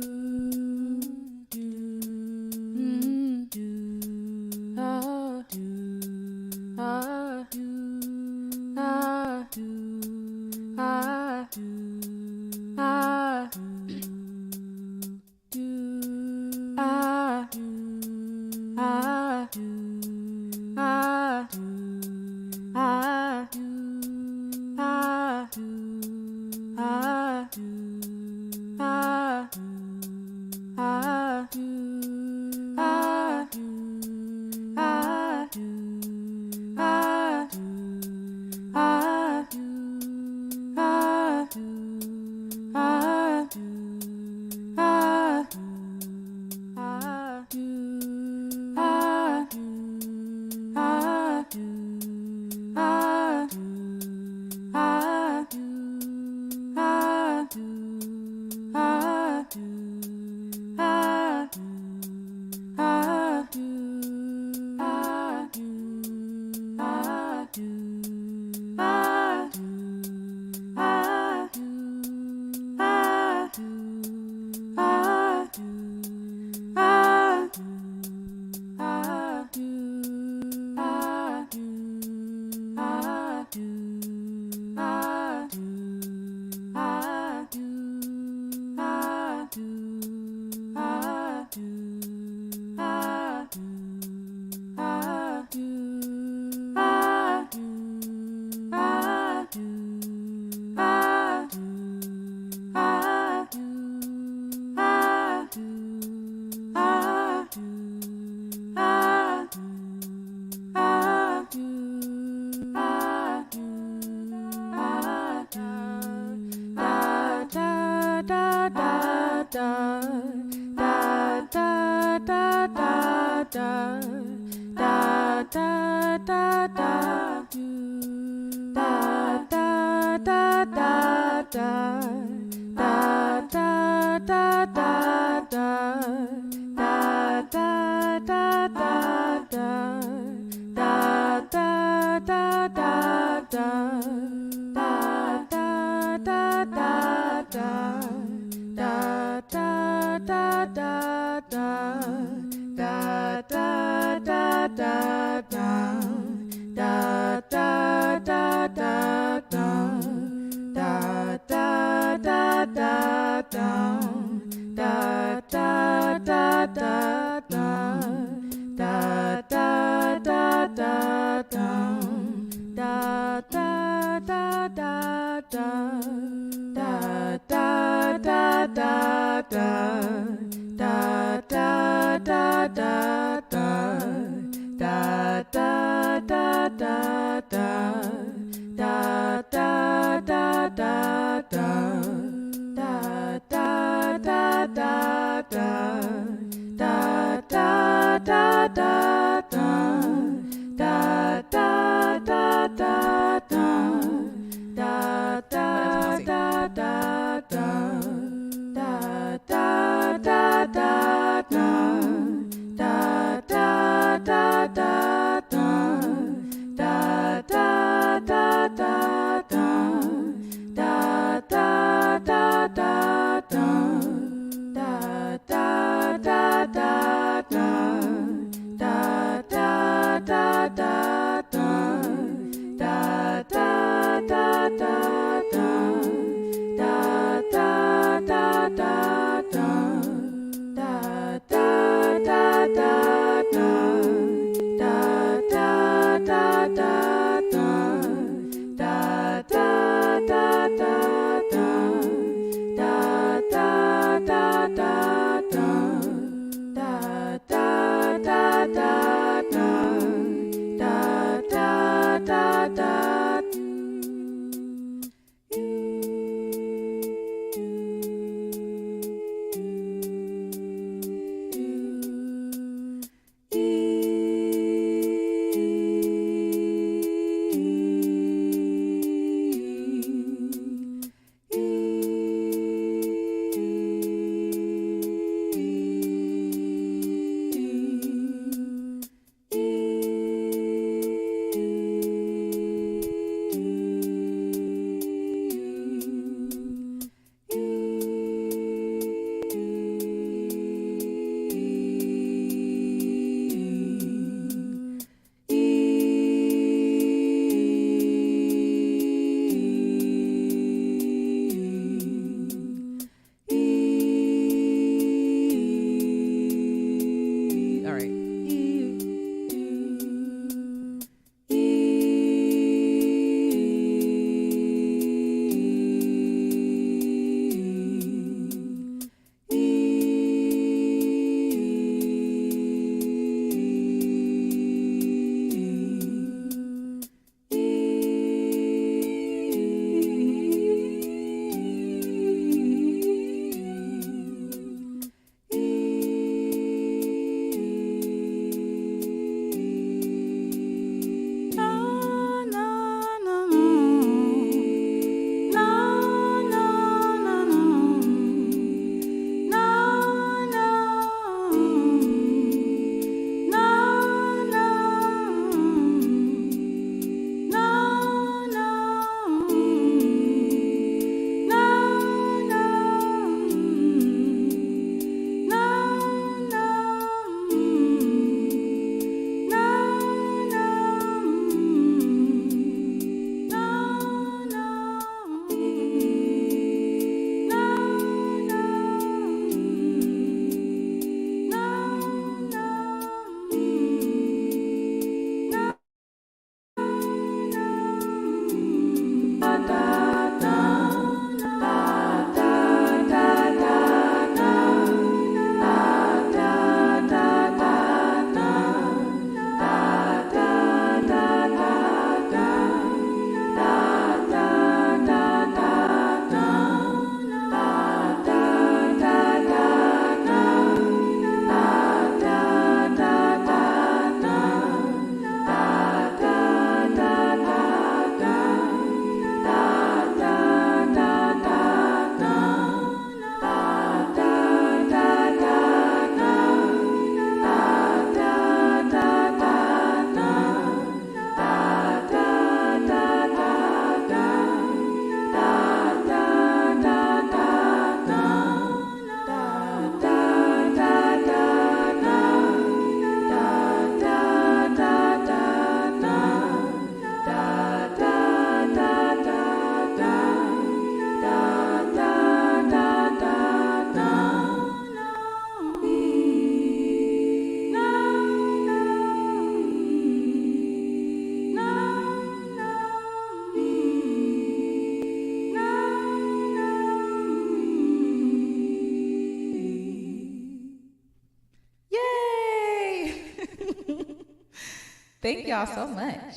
Thank y'all so much.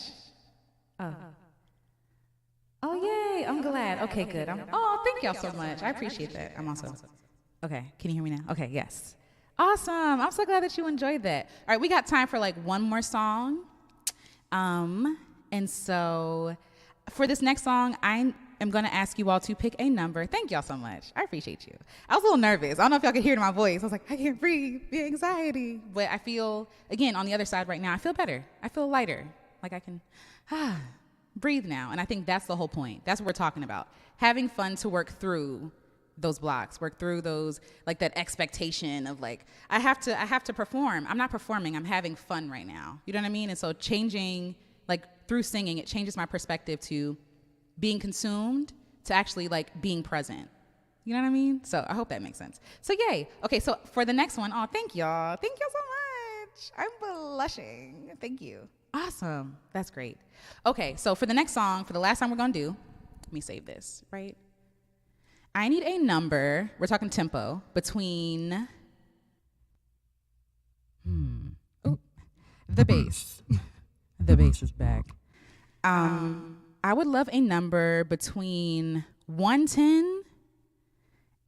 Oh. Oh, yay. I'm glad. Okay, good. Thank y'all so much. I appreciate that. I'm also. Okay, can you hear me now? Okay, yes. Awesome. I'm so glad that you enjoyed that. All right, we got time for like one more song. And so for this next song, I am going to ask you all to pick a number. Thank y'all so much. I appreciate you. I was a little nervous. I don't know if y'all could hear it in my voice. I was like, I can't breathe, the anxiety. But I feel, again, on the other side right now, I feel better. I feel lighter. Like I can breathe now. And I think that's the whole point. That's what we're talking about. Having fun to work through those blocks, work through those, like that expectation of like, I have to perform. I'm not performing. I'm having fun right now. You know what I mean? And so changing, like through singing, it changes my perspective to being consumed to actually like being present. You know what I mean? So I hope that makes sense. So yay. Okay, so for the next one, thank y'all. Thank y'all so much. I'm blushing. Thank you. Awesome. That's great. Okay, so for the next song, for the last time we're gonna do, let me save this, right? I need a number, we're talking tempo, between the bass. The bass is back. I would love a number between 110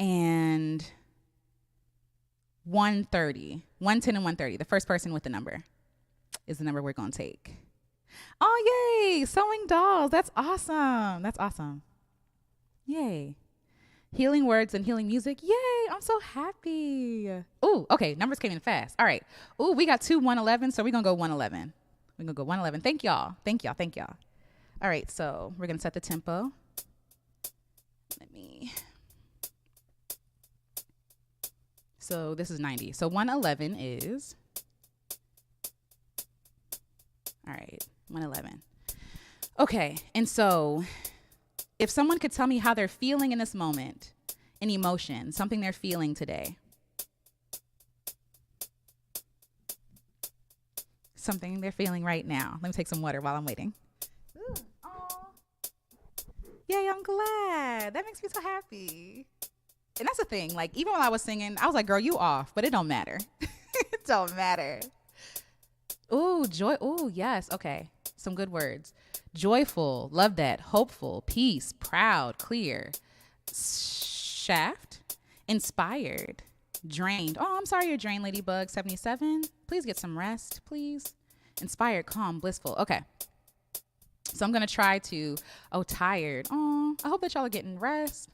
and 130. 110 and 130. The first person with the number is the number we're going to take. Oh, yay. Sewing dolls. That's awesome. That's awesome. Yay. Healing words and healing music. Yay. I'm so happy. Ooh, okay. Numbers came in fast. All right. Ooh, we got two 111, so we're going to go 111. We're going to go 111. Thank y'all. Thank y'all. Thank y'all. All right. So we're going to set the tempo. So this is 90. So 111 is, all right, 111. Okay. And so if someone could tell me how they're feeling in this moment, an emotion, something they're feeling today. Something they're feeling right now. Let me take some water while I'm waiting. Ooh, aw. Yay, I'm glad. That makes me so happy. And that's the thing. Like, even when I was singing, I was like, girl, you off. But it don't matter. It don't matter. Ooh, joy. Ooh, yes. Okay. Some good words. Joyful. Love that. Hopeful. Peace. Proud. Clear. Shaft. Inspired. Drained. Oh, I'm sorry you're drained, Ladybug 77. Please get some rest, please. Inspired, calm, blissful. Okay. So I'm going to try to, tired. Oh, I hope that y'all are getting rest.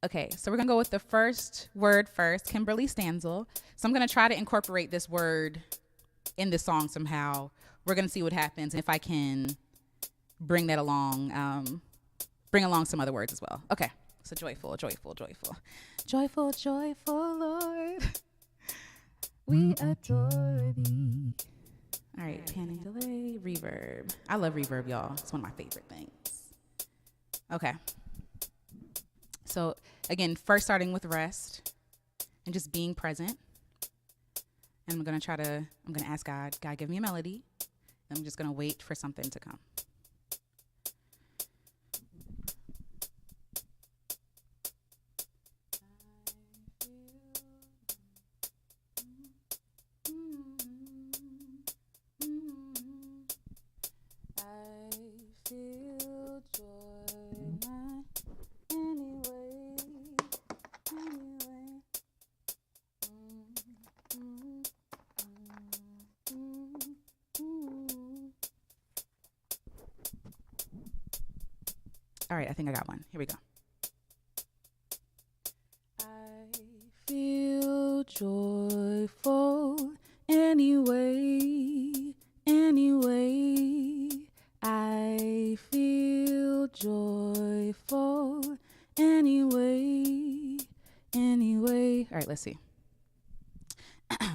Okay, so we're going to go with the first word first, Kimberly Stanzel. So I'm going to try to incorporate this word in this song somehow. We're going to see what happens and if I can bring that along, bring along some other words as well. Okay, so joyful, joyful, joyful. Joyful, joyful, Lord, we adore thee. All right, panning delay, reverb. I love reverb, y'all. It's one of my favorite things. Okay. So again, first starting with rest and just being present. And I'm going to ask God, give me a melody. And I'm just going to wait for something to come. All right, I think I got one. Here we go. I feel joyful anyway, anyway. I feel joyful anyway, anyway. All right, let's see.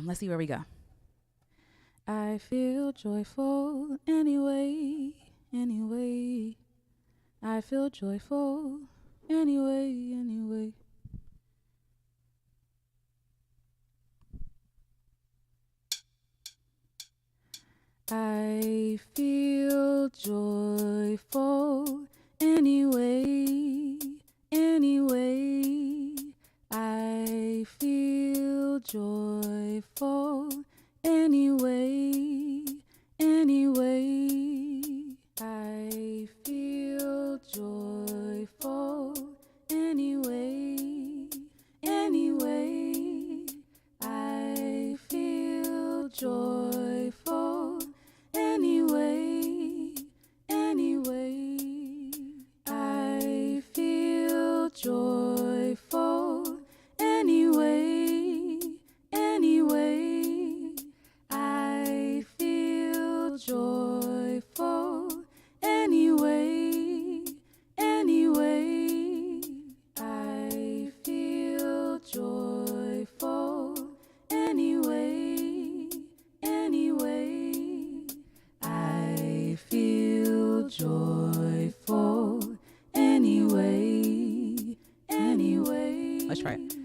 Let's see where we go. I feel joyful anyway, anyway. I feel joyful anyway, anyway. I feel joyful anyway, anyway. I feel joyful anyway, anyway. I feel joyful anyway. Anyway, I feel joyful anyway. Anyway, I feel joyful anyway. Anyway, I feel joyful anyway. Anyway, I feel joyful anyway. Anyway, I feel joyful anyway. Anyway, let's try it.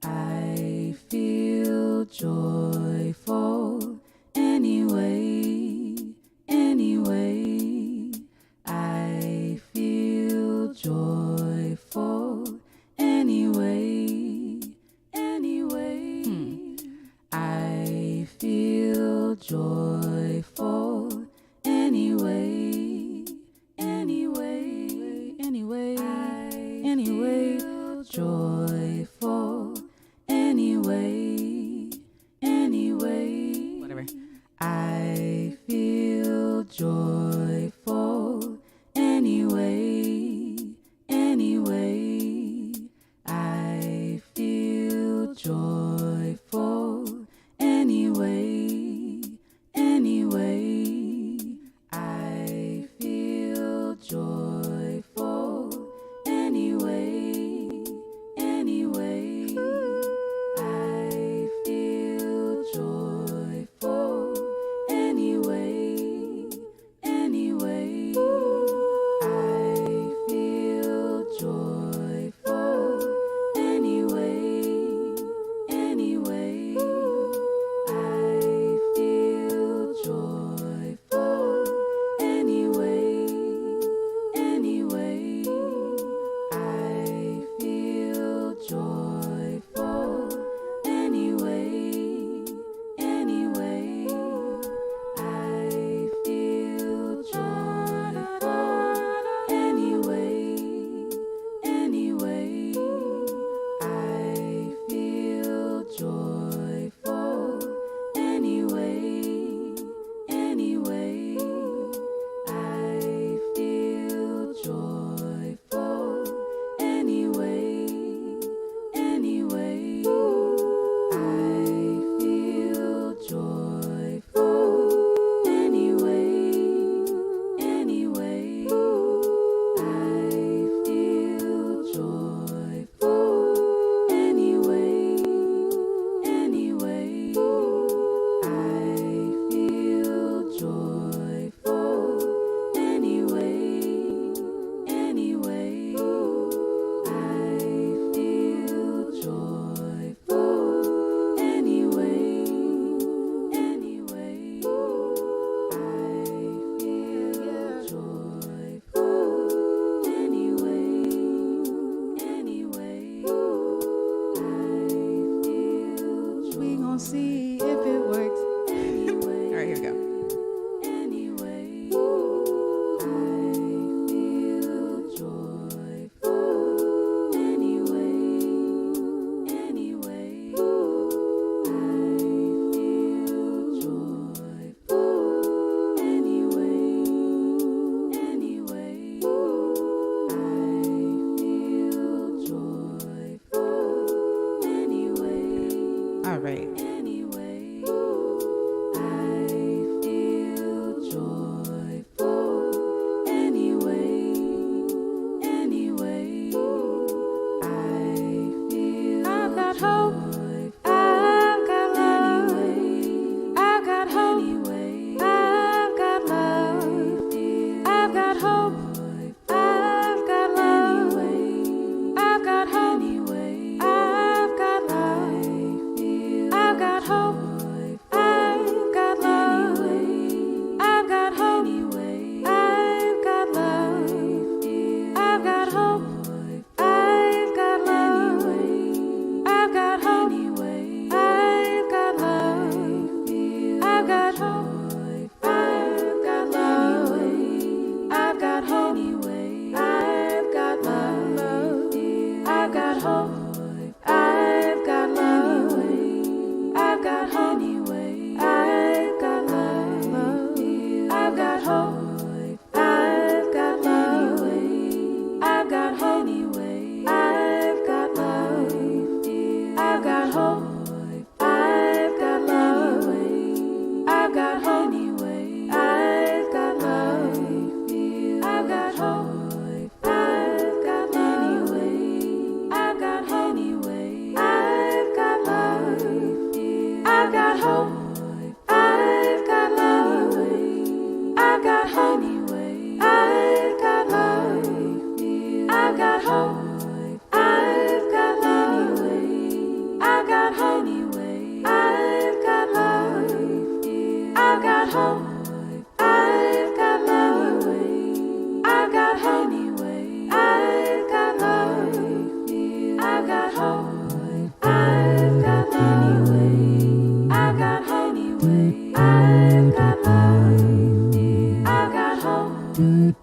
I feel joyful anyway. Anyway, I feel joyful anyway. Anyway, I feel joyful anyway. Anyway, anyway, anyway, joyful anyway. Anyway, whatever. I feel joyful anyway. Anyway, I feel joyful anyway. Anyway, I feel joyful anyway. Anyway, I feel joyful anyway. Anyway, I feel joyful anyway. Anyway, I feel joyful anyway.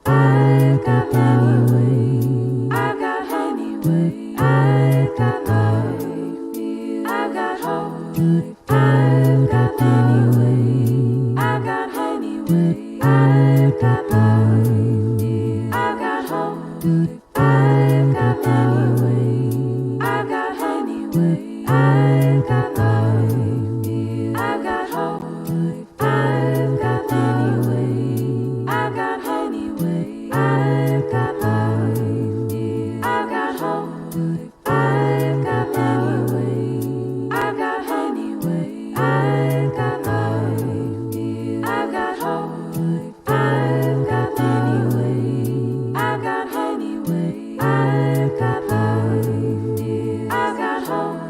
I've got love. I've got honey way. I've got love. I've got hope. I've got love. I've got honey way. I've got love. I've got hope. I've got love. I've got honey way. I've got love. I've got hope. I've got honey way. I've got honey way. I've got love. I've got hope. I've got honey way. I've got honey way. I've got love. I've got hope. I've got honey way. I've got honey way. I've got love. I've got hope.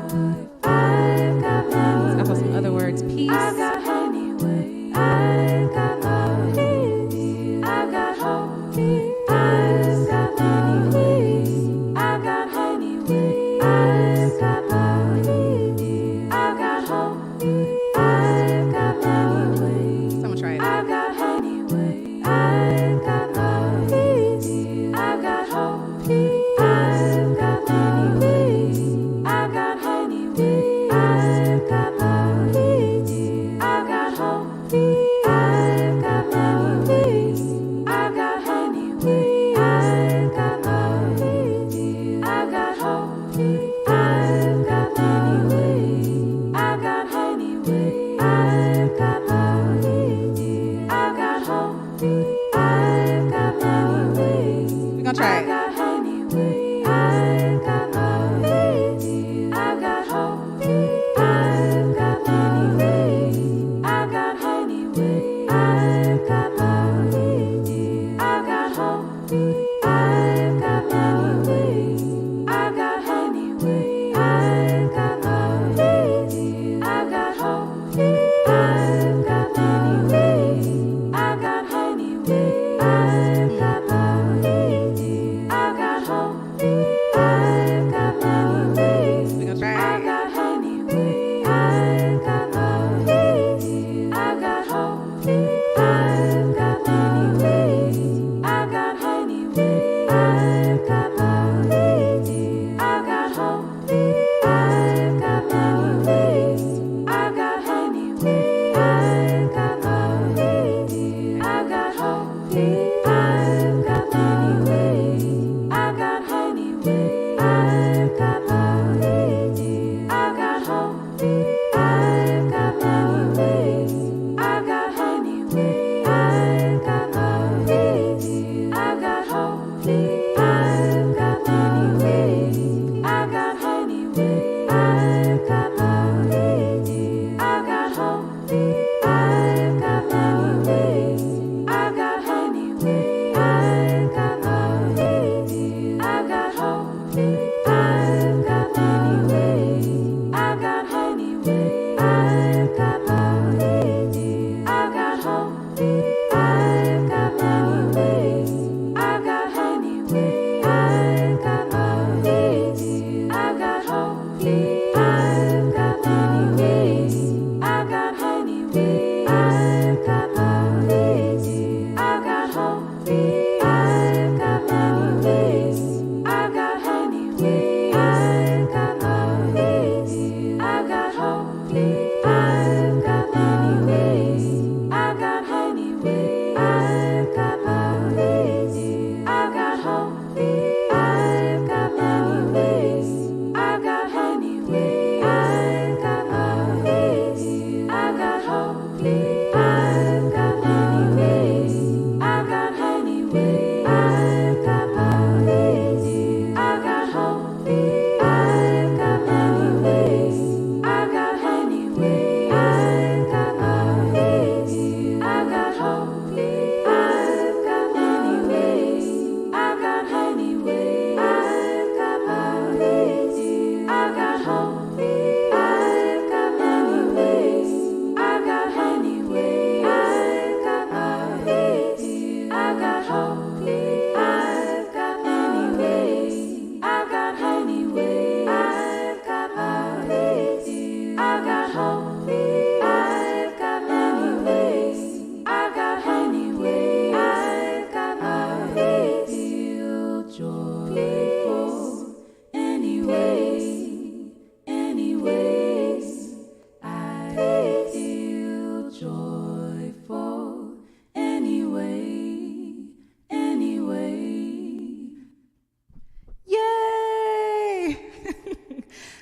I've got honey. Let's some other words. Peace. I've got honey way. I've got love. I've got hope. I've got honey way. I've got honey way. I've got love. I've got hope. I've got honey way. Someone try it. I've got honey way. I've got love. I've got hope. I've got honey way. I've got honey way. I've got love. I've got hope. I've got honey way. I've got honey way. I've got love. I've got hope. I've got honey way. I've got honey way. I've got love. I've got hope. I've got honey way. We're gonna try I've it. got honey way. I've got love. I've got hope. I've got honey way. I've got honey way. I've got love. I've got hope. I've got honey way. I've got honey way. I've got love. I've got hope. I've got honey way. I've got honey way. I've got love.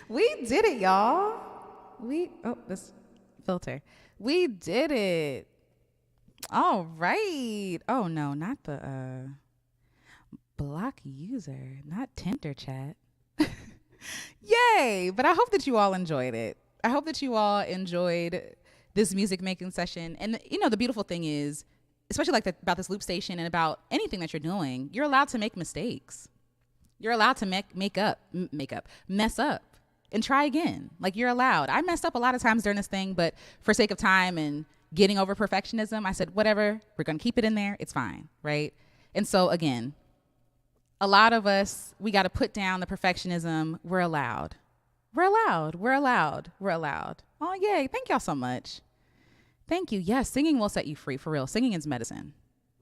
We did it, y'all. This filter. We did it. All right. Oh no, not the block user, not Tinder chat. Yay! But I hope that you all enjoyed it. I hope that you all enjoyed this music making session. And you know, the beautiful thing is, especially like about this loop station and about anything that you're doing, you're allowed to make mistakes. You're allowed to mess up and try again. Like, you're allowed. I messed up a lot of times during this thing, but for sake of time and getting over perfectionism, I said, whatever, we're going to keep it in there. It's fine. Right. And so again, a lot of us, we got to put down the perfectionism. We're allowed. We're allowed. We're allowed. We're allowed. Oh, yay. Thank y'all so much. Thank you. Yes, singing will set you free, for real. Singing is medicine.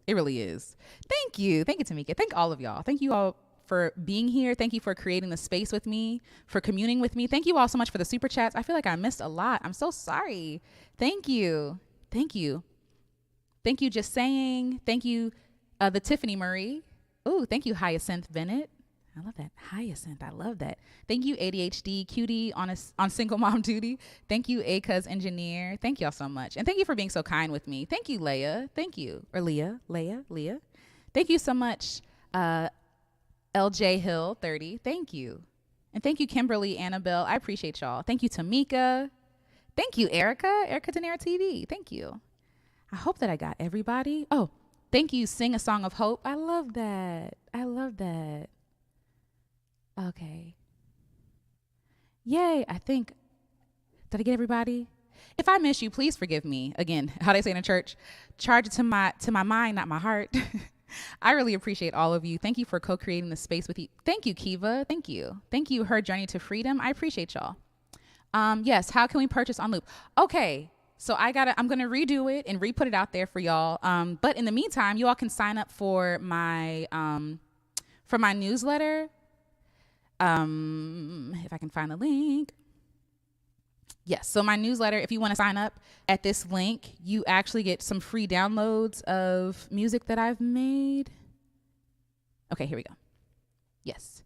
It really is. Thank you. Thank you, Tamika. Thank all of y'all. Thank you all for being here. Thank you for creating the space with me, for communing with me. Thank you all so much for the super chats. I feel like I missed a lot. I'm so sorry. Thank you. Thank you. Thank you, Just Saying. Thank you, the Tiffany Marie. Ooh, thank you, Hyacinth Bennett. I love that. Hyacinth. I love that. Thank you, ADHD Cutie on single mom duty. Thank you, ACUS Engineer. Thank y'all so much. And thank you for being so kind with me. Thank you, Leah. Thank you. Or Leah. Thank you so much, LJ Hill 30. Thank you. And thank you, Kimberly Annabelle. I appreciate y'all. Thank you, Tamika. Thank you, Erica Denera TV. Thank you. I hope that I got everybody. Oh, thank you, Sing a Song of Hope. I love that. I love that. Okay. Yay. Did I get everybody? If I miss you, please forgive me. Again, how they say in a church, charge it to my mind, not my heart. I really appreciate all of you. Thank you for co-creating the space with you. Thank you, Kiva. Thank you. Thank you, Her Journey to Freedom. I appreciate y'all. Yes. How can we purchase on Loop? Okay. So I'm going to redo it and re-put it out there for y'all. But in the meantime, you all can sign up for my newsletter. If I can find the link. Yes. So my newsletter, if you want to sign up at this link, you actually get some free downloads of music that I've made. Okay, here we go. Yes.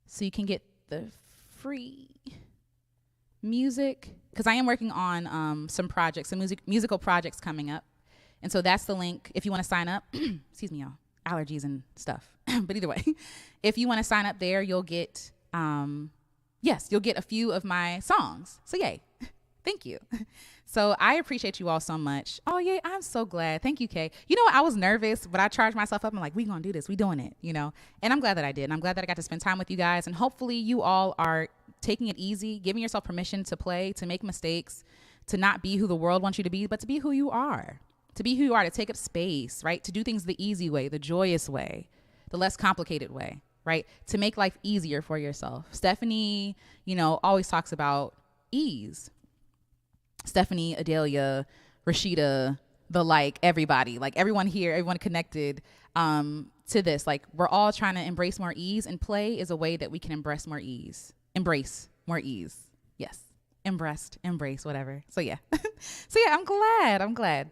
So you can get the free music, because I am working on some projects, some musical projects coming up. And so that's the link if you want to sign up. Excuse me, y'all. Allergies and stuff. But either way, if you want to sign up there, you'll get you'll get a few of my songs. So yay. Thank you. So I appreciate you all so much. Oh yay, I'm so glad. Thank you, Kay. You know what? I was nervous, but I charged myself up. I'm like, we gonna do this. We doing it, you know? And I'm glad that I did. And I'm glad that I got to spend time with you guys. And hopefully you all are taking it easy, giving yourself permission to play, to make mistakes, to not be who the world wants you to be, but to be who you are. To be who you are, to take up space, right? To do things the easy way, the joyous way, the less complicated way, right? To make life easier for yourself. Stephanie, always talks about ease. Stephanie, Adelia, Rashida, everybody, everyone here, everyone connected to this. We're all trying to embrace more ease, and play is a way that we can embrace more ease. Embrace more ease. Yes. Embrace, whatever. So yeah. I'm glad.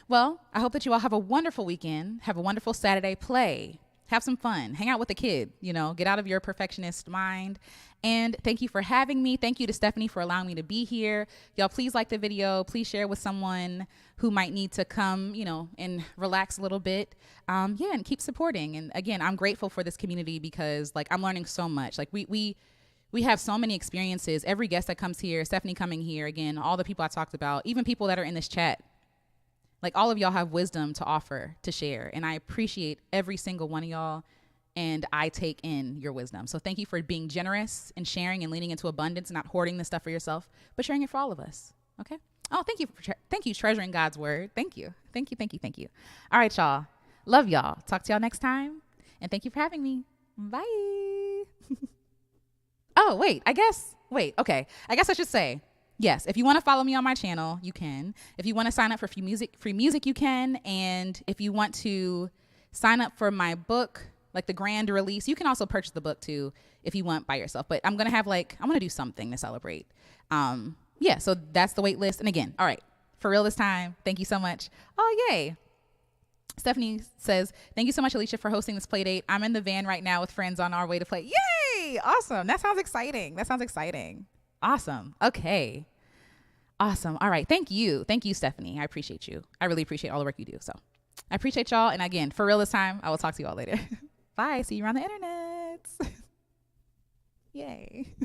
Well, I hope that you all have a wonderful weekend. Have a wonderful Saturday. Play. Have some fun. Hang out with a kid. Get out of your perfectionist mind. And thank you for having me. Thank you to Stephanie for allowing me to be here. Y'all, please like the video. Please share with someone who might need to come, and relax a little bit. And keep supporting. And again, I'm grateful for this community because I'm learning so much. We have so many experiences. Every guest that comes here, Stephanie coming here, again, all the people I talked about, even people that are in this chat. All of y'all have wisdom to offer, to share. And I appreciate every single one of y'all. And I take in your wisdom. So thank you for being generous and sharing and leaning into abundance, not hoarding the stuff for yourself, but sharing it for all of us. Okay. Oh, thank you. Treasuring God's word. Thank you. All right, y'all. Love y'all. Talk to y'all next time. And thank you for having me. Bye. Oh, wait, okay. I guess I should say, yes, if you want to follow me on my channel, you can. If you want to sign up for free music, you can. And if you want to sign up for my book, the grand release, you can also purchase the book too if you want by yourself. But I'm going to have I'm going to do something to celebrate. So that's the wait list. And again, all right, for real this time, thank you so much. Oh, yay. Stephanie says, thank you so much, Alecia, for hosting this play date. I'm in the van right now with friends on our way to play. Yay! Yay. Awesome. That sounds exciting. Awesome. Okay. Awesome. All right. Thank you. Thank you, Stephanie. I appreciate you. I really appreciate all the work you do. So I appreciate y'all. And again, for real this time, I will talk to you all later. Bye. See you around the internet. Yay.